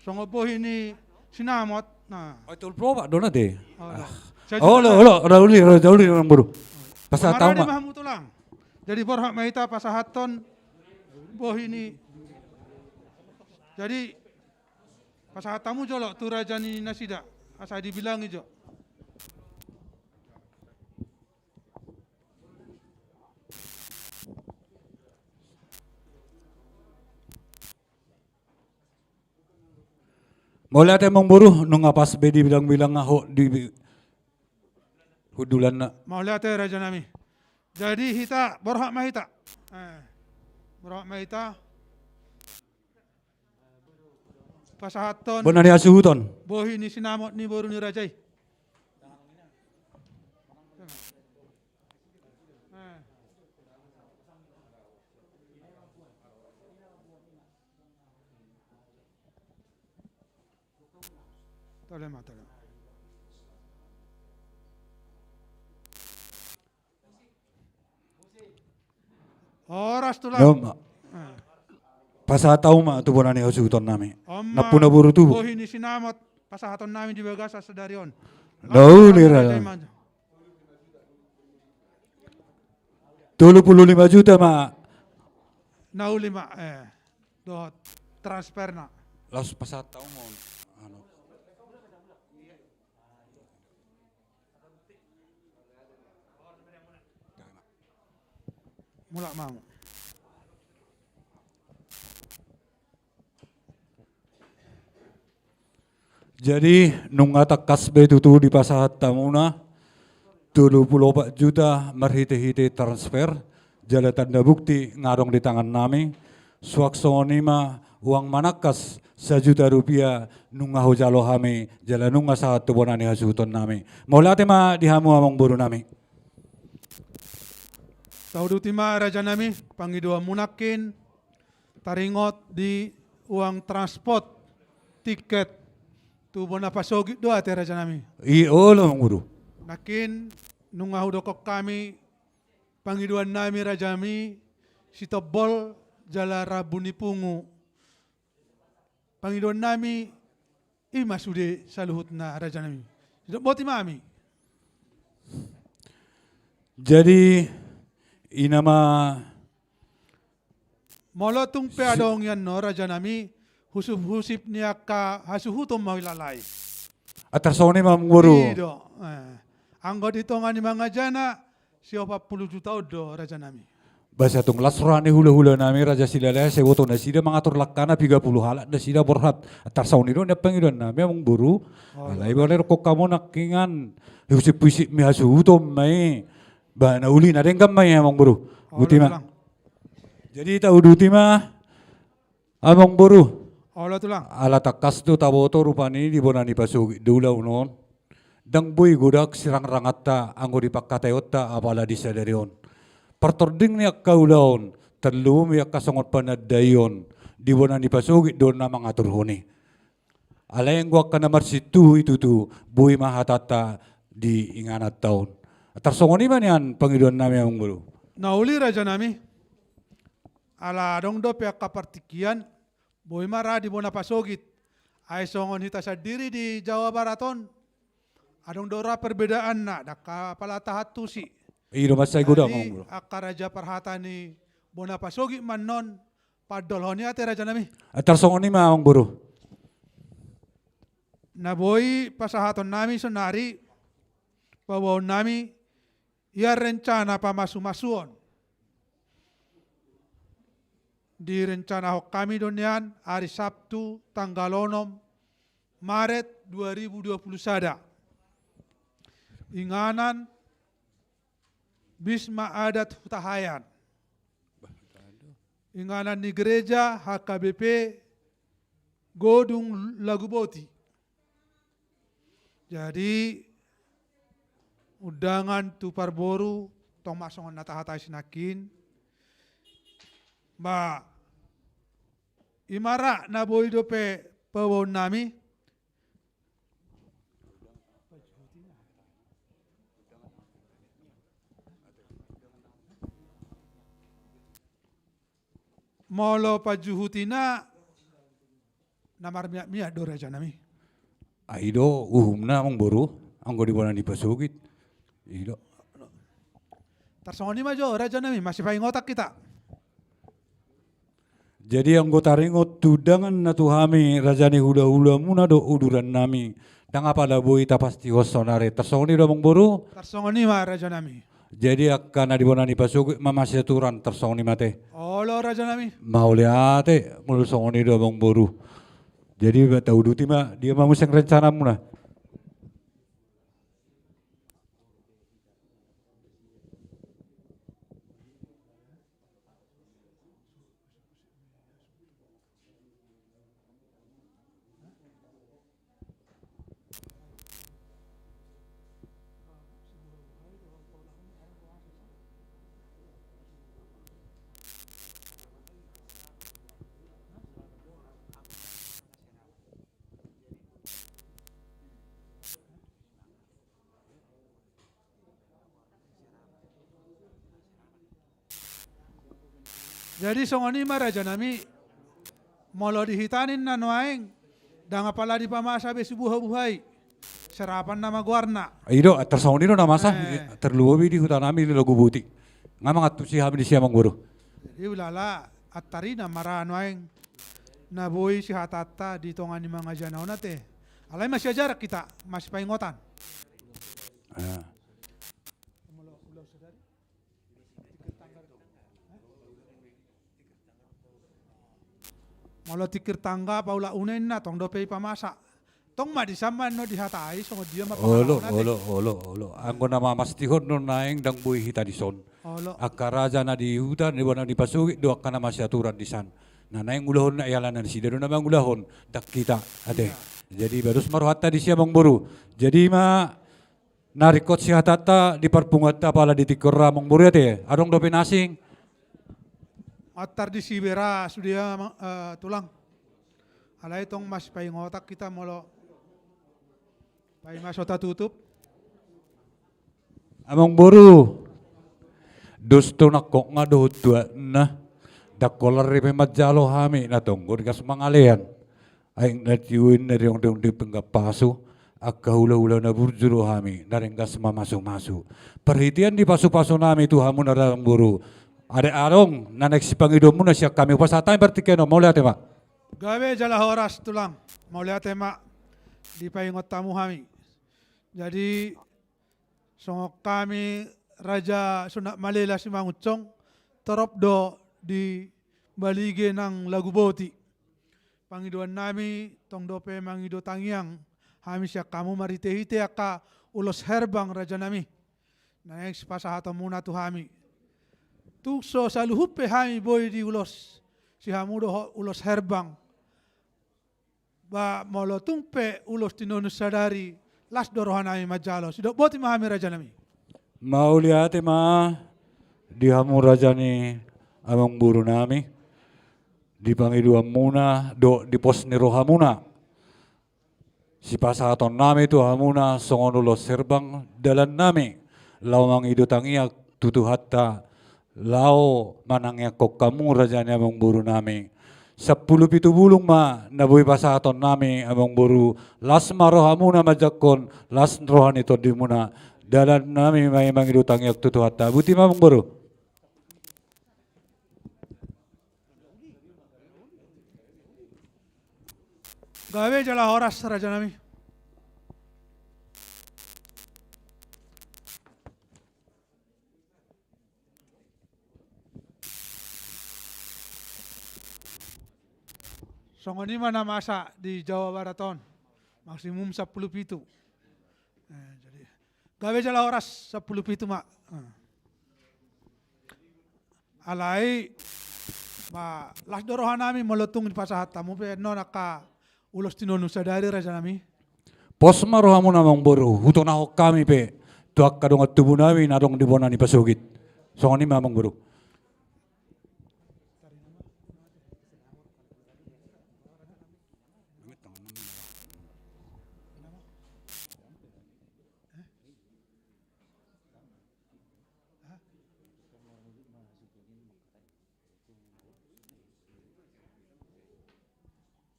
Songo po ini sinamot na. Ito proba do na de. Olo. Rauli ng buru. Pasataw Marade ma. mahamuto lang. Jadi borhak mahita pasahaton boh ini. Jadi pasahatamu jolok tu raja ni nasida. Asa dibilang ijo. Mula tayo mong buru nung apas be di bilang-bilang nga di hudulan na. Mau lihat ya raja nami. Jadi hita borhak mahita. Borhak mahita. Pasahaton. Benar ni asuhuton. Boh ini sinamot ni boru ni rajai. Tolema. Oras tulang. Pasataw ma tu benar ni asuhuton nami. Oma, Napuna buru tu. boh ini sinamot pasahaton nami di bagasa sedarion. Lira. 25 juta ma. Nauli ma do transfer na. Laos pasataw mo. Ano. Mula mau. Jadi nung atak kasbe itu di pasahat tamuna 24 juta marhite-hite transfer jala tanda bukti ngarong di tangan nami suaksoni ma uang manakas 1 juta rupiah nung ngaho jalo hami jala nung saat tubonani hasuton nami maulate ma dihamu among buru nami. Tahu dutima raja nami pangidua munakin taringot di uang transport tiket tu bona pasogit doa te raja nami. Olo among buru. Nakin nung ahudokok kami pangiduan nami raja nami si tebol jala rabuni pungu. Pangiduan nami ima sude saluhut na raja nami. Boti mami. Jadi inama Molotung pe adong yan no raja nami husip niya ka hasuhutom mawilalay. atarsoni among buru. Ido. Anggot itu ngani mga jana siapa 40 juta do raja nami. Basa tung lasrani hula-hula nami raja silala sewoto na sida mangatur lakkana 30 halak na sida borhat atarsauni do na pangiduan nami among buru. Alay boleh kok kamu nakingan husip-husip mi hasuhutom mai bana uli na rin kamay among buru. Butima. Jadi tahu dutima among buru. Allah tulang. Ala takas tu taboto rupani di bonani pasugi dulaw non. Dang boy gudak sirang rangata anggo di pakkatayota apala di sadarion. Pertording ni kaulaon terlum ya kasongot panadayon di bonani pasugi don na mangatur honi. Ala yang gua kana marsitu itu tu boy mahatata di inganat taon. Tarsongoni man yan pangiduan nami ang bulu. Nauli raja nami. Ala dong do pihak kapartikian boy mara di bona pasogit. Ay songon hita sa diri di Jawa Baraton. Adong dora perbedaan na daka palatahat tusi. Iyo masay gudang ang bulu. Akaraja parhata ni bona pasogit man non padolhoni ate raja nami. Tarsongoni man ang bulu. Na boy pasahaton nami sonari bawaw nami ia rencana pamasu-masuon. Di rencana hok kami donian hari Sabtu tanggal 6 Maret 2020 sada. Inganan Bisma Adat Hutahayan. Inganan di gereja HKBP Godung Laguboti. Jadi undangan tu parboru tong masongan natahatai sinakin. Ba Imara na boy dope pawon nami. Molo pajuhutina namar miak do raja nami. Aido uhumna mong boru, anggo di bona di pasugit. Ido. Tarsongoni majo raja nami masih paling otak kita. Jadi anggota ringot tudangan na tuhami rajani hula-hula muna do uduran nami. Dang apa da boy ta pasti hosonare. Tarsongoni do mong boru. Tarsongoni ma raja nami. Jadi akan di bona di pasugit mamasi aturan tarsongoni mate. Olo raja nami. Mauliate mulu songoni do mong boru. Jadi tahu duti mah dia mau musang rencana muna. Jadi songoni ma raja nami molo dihitanin na noaeng dang apala di pamasa be subuh-buhai serapan nama guarna. Ido tersongoni do namasa terluwi di hutan nami di lagu buti. Ngamang atu si hamil siya mong boru. Jadi ulala atari na mara noaeng na boy si hatata di tongani mga janaw nate. Alay masih jarak kita masih paingotan. Molo tikir tangga paula unen na tong dope pamasa. Tong ma disaman no dihatai so dia ma Olo. Anggo nama mastihon no naeng dang buih hita di son. Akaraja na di hutan di bona di pasugi do kana masih aturan di san. Na naeng ulahon na yalanan si dado namang ulahon dak kita ade. Jadi barus maruhata di siya mong boru. Jadi ma narikot si hatata di parpungat pala di tikora mong boru ate. Adong dope nasing. Atar di Sibera sudah tulang. Alay tong mas paingotak kita molo pai masota tutup. Among boru. Dusto nakok nga do tua na. Dakolar ripe majalo hami na tonggo di kasmangalian. Aing natiuin na riyong di penggapaso. Akka hula-hula na burjuro hami. Naringgas mamaso-maso. Perhitian di paso-paso nami tuhamu na rang boru. Ada arong na nagsipangidom mo na siya kami upasatay bertikeno mau lihat Pak. Gawe jala horas tulang mau lihat Pak di paingot tamu kami. Jadi songok kami Raja Sunak Malela si Mangucong terop do di balige ng lagu boti. Pangiduan nami tong dope mangido tangyang kami siya kamu marite-hite aka ulos herbang raja nami. Na pasahata muna tu kami. Tukso sa luhupe hami boy di ulos si hamudo ulos herbang ba molo tungpe ulos tinonu sadari las dorohan nami majalo sidok boti mahami raja nami. Mau lihat ma di hamu raja ni amang buru nami di pangiduan muna do di pos ni rohamuna si pasaton nami tu hamuna songon ulos herbang dalan nami lawang ido tangiak tutu hatta lao manangnya kok kamu rajanya among buru nami 10 bulung ma nabuhi pasaton nami among buru las marohamu na majakon las rohan ito di muna dalan nami may mangidutang yak tutuhata buti mamong buru. Gawe jala horas raja nami. Songoni mana masa di Jawa Baraton maksimum 10 pitu. Jadi gawe jala horas 10 pitu mak. Alai ma las dorohan nami meletung di pasahat tamu pe no naka ulos tinonu sadari raja nami. Pos marohamu namang boru hutona hok kami pe tuak kadong tubuh nami nadong di bona ni pasugit. Songoni mamang boru.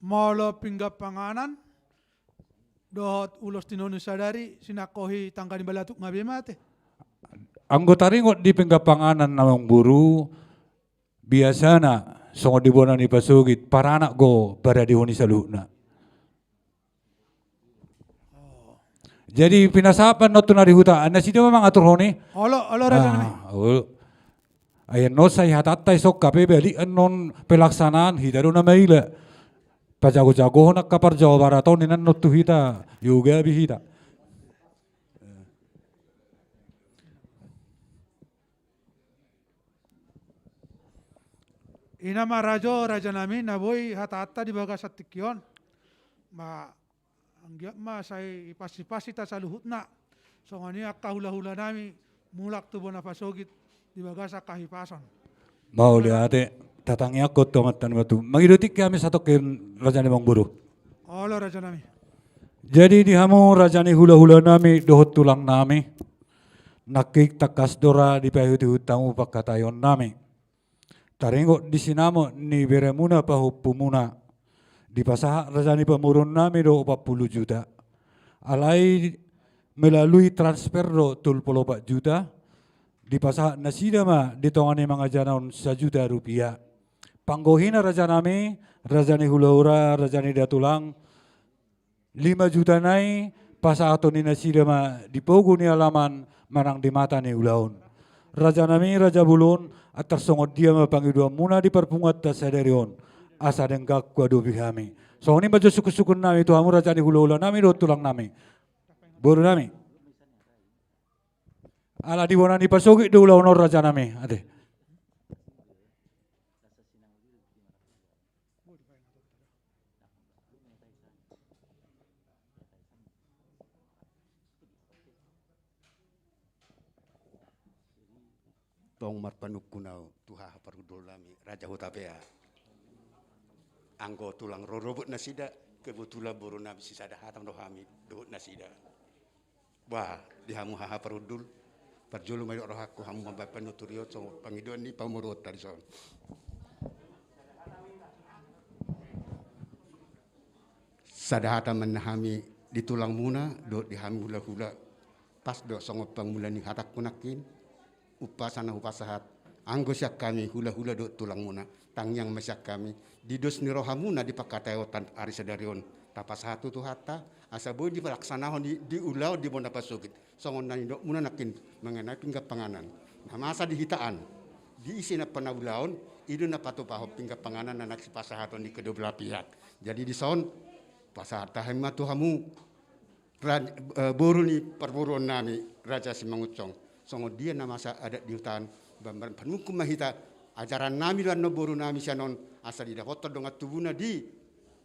Molo pinggap panganan, dohot ulos tinonu sadari, sinakohi tangkani balatuk ngabe mate. Anggota ringot di penggapanganan namang buru, biasana songo di bona ni pasugit, para anak go pada dihuni saluna. Jadi pinasapan no tunari huta, anda sida memang atur honi? Olo raja nami. Ayan no say hatatai sok kape beli anon pelaksanaan hitaru na maila. Pajago-jago nak kapar Jawa Barat ni nan no tu hita, juga bihita. Inama raja nami naboi hata-hata di bagas atikion. Anggiat ma say pasi-pasi ta saluhutna. So ngani akka hula-hula nami mulak tu bona pasogit di bagas kahipason. Mau lihat tatangi aku tomatan batu. Magidutik kami satu ke rajane bang buru. Olo raja nami. Jadi di hamu rajane hula-hula nami dohot tulang nami. Nakik takas dora di pahuti hutamu pakatayon nami. Taringo di sinamo ni beremuna pahupumuna. Di pasaha rajani pemurun nami do 40 juta. Alai melalui transfer do 34 juta. Di pasaha nasida ma ditongani mga janaon 1 juta rupiah. Panggohina raja nami, rajani hula-hura, rajani datulang 5 juta nai pasaha to ni nasida ma dipogo ni alaman marang di mata ni ulaon. Raja nami, Raja Bulun, atar songod dia mapangidua muna di perpungat ta sadarion. Asa denggak kuadu bihami. So ini baju suku-sukun nami itu hamu raja ni hula-hula nami do tulang nami. Boru nami. Ala di bona ni pasogi do ulaon raja nami. Ade. Tong marpanuk kunau tuha parudol nami Raja Hutapea. Anggo tulang rorobot nasida kebetulan boru nami sisada hatam rohami dobot nasida. Wah dihamu haha parudul parjulu mayu rohaku hamu mabapan nuturio so pangiduan ni pamurut tadi so. Sadahata menahami di tulang muna do dihami hula-hula pas do songo pangmulani hatak kunakin. Upasana upasahat anggo syak kami hula-hula do tulang muna tangyang masyak kami didos ni rohamuna di pakatayotan ari sadarion tapas hatu tu hatta asa boy di pelaksanahon di ulau di bona pasugit songon nani do muna nakin mengenai pinggap panganan nah masa di hitaan di isina panabulaon idu na patu pahop pinggap panganan anak si pasahaton di kedua belah pihak jadi di son pasahat tahema tu hamu boru ni perburuan nami Raja Simangucong songo dia nama sa ada di hutan bamban panukum mahita ajaran nami lan no boru nami sanon asa di dapoto donga tubuna di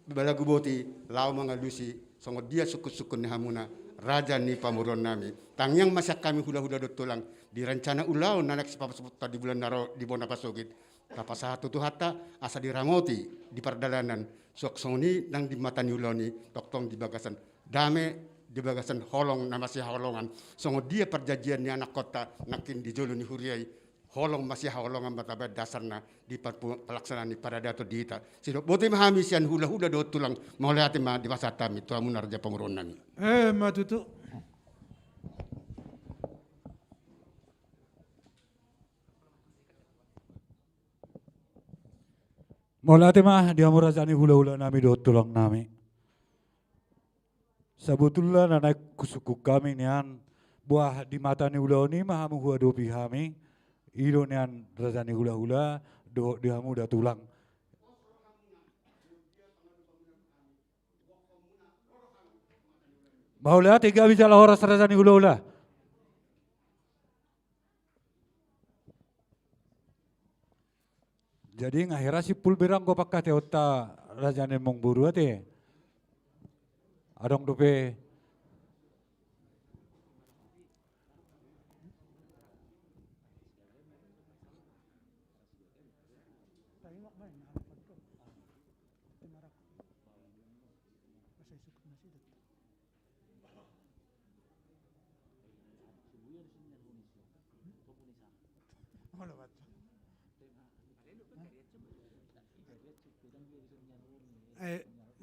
balagu boti lau mangalusi songo dia suku-sukun hamuna raja ni pamuron nami tangyang masak kami hula-hula do tulang di rencana ulau nanak sepapasuput di bulan naro di bona pasogit tapa satu tu hatta asa diramoti di perdalanan sok soni nang di mata ni ulau ni toktong di bagasan dame di bagasan holong nama si holongan songo dia perjanjian ni anak kota nakin di jolo ni huriai holong masih holongan bataba dasarna di pelaksanaan ni pada dato diita sidok bote mahami sian hula-hula do tulang mau lihat ma di masa tami tu amun raja pemurun nami Matutu Mau lihat mah dia merajani hula-hula nami do tulang nami. Sebetulnya anak kusuku kami nian buah di mata ni ulau ni mahamu hua do pihami ido nian rajani hula-hula do dihamu da tulang. Mau lihat tiga bicara horas rajani hula-hula. Jadi ngahira si pulberang ko pakai teota rajani mong buru ate. Adong dope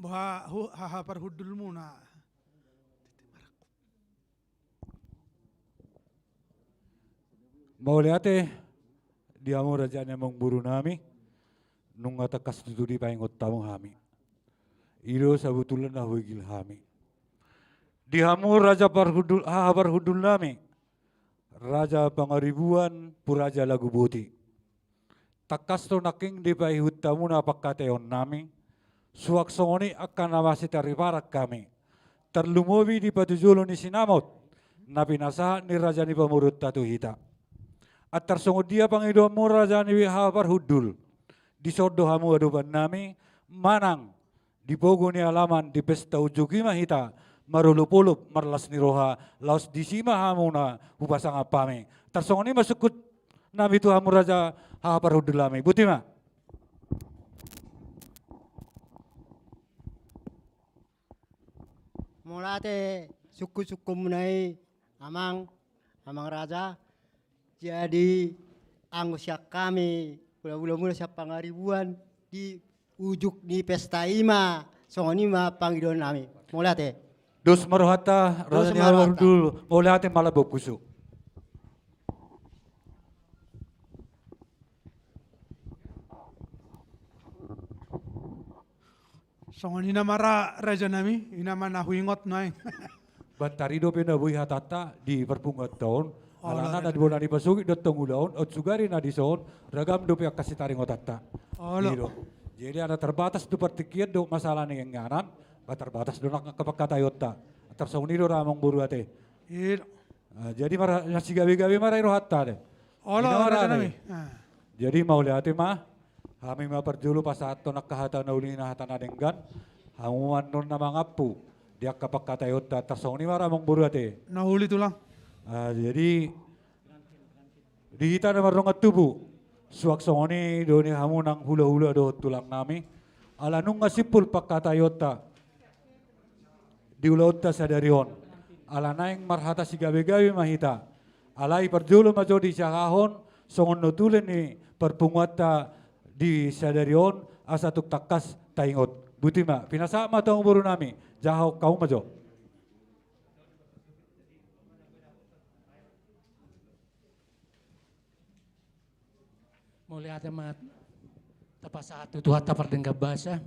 haha parhudul muna. Mau lihat dia mau rajanya mengburu nami, nunga takas tutudi paingot tamu hami. Iro sabutulan na huigil hami. Dihamu raja parhudul haha parhudul nami, raja pangaribuan puraja lagu buti. Takas to naking di paihut tamu na pakateon nami, suak songoni akan nawasi tariparak kami. Terlumobi di patujulo ni sinamot, na pinasahan ni raja ni pamurut tatu hita. At tersungod dia pangido mo raja ni habar hudul. Di sodo hamu aduban nami, manang, di pogo ni alaman, di pesta ujugi mahita, marulupulup, marlas ni roha, laos di sima hamu na upasang apame. Tersungod ni masukut nami tu hamu raja habar hudul lami. Butima. Mulate suku-suku munai amang raja. Jadi anggota kami bulan-bulan siapa ngaribuan di ujuk di pesta ima songoni ma pangidon nami mulate Dos marohata raja ni habar hudul mulate malah bokusu. Songoni namara raja nami ina mana huingot nai. Batarido penabuhi hatata di perpungat tahun. Alana na di bola di pasuki datang ulaun, otsugari na di son, ragam do pihak kasih taring otata. Jadi ada terbatas do pertikian do masalah nih ngaran, terbatas do nak kepakat ayota. Tersauni do ramong buru ate. Jadi marah nasi gabi-gabi marah iro hatta deh. Jadi mau lihat mah, kami mah perjulu pas saat to nak kahata naulina hata nadenggan, hamuan non nama ngapu, dia kepakat ayota tersauni marah mong buru ate. Nauli tulang. Jadi di kita ada marungat tubuh suak songoni doni hamu nang hula-hula do tulang nami ala nung ngasipul pakata yota di ulauta sadarion ala naing marhata si gabi-gabi mahita alai perjulu majo di syahahon songon notulen ni perpunguata di sadarion asatuk takas taingot butima pinasa ma tong buru nami jahau kau majo. Mulai ada mat tapas satu tuh hata perdenggap bahasa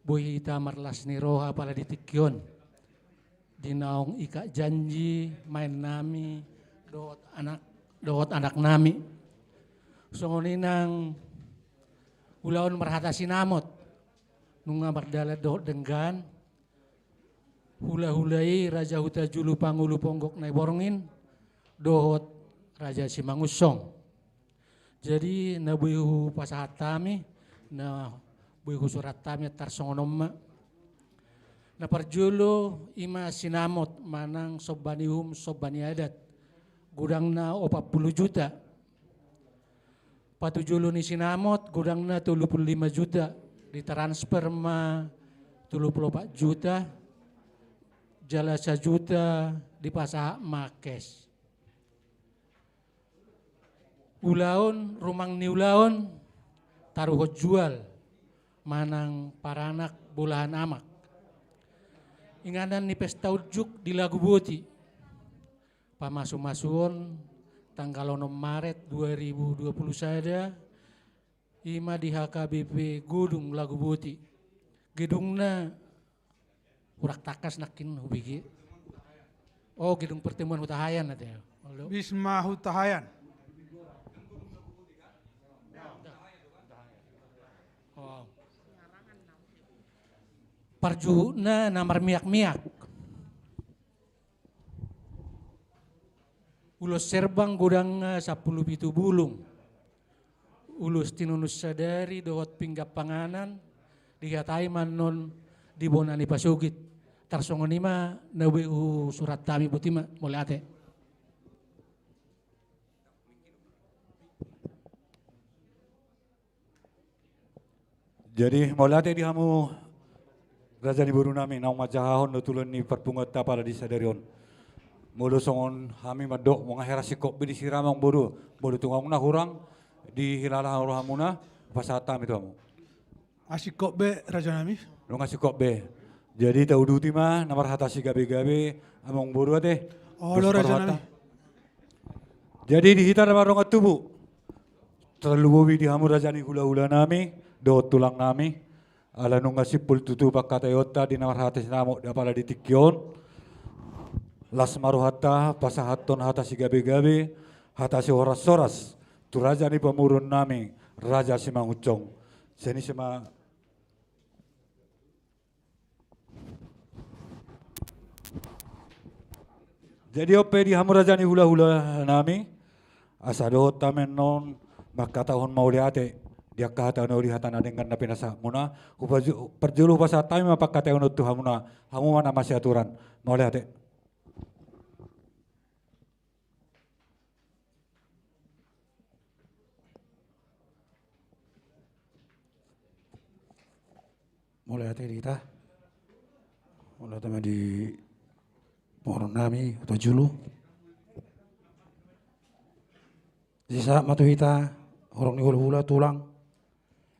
boy ita marlas ni roha pala di tikyon dinaong ika janji main nami doot anak nami songoninang ulaon marhata sinamot nunga bardala doot denggan hula-hulai raja huta julu pangulu ponggok nai borongin doot raja simangusong. Jadi na buihu pasahat tami, na buihu surat tami tarsongonom na parjulo ima sinamot manang sobanihum sobani adat gudang na 40 juta. Patujulo ni sinamot gudang na 35 juta ditransfer ma 34 juta jala 1 juta di pasahat makes. Ulaon, rumang ni ulaon, taruhot jual, manang paranak bulahan amak. Inganan ni pesta ujuk di Lagu Buti, pamasu-masuon tanggal 6 Maret 2020 saja, ima di HKBP Gudung Lagu Buti. Gedungna urak takas nakin hubigi. Oh, gedung pertemuan Hutahayan nanti. Wisma Hutahayan. Parju na namar miak-miak. Ulos serbang gudang 10 pitu bulung. Ulus tinunus sadari dohot pinggap panganan. Dihatai manon di bonani pasugit. Tarsongonima nawiu surat tami putima mulai ate. Jadi mulai ate di hamu raja ni buru nami nang majahahon nutulan ni perpungat tapala di sadarion. Mulu songon hami madok mga herasi kok bidi siramang buru. Bulu tunggang na hurang di hilala hamuna pasata itu hamu. Asikok be raja nami. Dong asikok be. Jadi tahu duti mah nomor hatasi gabe-gabe among boru teh. Oh lo raja nami. Jadi dihita nama rongat tubuh. Terlalu bobi dihamur rajani hula-hula nami, do tulang nami. Ala nung asipul tutu pakata yota di nomor hatasi namo dapala di tikyon. Las maruhata pasahaton hatasi gabe-gabe, hatasi horas-horas. Tu rajani pemurun nami, Raja Simangucong. Seni sama jadi ope di hamurajani hula-hula nami asado tamen non maka tahun mau liate dia kata no lihatan dengan napi nasa muna perjulu pasal time apa kata ono tu hamuna hamu mana masih aturan mau liate mulai hati kita mulai teman di orang nami atau julu sisa matu kita orang ni hula tulang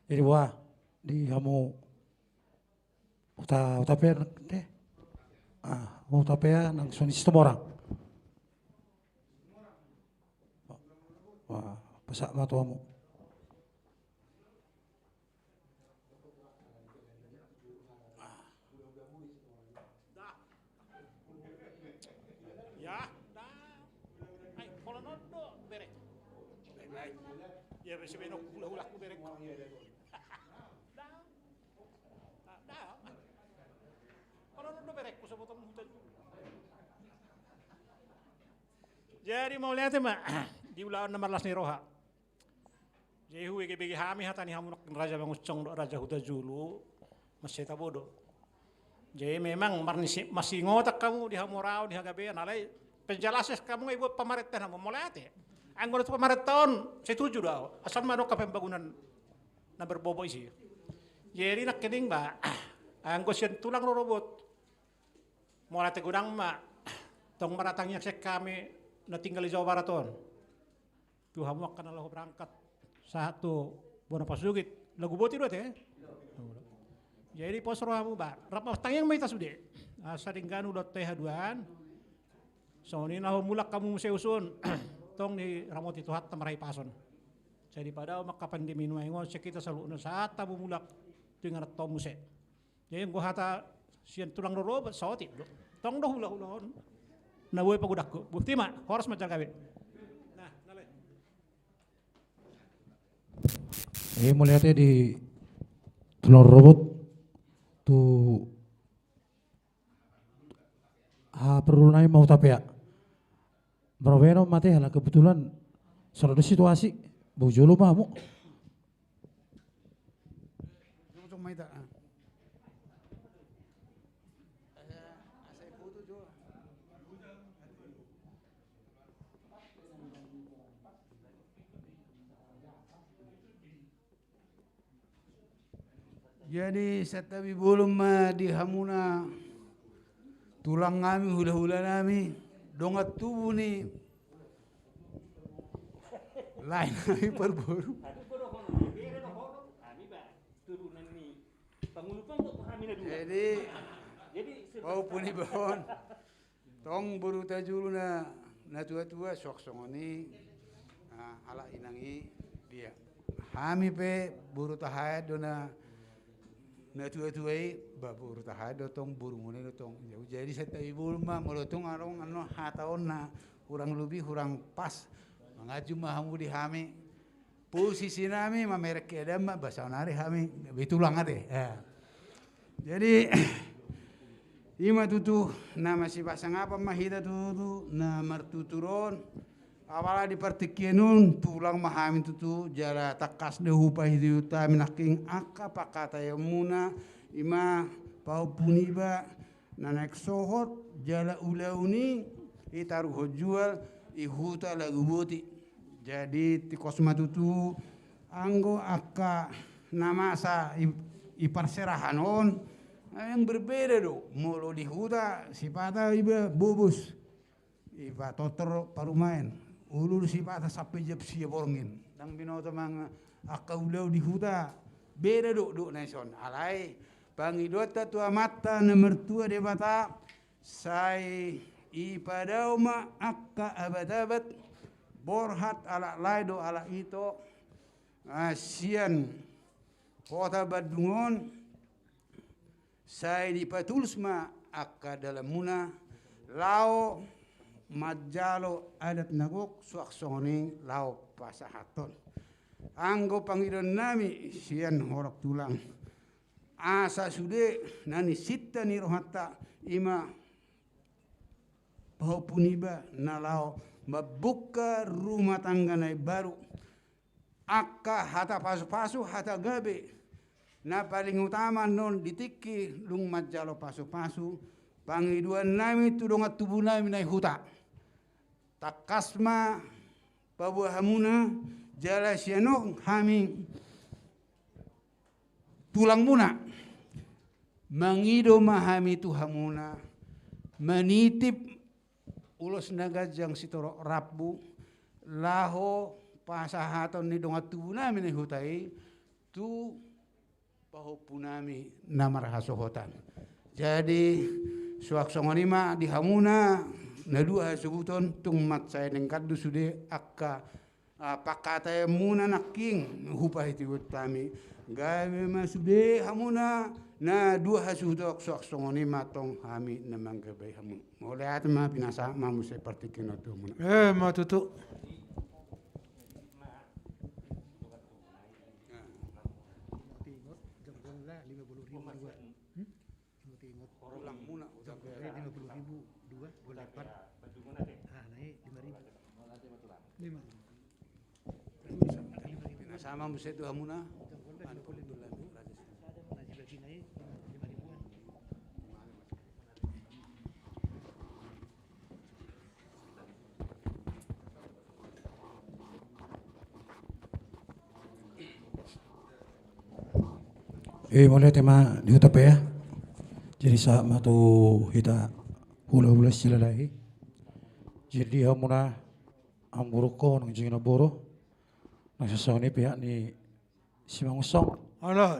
jadi wah di kamu uta per deh uta per nang soni sistem orang wah pesak matu kamu. Ya besi benok hula-hula ku berek. Jadi mau lihat mah di ulaan nomor las niroha. Jadi hui ke bagi hami hatani hamunak raja Mangucong raja Huta Julu masih tabodo. Jadi memang masih ngotak kamu di hamurau di hagabean alai penjelasan kamu ibu pemerintahan mau lihat ya. Anggota pemerintahan setuju dah. Asal mana kapan bangunan na berbobo isi. Jadi nak kening ba, anggota tulang robot. Mulai tegudang ma, tong maratangnya sek kami na tinggal di Jawa Barat ton. Tuhan mau kenal lo berangkat satu bona pasugit lagu boti dua teh. Jadi posro kamu ba, rapat tangyang mai tasude. Saringganu dot teh haduan. Soni nah mulak kamu museusun. Tong di ramot itu hatta marai pason. Jadi pada maka pandemi nuaingon kita selalu saat tabu mulak dengan tomuse. Jadi gua hata sian tulang robot sawati. Tong doh hula-hula. Na boy pagudakku. Bukti mah horas macam kabe. Nah, nale. Melihatnya di tulang robot tu perlu naik mau tapi ya. Berbeda mati lah kebetulan soal situasi bujulu mamu. Jadi setabi belum di hamuna tulang kami hula-hula nami dongat tubuh ni lain kami perboru. Jadi bau puni bahon tong buru tajulu na tua-tua sok songoni ala inangi dia. Kami pe buru tahayat dona na tua-tuai babur tahayat dotong buru mune dotong. Jadi saya ibu mah melotong arong hataon na kurang lebih kurang pas mengaju mahamu di hami posisi nami mamerek ada mah bahasa nari hami bitulang ade. Jadi ima tutu nama si pasang apa mahida tutu na martuturon awala di partikienun tulang mahami tutu jara takas dehu pahidiuta minaking aka pakata yamuna ima pau puniba nanak sohot jala ulauni itaruh jual ihuta lagu boti. Jadi ti kosma tutu anggo aka namasa iparserahan on yang berbeda do molo di huta sipata iba bobus iba totor parumain ulur sipata sampai jep siya borongin dang binoto mang aka ulau di huta beda do naison alai pangidota tua mata nomor tua de mata sai ipadauma akka abad-abad borhat ala laido ala ito asian kota Badungon sai dipatulusma akka dalam muna lao majalo adat nagok suaksoni lao pasahaton anggo pangidon nami sian horok tulang asa sude nani sita ni rohata ima pahopuniba nalao mabuka rumah tangga nai baru akka hata pasu-pasu hata gabe na paling utama non ditiki lung majalo pasu-pasu pangiduan nami tudonga tubuh nami nai huta takasma pabuah hamuna jala sianok hami tulang muna mangido mahami tu hamuna menitip ulos nagajang sitoro rabu laho pasahaton ni donga tubuh nami nai hutai tu pahopunami namar hasohotan jadi suaksongonima di hamuna na dua subuton tung mat saya nengkadu sude akka pakata muna naking hupah itu kami gawe masude hamuna na dua hasutok suaksongonima tong hami namang gabai hamun oleh atma pinasa mamu seperti kinotu muna matutu sama musa itu hamuna mulai tema di Utapa ya. Jadi saat matu kita hula-hula silalai. Jadi hamuna amburuko nang jingina boro. Nang sasawani pihak ni Simang Usong. Allah.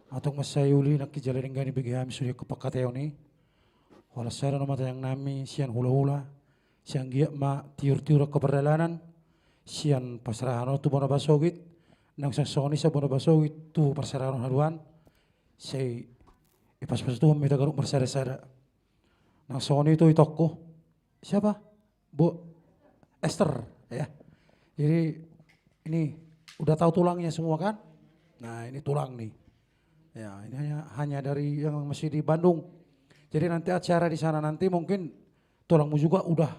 Atong masayuli nak kijalaring gani bagi kami sudah kepakateo ni. Wala sara no mata yang nami sian hula-hula. Siang giat ma tiur-tiur keperjalanan. Sian pasrahan tu bona basogit. Nang sasawani sa bona basogit tu pasrahan haruan. Say ipas-pas tu minta garuk bersara-sara. Nang soni itu itokku. Siapa? Bu Esther ya. Jadi ini udah tahu tulangnya semua kan? Nah ini tulang nih. Ya ini hanya dari yang masih di Bandung. Jadi nanti acara di sana nanti mungkin tulangmu juga udah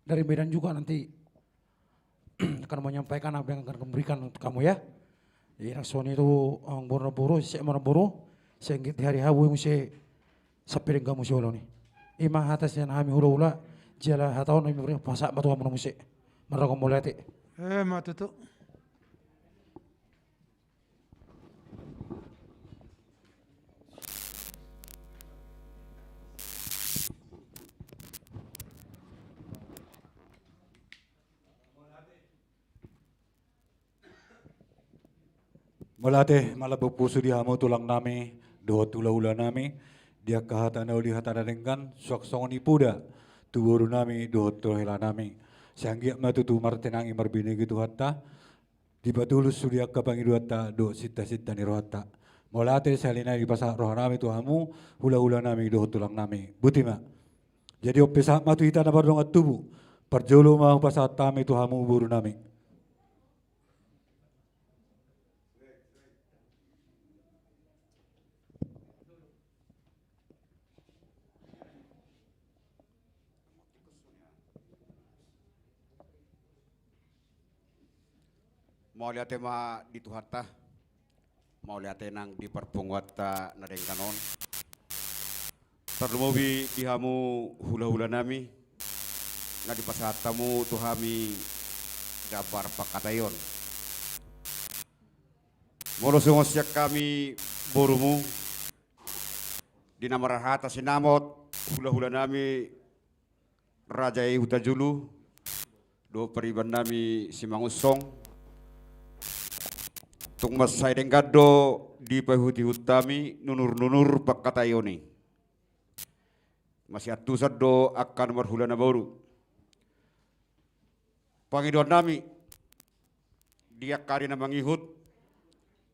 dari Medan juga nanti akan menyampaikan apa yang akan memberikan untuk kamu ya. Jadi Sony itu ang boro-boro, si boro, sehingga di hari habu mesti sapiring kamu si nih. Ima atas yang kami hula-hula, jala hatau nih memberi pasak batu kamu mesti mereka mulai ti. Matutu. Malate malabog puso di hamo tulang nami, doa tula-ula nami, dia kahatan uli hatana dengkan, suaksong ni puda, tuwuru nami, doa tulahila nami. Sanggiak matutu martenangi marbini gitu hatta, dibatulus sudia kapangidu hatta, do sita-sita ni rohatta. Malate salina di pasar roh nami tu hamu, hula-hula nami, doa tulang nami. Butima. Jadi opesa matu hita na bardong at tubu, parjolo mau pasar tami tu hamu buru nami. Mau lihat tema di Tuhatta, mau lihat nang di perpunguata nadeng kanon. Terlumobi dihamu hula-hula nami, nga di pasatamu tuhami gabar pakatayon. Molo sungosyak kami borumu, di nama rahata sinamot hula-hula nami Rajai Hutajulu, do periban nami Simang Usong. tung masay denggado di pahuti utami nunur pakatayoni. Masih atusan do akan marhulana baru. Pangidon nami dia karina mangihut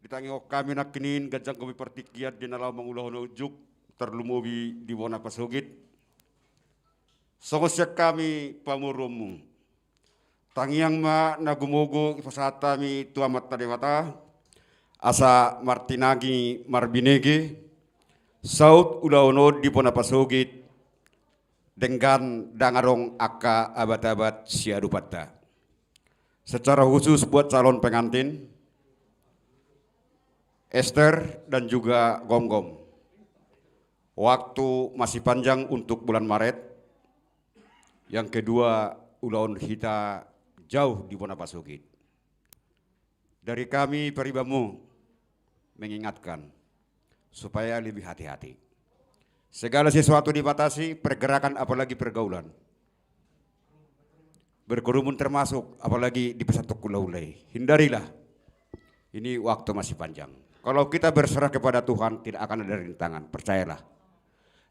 ditangio kami nakinin gajang kami partikiat di nalau mangulah ujuk terlumubi di wona pasugit. Songosyak kami pamurumu. Tangiang ma nagumugo ipasatami tuamat tadewata asa martinagi marbinege saut ulaono di pona pasugit dengan dangarong aka abad-abad siadupata. Secara khusus buat calon pengantin Esther dan juga Gom-Gom. Waktu masih panjang untuk bulan Maret. Yang kedua, ulaun kita jauh di Bona Pasugit. Dari kami peribamu mengingatkan supaya lebih hati-hati. Segala sesuatu dibatasi, pergerakan apalagi pergaulan. Berkerumun termasuk apalagi di pesantren kulaulai. Hindarilah. Ini waktu masih panjang. Kalau kita berserah kepada Tuhan tidak akan ada rintangan, percayalah.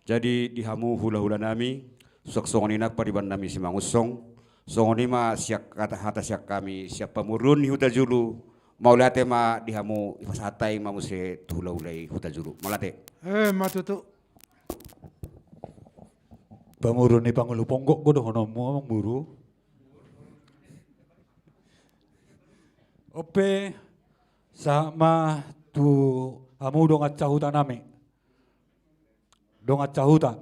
Jadi dihamu hula-hula nami, sok songonina pariban nami si mangusong, songonima siak kata hata siak kami siap pemurun huta julu, mau late ma dihamu ipasatai mamuse hula-hulai huta julu, malate. Matutu. Pamurun ni Pangulo Ponggok ko doon mo amang buru. Ope sama tu amu dong at cahuta nami. Dong at cahuta.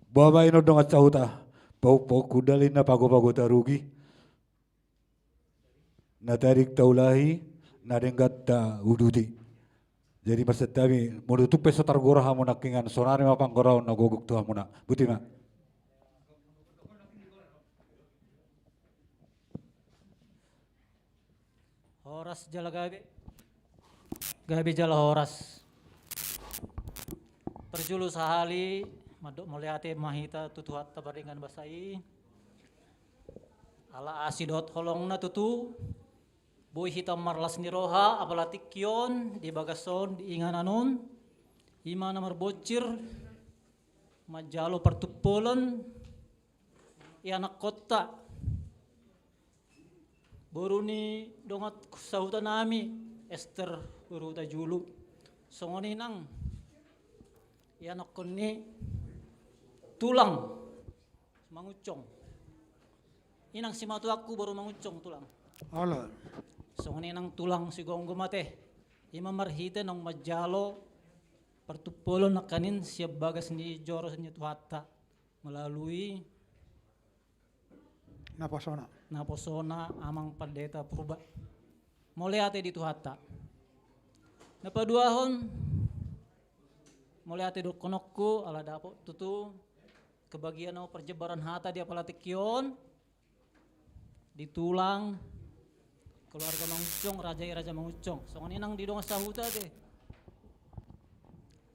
Bawa ino dong at cahuta. Pau kudalin na pago-pago tarugi. Natarik taulahi nadenggat ta uduti. Jadi maksud kami menutup peso targora hamu nakingan sonari mapang gorau nagogok tu hamu na. Butima. Horas jala gabi. Gabi jala horas. Perjulu sahali madok melihat mahita tutuhat tabaringan basai. Ala asidot holong na tutu. Boy hitam marlas ni roha apalatik kion di bagason di ingan anon ima namar bocir majalo pertupolan anak kota baru ni dongat sahutan nami Esther uruta julu songoni nang anak koni tulang mangucong inang si matu aku baru mangucong tulang Allah. So nang tulang si Gonggo mate, ima marhita ng majalo, pertupulon na kanin siya bagas ni Joros ni Tuhata melalui naposona amang padeta purba. Mulai ate di Tuhata. Napaduahon, mulai ate dokonokku ala dapo tutu kebagian ng perjebaran hata dia palatikyon di tulang keluarga Mangucong, raja Mangucong. So nang di dong sa huta deh.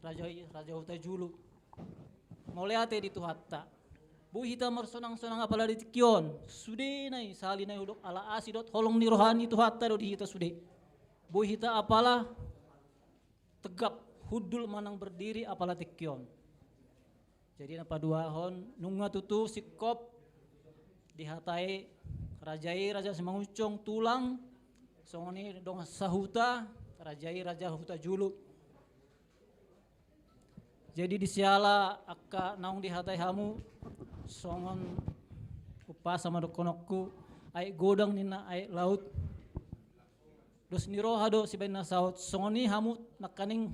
Raja huta julu. Mulai ate di Tuhata. Bu hita marsonang-sonang apala di tikyon. Sude nai sali nai hudok ala asidot holong ni rohani Tuhata do di hita sude. Bu hita apala tegap hudul manang berdiri apala tikyon. Jadi napa duahon nunga tutu sikop dihatai raja Mangucong tulang songoni dong sahuta raja huta julu. Jadi disiala akka naung dihatai hamu songon upas sama dokonokku ai godang nina ai laut dos niroha do si baina saut songoni hamu nakaning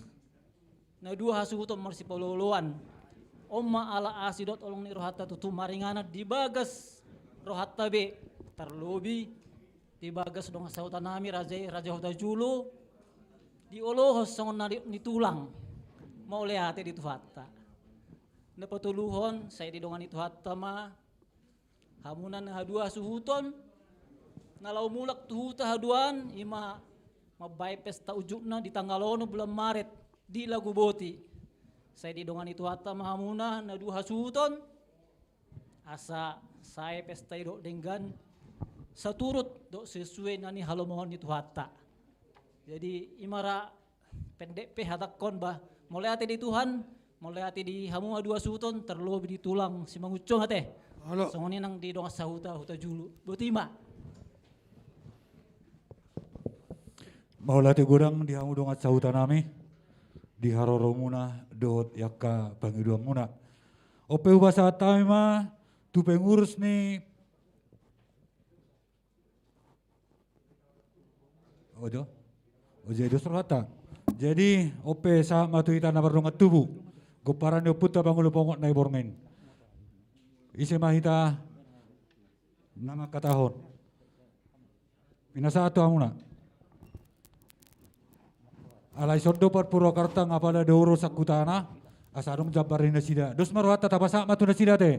na dua hasuhuto marsi pololuan omma ala asidot olong nirohata tutu maringana dibagas rohata be terlobi di bagas dong sautan nami raja huta julu di olohos songon ni tulang mau lihat di Tuhata napatuluhon saya di dongan itu hatta ma hamunan hadua suhuton nalau mulak tuhuta haduan ima mabai pesta ujukna di tanggal 1 bulan Maret di Lagu Boti saya didongan itu hatta mahamuna na duha suton asa saya pesta dok dengan saturut dok sesuai nani halomohon itu hatta. Jadi imara pendek pe hatakon bah mulai hati di Tuhan, mulai hati di hamu dua suton terlebih di tulang si mangucong hati. Halo. Songoni nang di dongas sahuta huta julu. Botima. Maulati gudang di hamu dongat sahuta nami di haroro muna dohot yakka bangiduan muna. Ope bahasa taima tu pengurus nih. Ojo itu serata. Jadi ope sama tu ita nabar dongat tubuh. Goparan yo puta bangulu pongok nai borngin. Isi mahita nama katahon. Pinasa atu amuna. Alai sodo par Purwakarta ngapala deuro sakutana asadong jabarin nasida. Dos maruata tapasa matu nasida te.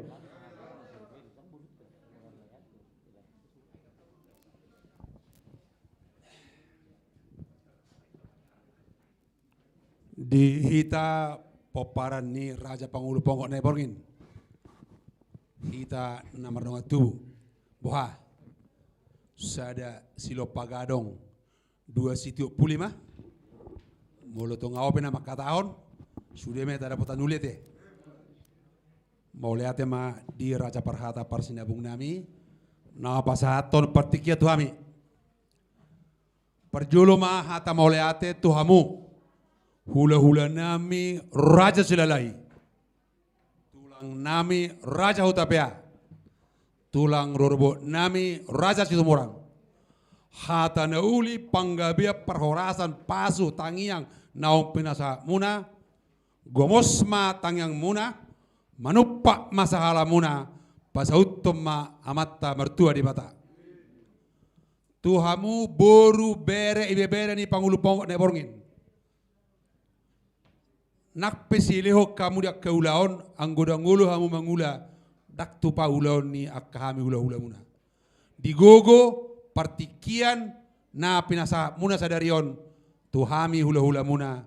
Di hita poparan ni Raja Pangulo Pongok na borngin. Hita namar dongat tubuh. Boha. Sada Silopagadong 275. Molo to ngaope na makataon, sudah me tada potan nulit eh. Mau lihat ma di Raja Parhata Parsinabung nami, na pasaton partikia tuhami. Perjolo ma hata mau lihat tuhamu, hula-hula nami Raja Silalahi, tulang nami Raja Hutapea, tulang rorbo nami Raja Situmorang. Hata nauli panggabia perhorasan pasu tangiang naong pinasa muna, gomosma tangiang muna, manupak masahala muna, pasautum ma amatta mertua di bata. Tuhamu boru bere ibe bere ni Pangulo Pongok ne borngin. Nak pesiliho kamu dak keulaon anggoda ngulu hamu mangula dak tupa ulaon ni akahami ula-ula muna. Digogo partikian na pinasa muna sadarion tuhami hula-hula muna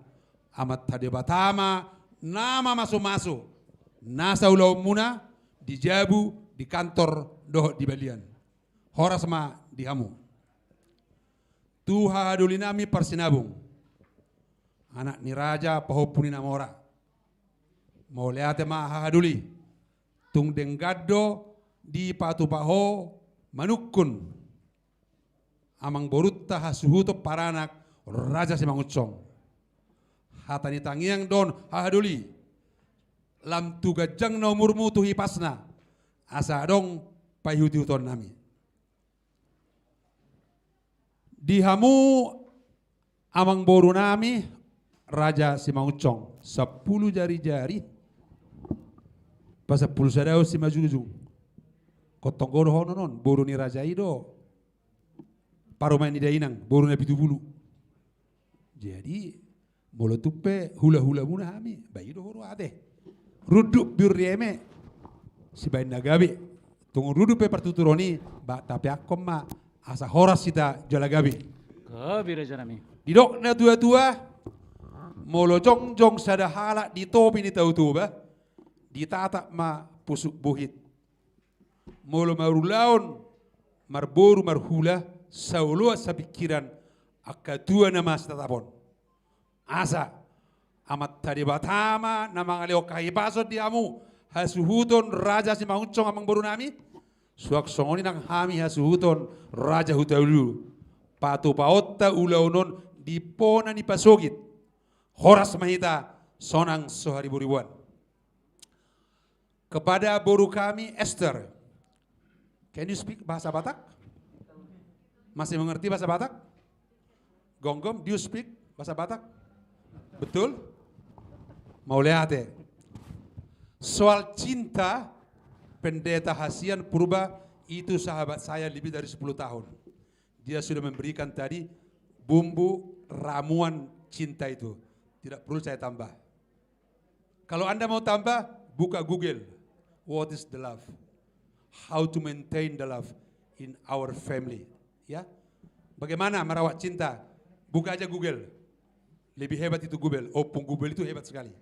amat hade batama nama maso-maso nasa ulau muna di jabu di kantor doh di balian horas ma di hamu tuha hadulinami Parsinabung anak ni raja pahopuni namora mau lihat ma haduli tung denggaddo di patu paho manukun amang borutta hasuhuto paranak Raja Simangucong. Hatani tangiang don hahaduli. Lam tugajang nomurmu tuhi pasna. Asa dong payuti uton nami. Dihamu amang boru nami Raja Simangucong. 10 jari-jari. Pas 10 sadao si majujung. Kotong godo hono non boru ni raja ido. Paromain ida inang, boru na pitu bulu. Jadi, molo tupe hula-hula muna hami, bayi do horo ade. Ruduk birrieme, si bayi nagabi. Tunggu ruduk pe pertuturoni, tapi akom ma asa horas sita jalagabi. Gabi raja nami. Didok na tua-tua, molo jong-jong sadahala di topi ni tau tuba, ditata ma pusuk buhit. Molo marulaon, marboru marhula, saulua sa pikiran akatua nama tatapon. Asa amat tadi batama nama ngaleo kahibasot diamu hasuhuton Raja Simangucong amang boru nami suak songoni nang hami hasuhuton Raja Hutaulu patu paotta ulaunon dipona ni pasogit horas mahita sonang soharibu-ribuan. Kepada boru kami Esther, can you speak bahasa Batak? Masih mengerti bahasa Batak? Gonggom, do you speak bahasa Batak? Betul? Mau lihat ya? Soal cinta, Pendeta Hasian Purba itu sahabat saya lebih dari 10 tahun. Dia sudah memberikan tadi bumbu ramuan cinta itu. Tidak perlu saya tambah. Kalau Anda mau tambah, buka Google. What is the love? How to maintain the love in our family. Ya, bagaimana merawat cinta? Buka aja Google. Lebih hebat itu Google. Opung Google itu hebat sekali.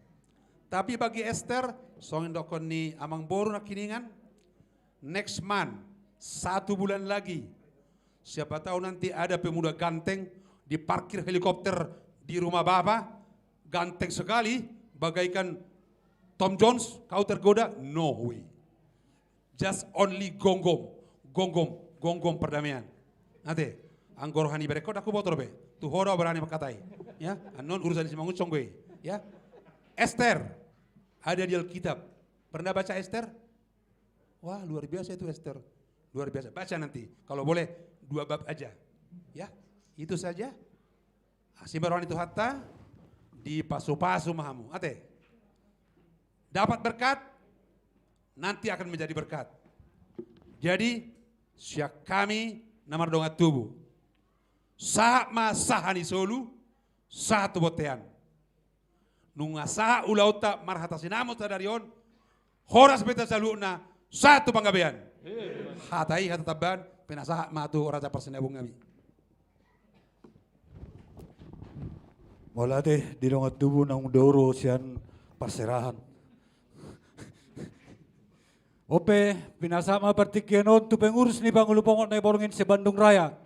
Tapi bagi Esther, songin dokon ni amang boru nak kiningan, next month, 1 bulan lagi, siapa tahu nanti ada pemuda ganteng di parkir helikopter di rumah Bapak, ganteng sekali, bagaikan Tom Jones, kau tergoda? No way. Just only gonggom perdamaian. Nanti, anggor hani berekod aku botol be, tu horo berani makatai, ya, anon urusan si mangucong gue, ya. Esther, ada di Alkitab. Pernah baca Esther? Wah, luar biasa itu Esther. Luar biasa. Baca nanti. Kalau boleh 2 bab aja. Ya, itu saja. Simbaron itu hatta di pasu-pasu mahamu. Ate. Dapat berkat, nanti akan menjadi berkat. Jadi, siak kami namar dongat tubuh. Sama sahani solu, satu botean. Nunga saha ulauta marhata sinamo tadarion, horas beta saluna, satu panggabean. Hatai hata taban, penasaha matu raja persenabung kami. Mula teh di dongat tubuh nang doro sian perserahan. Ope, pinasama pertikienon tu pengurus ni Pangulo Pongot na iborongin si Bandung Raya.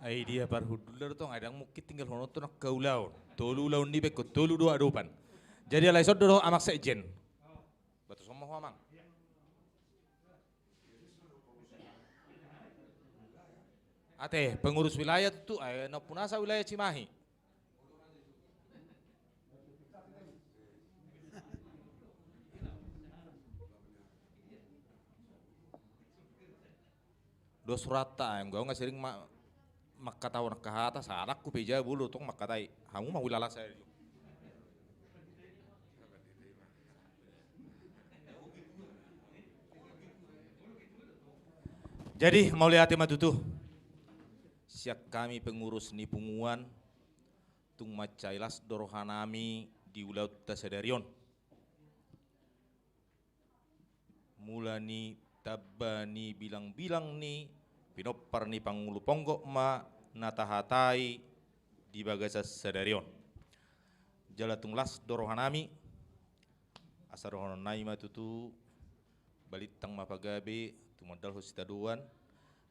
Ay dia parhudular tong adang mukit tinggal hono tu nak kaulau. Tolu laun ni beko tolu 2 adopan. Jadi alai sod do amak sekjen. Batu somo ho amang. Ate pengurus wilayah tu ay na punasa wilayah Cimahi. Do surata yang gua nggak sering makataw nak kahata sa anak ko peja bulu tong makatai hamu mau lala saya. Jadi mau lihat matutu. Siak kami pengurus ni punguan tung macailas dorohanami di ulau tasadarion. Mulani tabani bilang-bilang ni pinopar ni Pangulo Ponggok ma natahatai di bagasa sadarion. Jalatung las dorohanami asarohonon nai matutu balitang mapagabe tumodal hositaduan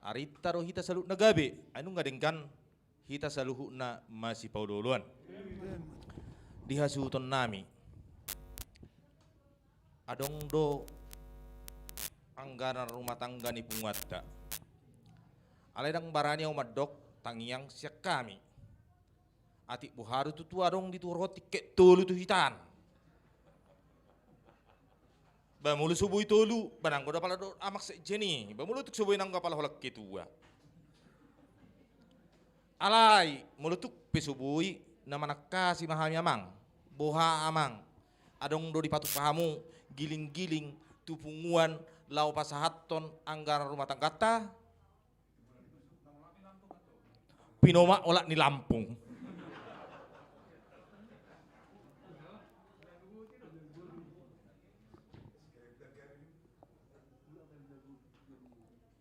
arita roh hita salut nagabe anu ngadengkan hita saluhu na masih paudoluan dihasuton nami adong do anggaran rumah tangga ni punguatta aledang barani au madok tangiang siak kami atik buharu tu tuarong dituro tiket tolu tu hitan bamulu subui tolu banang goda pala do amak sekjeni bamulu tuk subui nang kapala holak ketua alai mulutuk pesubui nama nakasi mahami amang boha amang adong do dipatuk pahamu giling-giling tupunguan lau pasahaton anggaran rumah tangga ta pinoma olak ni Lampung.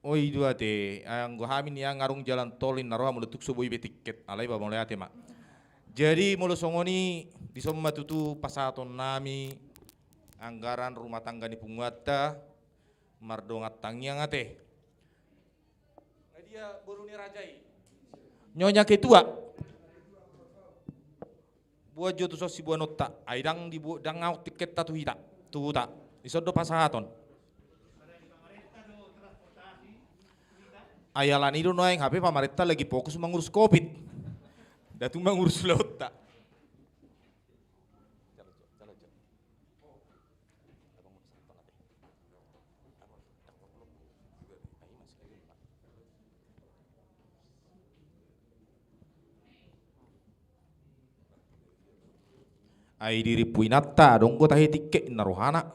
Oi dua te, ang guhamin yang ngarung jalan tolin naroha meletuk subuh ibe tiket alai ba mulai ate mak. Jadi mulu songoni di somma tutu pasaton nami anggaran rumah tangga ni punguata mardongat tangyang ate. Dia boruni rajai. Nyonya ketua. Buat jotu sosi buat nota, aidang dibuat dang ngau tiket tatu hita, tu tak. Isodo pasaton. Ayalan itu noeng HP pamarita lagi fokus mengurus COVID. Datu mengurus laut tak. Ai diri puinata dong gua tahi tiket narohana.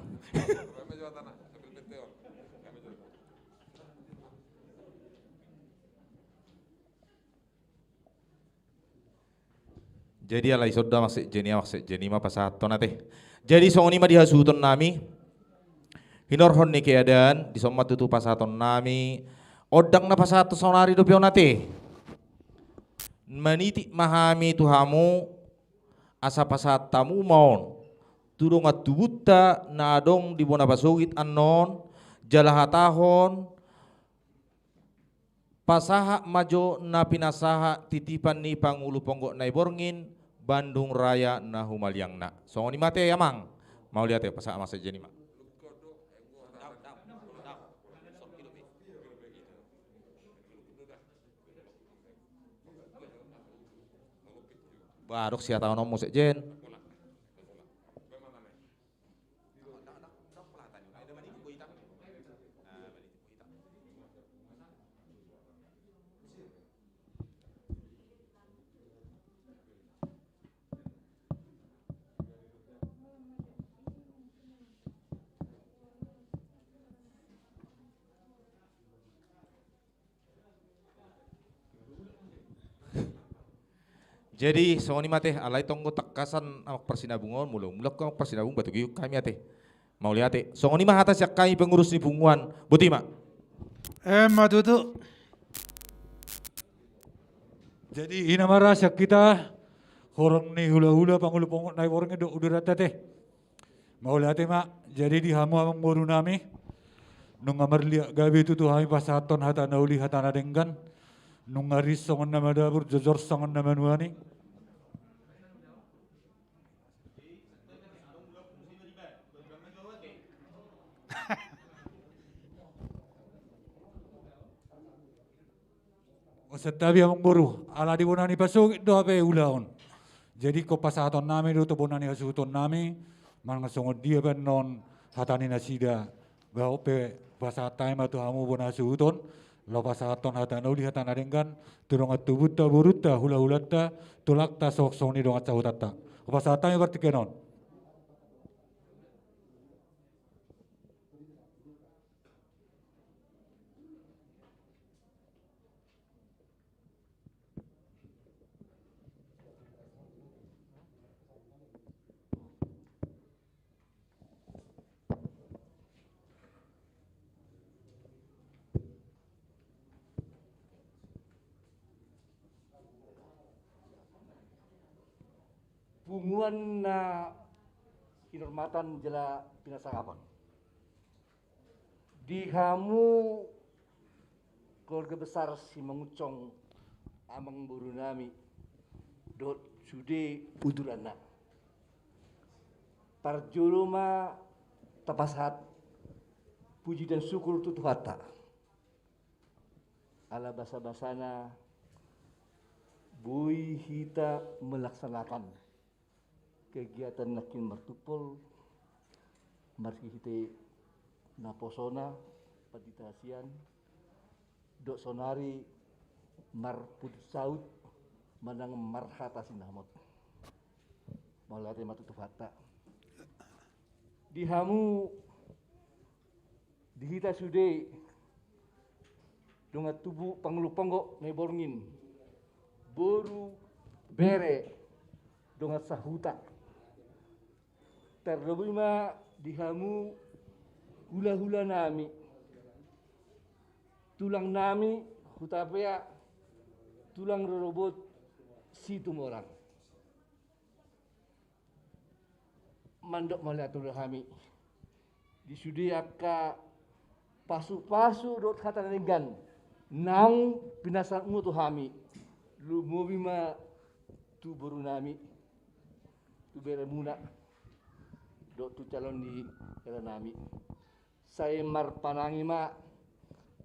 Jadi alai soda maksud jeni ma pasaton nate. Jadi songoni ma dihasuton nami. Hinorhon ni keadaan di somma tutu pasaton nami Odang na pasato sonari do pionate. Maniti mahami tuhamu asa pasatamu maon. Tudong at tubuta na adong di bona basugit anon jalahatahon pasaha majo na pinasaha titipan ni Pangulo Ponggo na Iborngin Bandung Raya na humalyang na. So ni mate yamang mau lihat ya pasaha masa jeni mak. Barok siya tahu nomo sejen. Jadi songoni mate alai tonggo takasan amak persinabungon mulak kau persinabung batu giuk kami ate mau lihat ate songoni mah atas yak kami pengurus di bunguan butima. Matutu. Jadi ina marasya kita orang ni hula-hula Pangulo Ponggo na Iborngin do udah rata teh. Mau lihat mak jadi di hamu amang boru nami nung amarlia gabi itu tuh kami pasaton hata nauli hata nadenggan. Nung aris songon nama dapur jojor songon nama nuani. Setabi among boru ala di bonani pasuk do ape ulaon. Jadi ko pasaton nami do to bonani hasuton nami man songon dia ben non hatani nasida ba ope pasatai ma to hamu bona hasuton. Lo pasaton hata nauli hata nadenggan turong atubuta buruta hula hulata tulakta sok soni dong acahutata. Pasatanya berarti kenon. Bunguan na kinurmatan jela pinasangapon. Di hamu keluarga besar si mengucong amang buru nami dot sude udurana. Parjoloma tapashat puji dan syukur tutuhata. Ala basa-basana bui hita melaksanakan kegiatan nakin martupol marki hite naposona paditasian dok sonari mar put saut manang marhata sinamot malate matutu fakta dihamu dihita sude donga tubuh Pangulo Ponggo na Iborngin boru bere donga sahuta terlebih ma dihamu hula-hula nami tulang nami hutapea tulang robot situ orang mandok maliatul kami disudi akka pasu-pasu dot kata nenggan nang pinasan mutu kami lu mobi ma tu baru nami tu beremuna dok tu calon di era nami saya mar panangi ma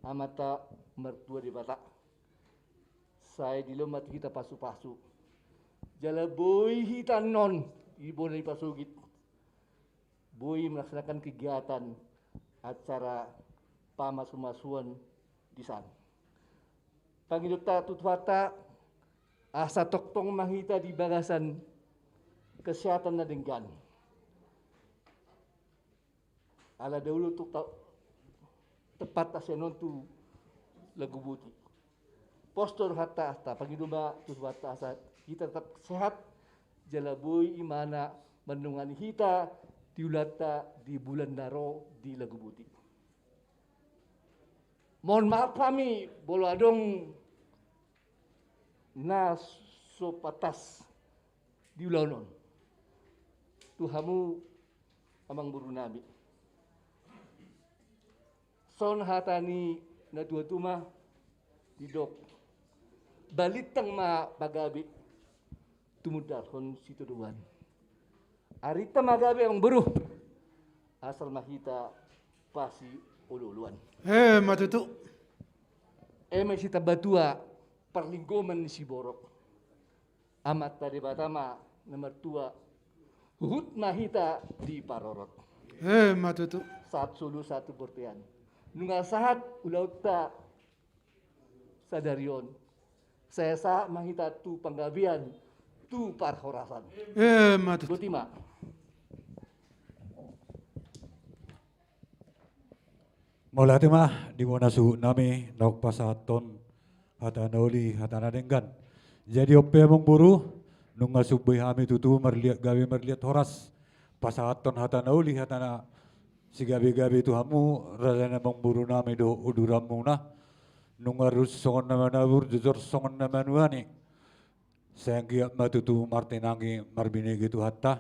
amata mertua di Batak saya di lomat kita pasu-pasu jala boy hitan non ibu dari pasugit boy melaksanakan kegiatan acara pamas-pemasuan di sana pangidota tutwata asa toktong mahita di bagasan kesehatan na denggan ala dahulu tu tepat asenon tu lagu buti postur hatta asta pangiduma tutwata asa kita tetap sehat jalabui imana menungani hita diulata di bulan daro di lagu buti Mohon maaf kami boladong na sopatas di ulaunon. Tuhamu amang buru nami. Son hatani na dua tuma didok. Balitang ma bagabi tumudahon situ duan. Arita magabi amang buru. Asal mahita pasi ululuan. Matutu. May sita batua perlinggoman si borok. Amat tadi batama nomor 2 Uhud mahita di parorot. Matutu. Saat sulu satu portean. Nunga sahat ulauta sadarion. Saya sa mahita tu panggabian tu parhorasan. Matutu. Butima. Mula mah di mana suhu nami nak pasaton hata nauli hata nadenggan. Jadi ope mong buru nunga subay hami tutu merlihat gawe merlihat horas pasaton hata nauli hata na si gabi-gabi tu hamu raja mong buru nami do uduram muna nunga rus songon nama nabur jujur songon nama nuani. Sayang matutu martinangi marbine gitu hatta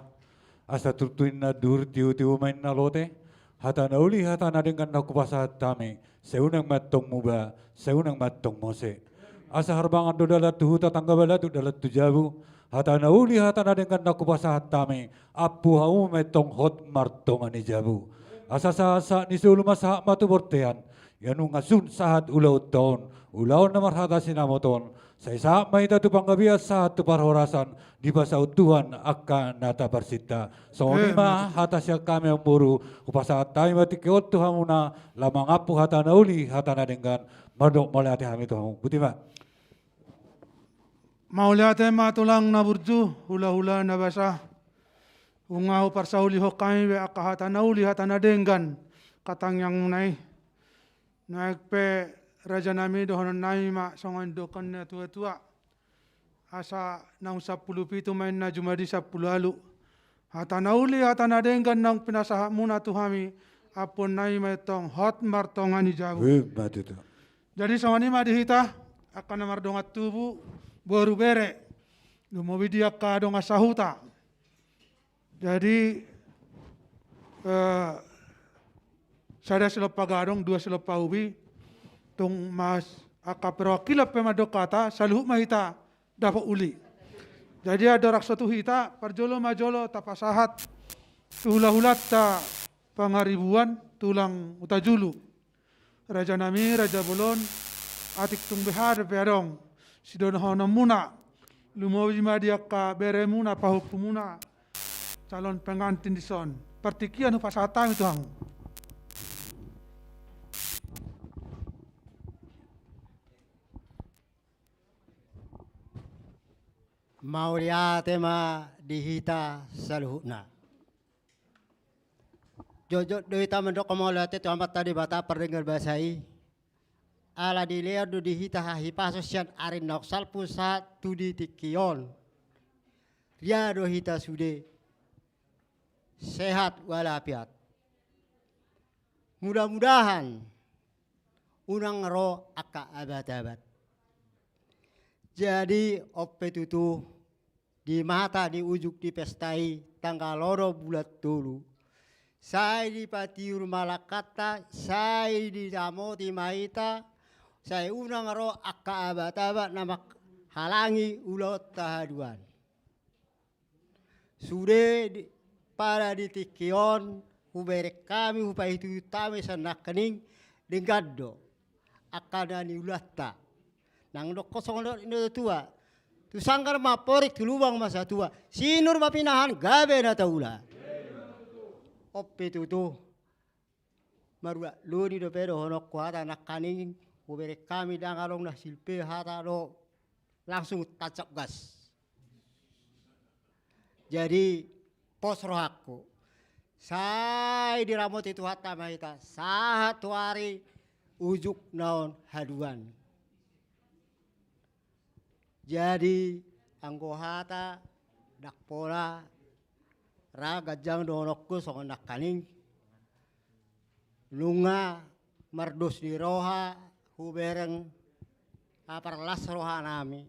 asa tutuin na dur tiu main na lote. Hata nauli hata nadengkan aku pasahat tami seunang matong muba seunang matong mose asa harbangan do dalat tu huta tangga balatu dalat tu jabu hata nauli hata nadengkan aku pasahat tami apu hau metong hot martong ani jabu asa sa ni sulu masaha matu bortean yanu ngasun sahat ulau taon ulau namar hata sinamoton saya saat maita tu panggabias saat tu parhorasan di pasau Tuhan akan nata persita. So lima hata siya kami ang buru upasaat tayo matikiot tu hamuna lamang apu hata nauli hata nadenggan madok mali hati hami tu hamu. Buti ma? Mauliate matulang na burju hula-hula na basa. Ungaw parsauli ho kami we akahata nauli hata nadenggan katang yang munay. Naikpe raja nami dohonon nami ma songon dokan na tua-tua. Asa nang 10 pitu main na jumadi 10 alu. Hata nauli hata nadenggan nang pinasaha muna tuhami apon nami ma itong hot martongan ni jabu. Jadi songon ima dihita akan namar dongat tubu baru bere. Lumobi dia ka donga sahuta. Jadi sada silop pagadong 2 silop paubi tung mas akaperwakilap pemadokata saluh mahita dapat uli. Jadi ada raksa tu hita parjolo majolo tapasahat hula-hulat ta pangaribuan tulang utajulu. Raja nami raja bolon atik tung behar berong sidon hono muna lumowi madiaka bere muna pahuk muna calon pengantin di son. Partikian upasata itu hang. Mauliate ma dihita saluhna. Jojo doita mendok maulate tu amat tadi bata perdengar bahasai. Ala dilea do dihita hahi pasosian arin noksal pusat tu di tikion. Ria do hita sude sehat walafiat. Mudah-mudahan unang ro aka abad-abad. Jadi ope tutu di mata di ujuk di pestai tanggal loro bulat dulu. Saya di patiur malakata, saya di damoti maita, saya unang ro akka abat-abat nama halangi ulot tahaduan. Sudah para di tikion, uberek kami upai itu tame sanak kening dengan do akadani ulata. Nang dok kosong ini tua, tu sangkar maporik tu lubang masa tua, sinur mapinahan gabe na taula. Ope tu marua luni do pedo honok kuata nak kaning, ubere kami dangalong na silpe hata do langsung tacap gas. Jadi pos rohaku, saya diramot itu hata mahita, sahat hari ujuk naon haduan. Jadi anggohata dak pola raga jang donokku songon dak kaning lunga mardos di roha hubereng aparlas roha nami.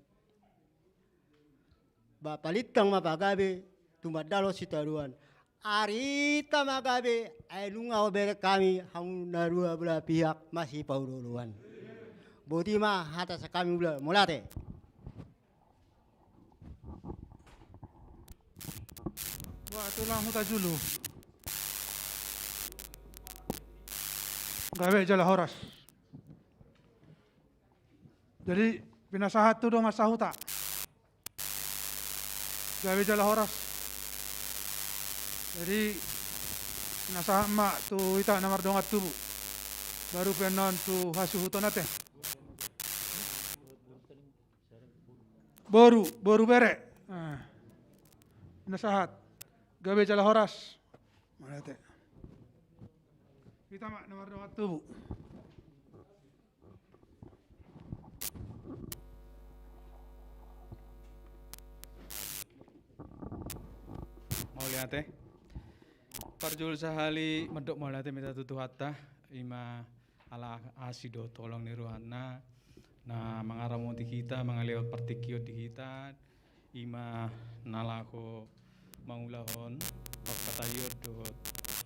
Bapalitang mapagabe tumadalo sitaruan. Arita magabe ay lunga hubere kami hamu narua belah pihak masih pauduluan. Bodima hata sa kami belah mulate. Wah, tulang huta julu. Gawe jala horas. Jadi pinasahat tu dong asa huta. Gawe jala horas. Jadi pinasahat mak tu ita namar dongat tubu. Baru penon tu hasu huta nate. Boru bere. Pinasahat. Gawe jala horas. Malate. Kita mak nomor dongat tubu. Mau lihat parjul sahali medok mau lihat minta tutu hatta ima ala asido tolong niruhana na mangaramonti kita mangalewat partikio di kita ima nalako mangulahon pakatayur dot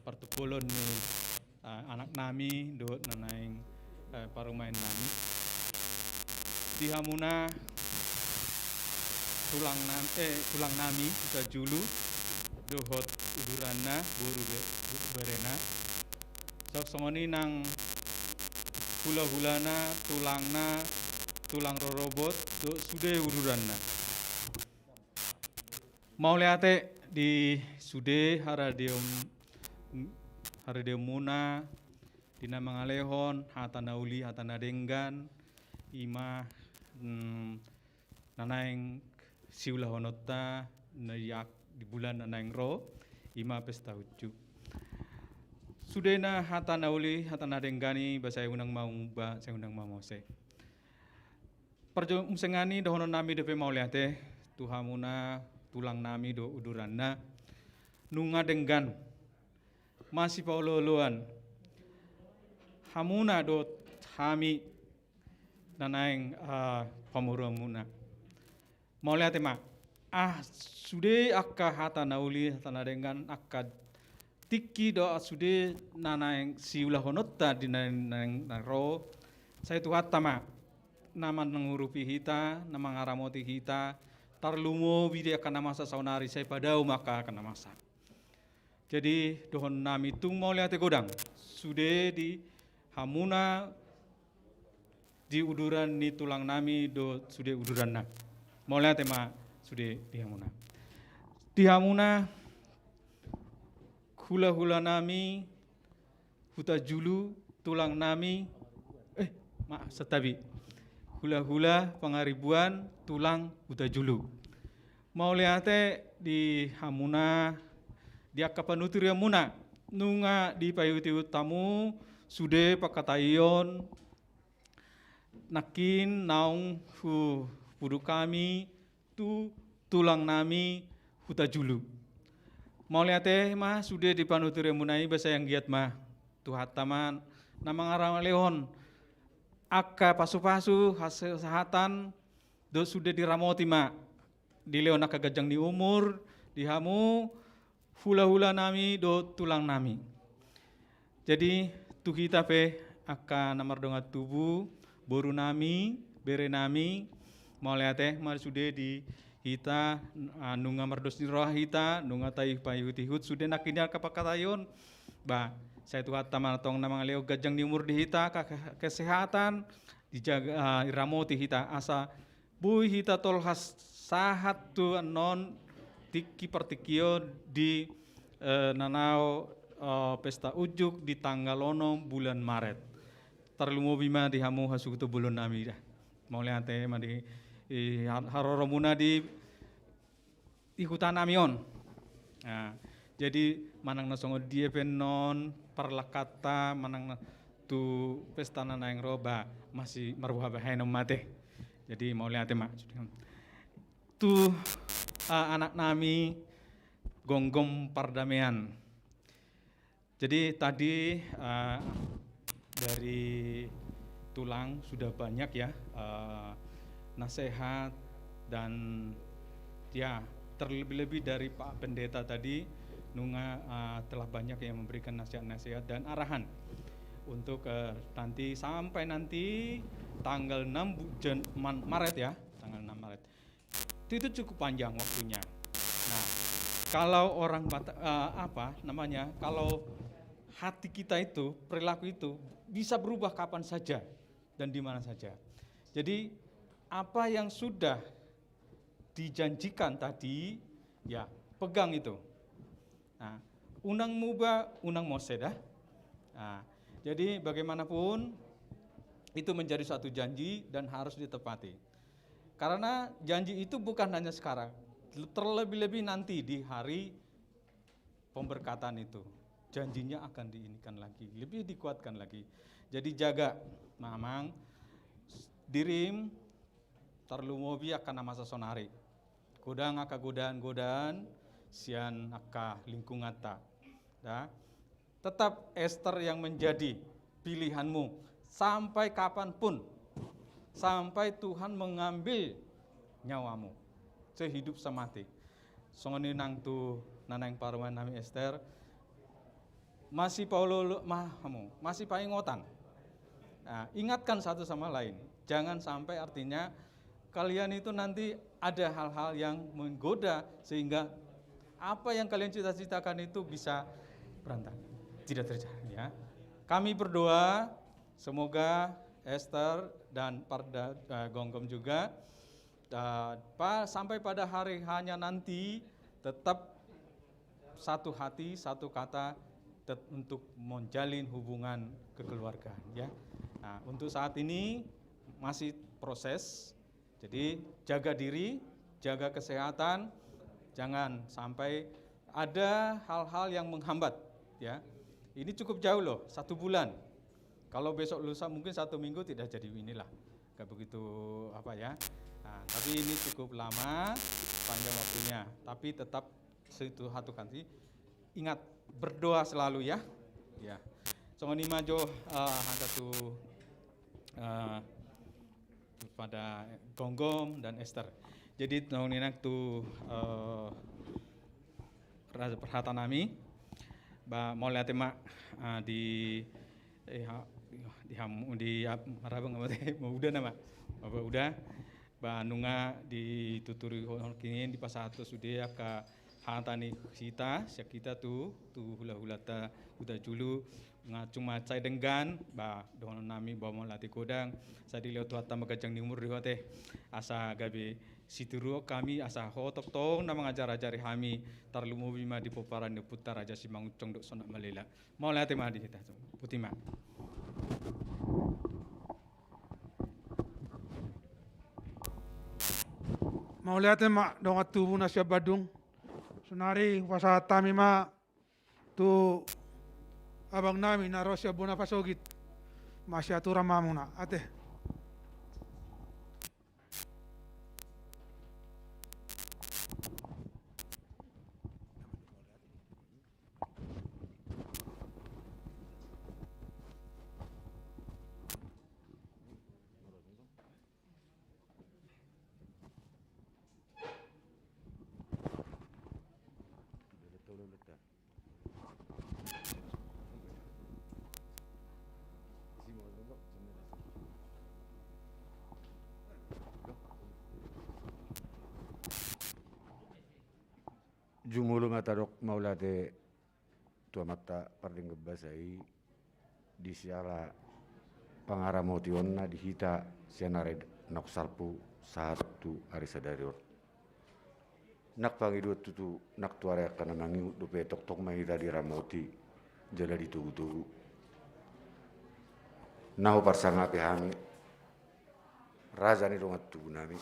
partupulon ni anak nami dot nanaing parumain nami di hamuna tulang nami kita julu dohot udurana buru berena sok songoni nang hula-hulana tulang rorobot do sude udurana mau lihat di sude haradeum muna dina mangalehon hatana uli hatana denggan ima nanaing siulah honota nayak di bulan nanaing ro ima pesta ucu sudena hatana uli hatana denggani ba saya undang mau ba saya undang mau se perjo musengani dohono nami depe mau liate tuhamuna tulang nami do udurana nunga denggan masih pauloluan hamuna do hami nanaing pamuramuna mau liate mak sude akka hatana uli hatana dengan akka tiki do sude nanaing siulah honotta di nanaing naro saya tu hatama nama mengurupi hita nama ngaramoti hita tarlumo bide akan masa saunari saya padau maka akan masa jadi dohon nami tung mau lihat godang sude di hamuna di uduran ni tulang nami do sude uduran nak mau lihat ma sude di hamuna hula-hula nami huta julu tulang nami setabi hula-hula pangaribuan tulang huta julu mau lihat di hamuna di akapanutur muna nunga di payuti utamu sude pakatayon nakin naung pudu kami tu tulang nami huta julu mau lihat mah sude di panutur munai bahasa yang giat mah tu hataman nama ngarang lehon akka pasu-pasu hasil sehatan do sude diramoti mah di leon akka gajang di umur di hamu hula-hula nami do tulang nami jadi tu kita pe akka namar dongat tubuh boru nami bere nami mau lihat mar sude di hita nunga mardos di roh hita nunga taih payuti hut sude nakinya kapakatayon ba saya tu hatta tong namang leo gajang di umur di hita kesehatan dijaga iramoti hita asa bui hita tolhas sahat tu non tiki partikio di nanau pesta ujuk di tanggal lono bulan Maret terlumo bima di hamu hasukutu bulan nami dah mau lihat ma di haroromuna di hutan namion jadi manang nasongo dia penon parlakata manang tu pesta nanaing roba masih maruha bahenom mate jadi mau lihat mak tu anak nami gonggong pardamaian jadi tadi dari tulang sudah banyak ya nasihat dan ya terlebih-lebih dari Pak Pendeta tadi, Nunga telah banyak yang memberikan nasihat-nasihat dan arahan untuk nanti sampai nanti tanggal 6 Maret ya, tanggal 6 Maret. Itu cukup panjang waktunya. Nah, kalau orang kalau hati kita itu, perilaku itu bisa berubah kapan saja dan di mana saja. Jadi apa yang sudah dijanjikan tadi, ya pegang itu. Nah, unang muba, unang mosedah. Nah, jadi bagaimanapun itu menjadi satu janji dan harus ditepati. Karena janji itu bukan hanya sekarang, terlebih-lebih nanti di hari pemberkatan itu. Janjinya akan diinikan lagi, lebih dikuatkan lagi. Jadi jaga, mamang, dirim, tarlumobi akan masa sonari. Godang aka godaan, sian aka lingkungan tak. Tetap Esther yang menjadi pilihanmu sampai kapanpun, sampai Tuhan mengambil nyawamu, sehidup semati. Songoni nang tu nanang paruman nami Esther, masih Paulo masih paingotan. Nah, ingatkan satu sama lain, jangan sampai artinya kalian itu nanti ada hal-hal yang menggoda sehingga apa yang kalian cita-citakan itu bisa berantakan, tidak terjadi ya. Kami berdoa semoga Esther dan Parda Gonggom juga sampai pada hari hanya nanti tetap satu hati, satu kata untuk menjalin hubungan kekeluargaan ya. Nah, untuk saat ini masih proses. Jadi jaga diri, jaga kesehatan, jangan sampai ada hal-hal yang menghambat ya. Ini cukup jauh loh, 1 bulan. Kalau besok lusa mungkin 1 minggu tidak jadi inilah, gak begitu apa ya. Nah, tapi ini cukup lama, panjang waktunya. Tapi tetap satu kanti, ingat berdoa selalu ya. Ya. Songoni majo ada tuh pada Gonggom dan Esther. Jadi tahun ini tuh Raja Perhatanami, mau lihat emak di marabang mau udah nama, udah, Nunga di tuturi kini di pas satu sudah ke hatani kita tuh hula-hula ta udah julu cuma cai denggan dengan nami bawa latih kodang sadi lewat tuata magajang ni umur teh asa gabe situru kami asa hotok tong nama ngajar-ajari kami tarlumu bima di poparan di putar Raja Simangucong dok sonak malela mau latih madi kita putima. Mau lihat mak dongat tubuh nasya Badung. Sunari wasa tami ma tu abang nami na Rosya Bonapasogit masya tu ramamuna ate. Jumulu matadok maulate tua mata parding gebasai di siala pangaramotioonna di hita sianare nak salpu satu hari sadarior nak pangidu tutu nak tuare kana mangi dupe tok tok mahita di ramoti jala di tugu nahu parsanga pehami raja ni dongat tugu nami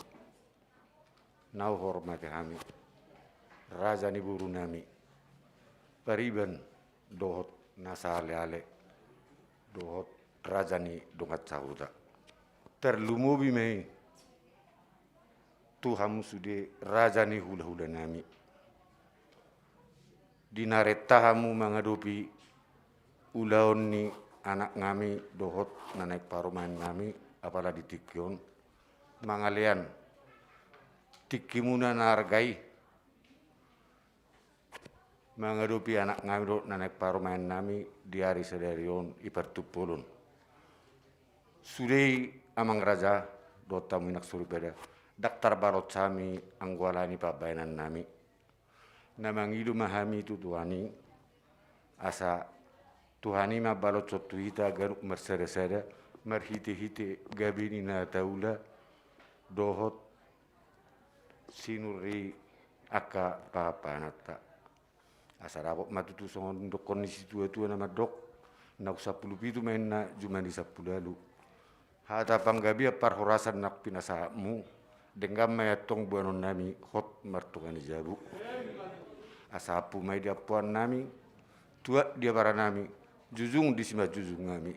nahu hormati kami Raja ni buru nami, pariban dohot nasa ale dohot raja ni dongat sauda. Terlumobi mei, Tuhan sude raja ni hula-hula nami. Dinaretahamu menghadapi ulaon ni anak ngami dohot na naik parumahan ngami apalagi tikion mangalian tikimuna na hargai menghadapi anak ngami dohot na naik parumahan nami di hari sedarion ipertupulun sudai amang raja dota minak suri beda daktar balot sami anggwalani pabayanan nami namang idu mahami itu tuhani asa tuhani ma balot sotu hita garuk mersada-sada merhiti-hiti gabini na taula dohot sinuri aka papanata asa rapok matutu songon dok kondisi tua-tua nama dok nak 10 pitu main na cuma di 10 lalu hata panggabia parhorasan nak pinasamu denggam mayatong buanon nami hot martungani jabu asapu mai dia puan nami tua dia para nami jujung di sima jujung nami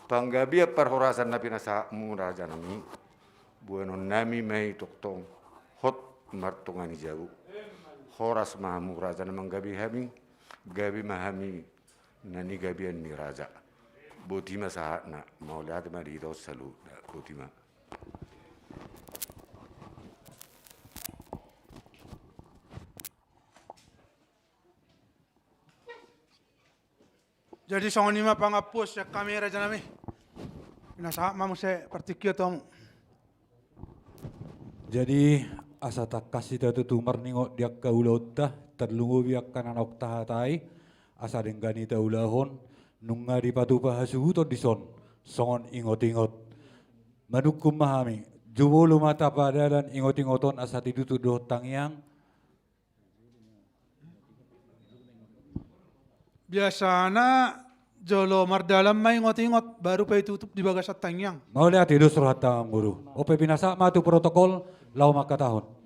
panggabia parhorasan napi nasamu raja nami buanon nami mai toktong hot martungani jabu horas mahamu raja namang gabi hami gabi mahami nani gabian ni raja botima sahat na mau lihat mari itu selalu botima. Jadi songon lima pangapus ya kamera janami. Nasa mamu se partikio tong. Jadi asa tak kasih tatu tumar ningok dia kaulota terlungu biak kanan okta hatai asa denggani taulahon nunga di patu pahasuhuto dison songon ingot-ingot madukum mahami jubulu mata pada dan ingot-ingoton asa tidutu doh tangyang Biasana jolo mardalam may ingot-ingot baru pa itutup di bagasat tangyang. mau lihat itu surat tangan guru ope binasa matu protokol lau maka tahun.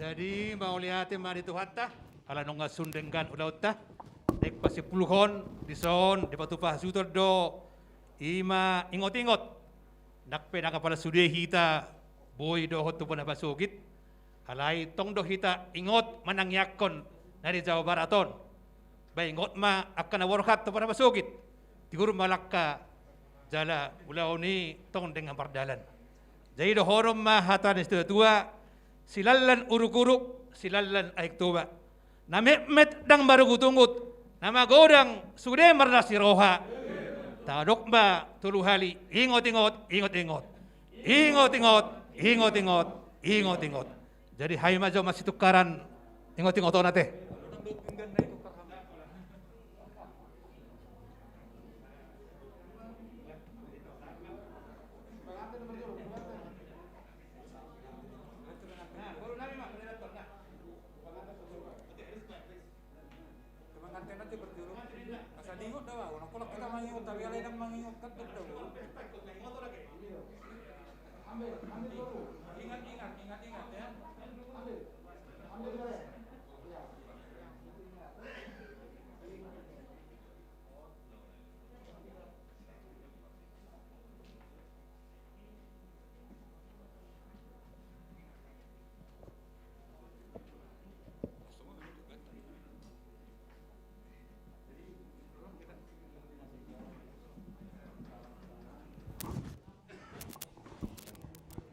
Jadi mau lihat mari tu hatta ala nonga sundenggan ulauta dek pasi puluhon dison di batu pahsuto do ima ingot-ingot nak pedang kepala sudie hita boy do hotu pun basugit halai tong do hita ingot manang yakon dari Jawa Baraton bay ingot ma akan awarhat tu pun basugit tigur malakka jala ulau ni tong dengan pardalan jadi do horom ma hatan istu tua silallan uruk-uruk, silallan aik toba. Namet dang baru gutungut, nama godang sudah marna siroha. Tadok ba tuluhali, ingot-ingot, ingot-ingot, ingot-ingot, ingot-ingot, ingot-ingot. Jadi hai majo masih tukaran ingot-ingot nate.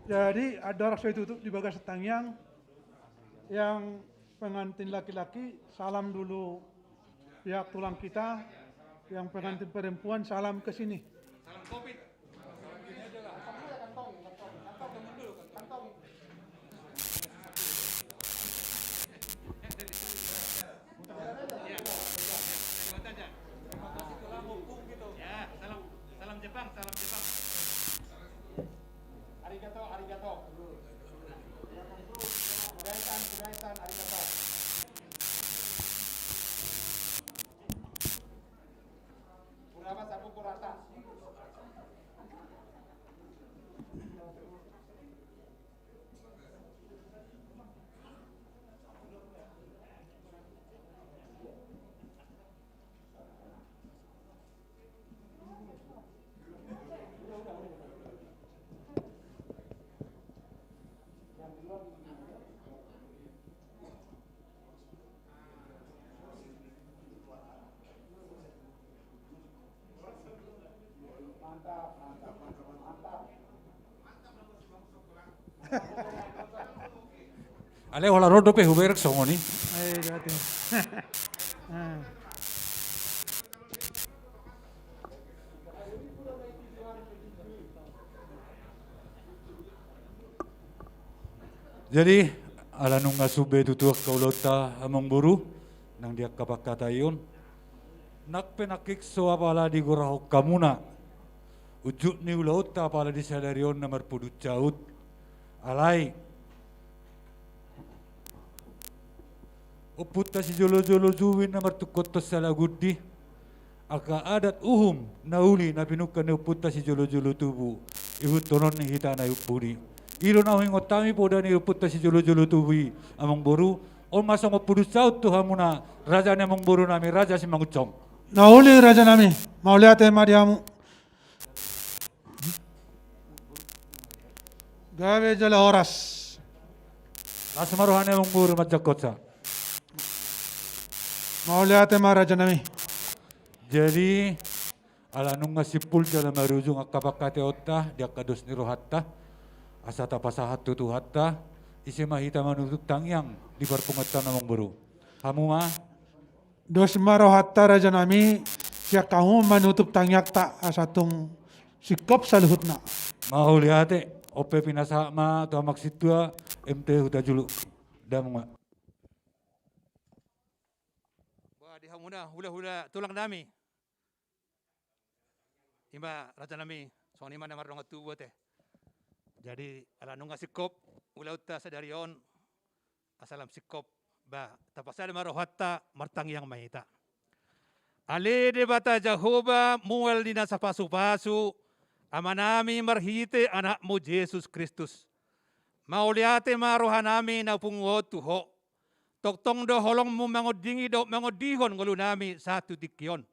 Jadi ada rasa tutup di bagas tangyang yang pengantin laki-laki salam dulu pihak tulang kita, yang pengantin perempuan salam ke sini. Salam Covid. Salam Jepang, salam Jepang. Arigato, arigato. Ale wala rodo pe huberek songoni. Ay, dati. Ah. Jadi ala nung sube tutuak kaulota among buru nang dia kapakatayon nakpenakik so apala di gurahok kamuna ujuk ni ulauta apala di sadarion nomor pudut caut alai uputta si jolo-jolo juwin nomor tukotto salagudi aka adat uhum nauli na pinukan ni uputta si jolo-jolo tubu ihut tonon ni hita na upuri ilo na hingot tami poda ni uputta si jolo-jolo tubi among boru on masong pudut caut tuhan muna raja ni among boru nami raja si mangucong Nauli raja nami, mauliate mariamu. Gawe jala horas. Asmarohane among boru majakotsa Mauliate ma raja nami. Jadi ala nung sipul dalam marujung akapakate otta dia kados ni rohatta asata pasahat tutu hatta isi mahita manutuk tangyang di perpungatan among boru kamu mah Dos maro hatta raja nami siya kamu manutup tangyak ta asatung sikap saluhutna. Mau lihat ope pinasa ma to maksud tua MT huta julu damang. Wah di hamuna hula-hula tulang nami. Ima raja nami soni mana marong atu teh. Jadi ala nunga sikop ulauta sadarion asalam sikop ba tapasal marohatta martang yang mahita. Ale de bata Jehovah mual dina sa pasu-pasu amanami marhite anakmu Yesus Kristus. Mauliate marohanami na pungot tuho. Toktong do holong mo mangodingi do mangodihon ngulu nami satu dikyon.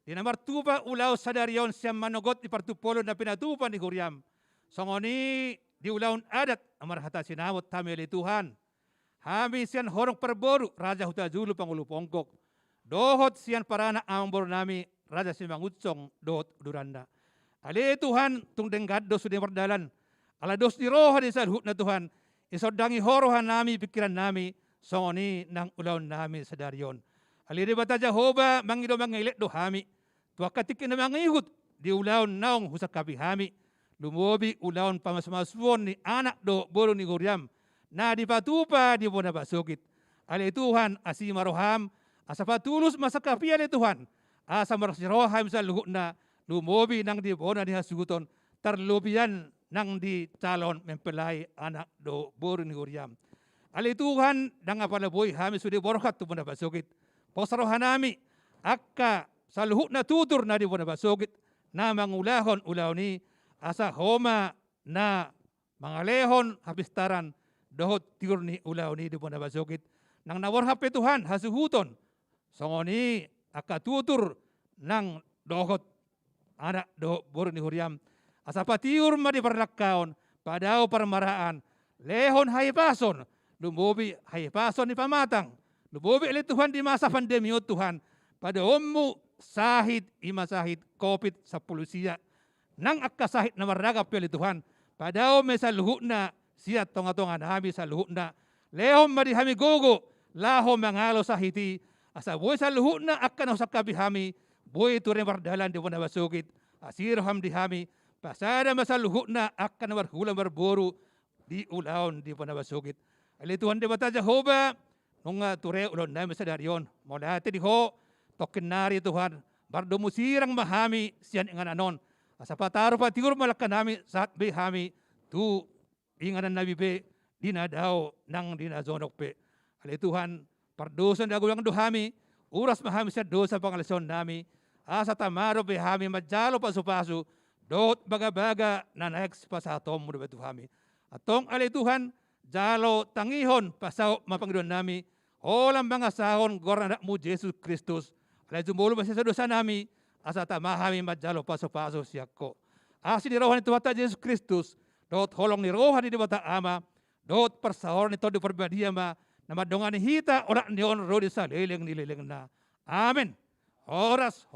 Dina martupa ulaw sadarion siyam manogot ipartupolo na pinatupan ni Huriam. Songoni di ulaun adat amarhata sinamot tamili Tuhan. Hami siyan horong perboru Raja Huta Julu Pangulo Pongkok. Dohot siyan parana ambor nami Raja Simangutsong dohot duranda. Ali Tuhan tung denggad dos sudah berdalan. Ala dos di roha di salhut na Tuhan. Isodangi horohan nami pikiran nami. Songoni nang ulaun nami sadarion. Ali di bata Jehovah mangido mangilit do hami. Tua katikin na mangihut di ulaun naong husak kapi hami. Lumobi ulaun pamasmasuon ni anak do boro ni Guriam. Na di patupa di bona basukit. Ali Tuhan asi maroham asa patulus masa kapian ali Tuhan. Asa marasiroham sa luhut na lumobi nang di bona di hasuguton terlobian nang di calon mempelai anak do boro ni Guriam. Ali Tuhan nang apalaboy hami sudi borokat tu bona basukit. Posarohanami akka sa luhut na tutur na di bona basukit na mangulahon ulaw ni asa homa na mangalehon hapistaran dohot tiur ni ulaw ni di bona basukit nang nawarhap Tuhan hasuhuton songoni aka tutur nang dohot anak do boro ni Huriam asa patiur ma di parlakkaon padao parmaraan lehon haipason lumobi haipason ni pamatang lumobi ali Tuhan di masa pandemi o Tuhan pada ommu sahid ima sahid COVID sa pulusia nang akka sahid na maragap ali Tuhan padao me sa luhutna siya tonga-tonga nami sa luhutna lehom madi hami gogo lahom mangalo sa hiti asa boy sa luhutna akka na sa kabihami boy ture mardalan di bona basukit asir ham di hami pasada masa luhutna akka na marhulam marboru di ulaon di bona basukit ali Tuhan di bata Jehovah nung ture ulon nami sa darion molate di ho tokin nari Tuhan bardo musirang mahami siyan ingan anon asa pataro patigur malakkan nami saat be hami tu inganan nabi be dinadao nang dinazonok pe. Ali Tuhan, pardosan dagulang dohami, uras mahami sa dosa pangalisyon nami, asa tamaro pe hami majalo pasu-pasu, dot baga-baga na next pa sa atom mo Tuhami. Atong ali Tuhan, jalo tangihon pasaw mapanggiduan nami, olang mga sahon gorana mo Jesus Kristus, alay jumulo ba sa dosa nami, asa tamahami majalo pasu-pasu siyako. Asin ni rohan ni Tuhan Jesus Kristus, dot holong ni rohan ni Bata Ama, dot persahor ni Todo Perbadia ma, na madongan ni hita orak niyon rodi sa lileng na. Amen. Horas.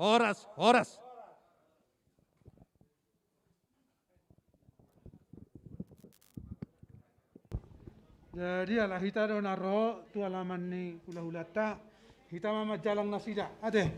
Jadi ala hita do naro tu alaman ni hula-hulata, hita mama jalang nasida. Ade.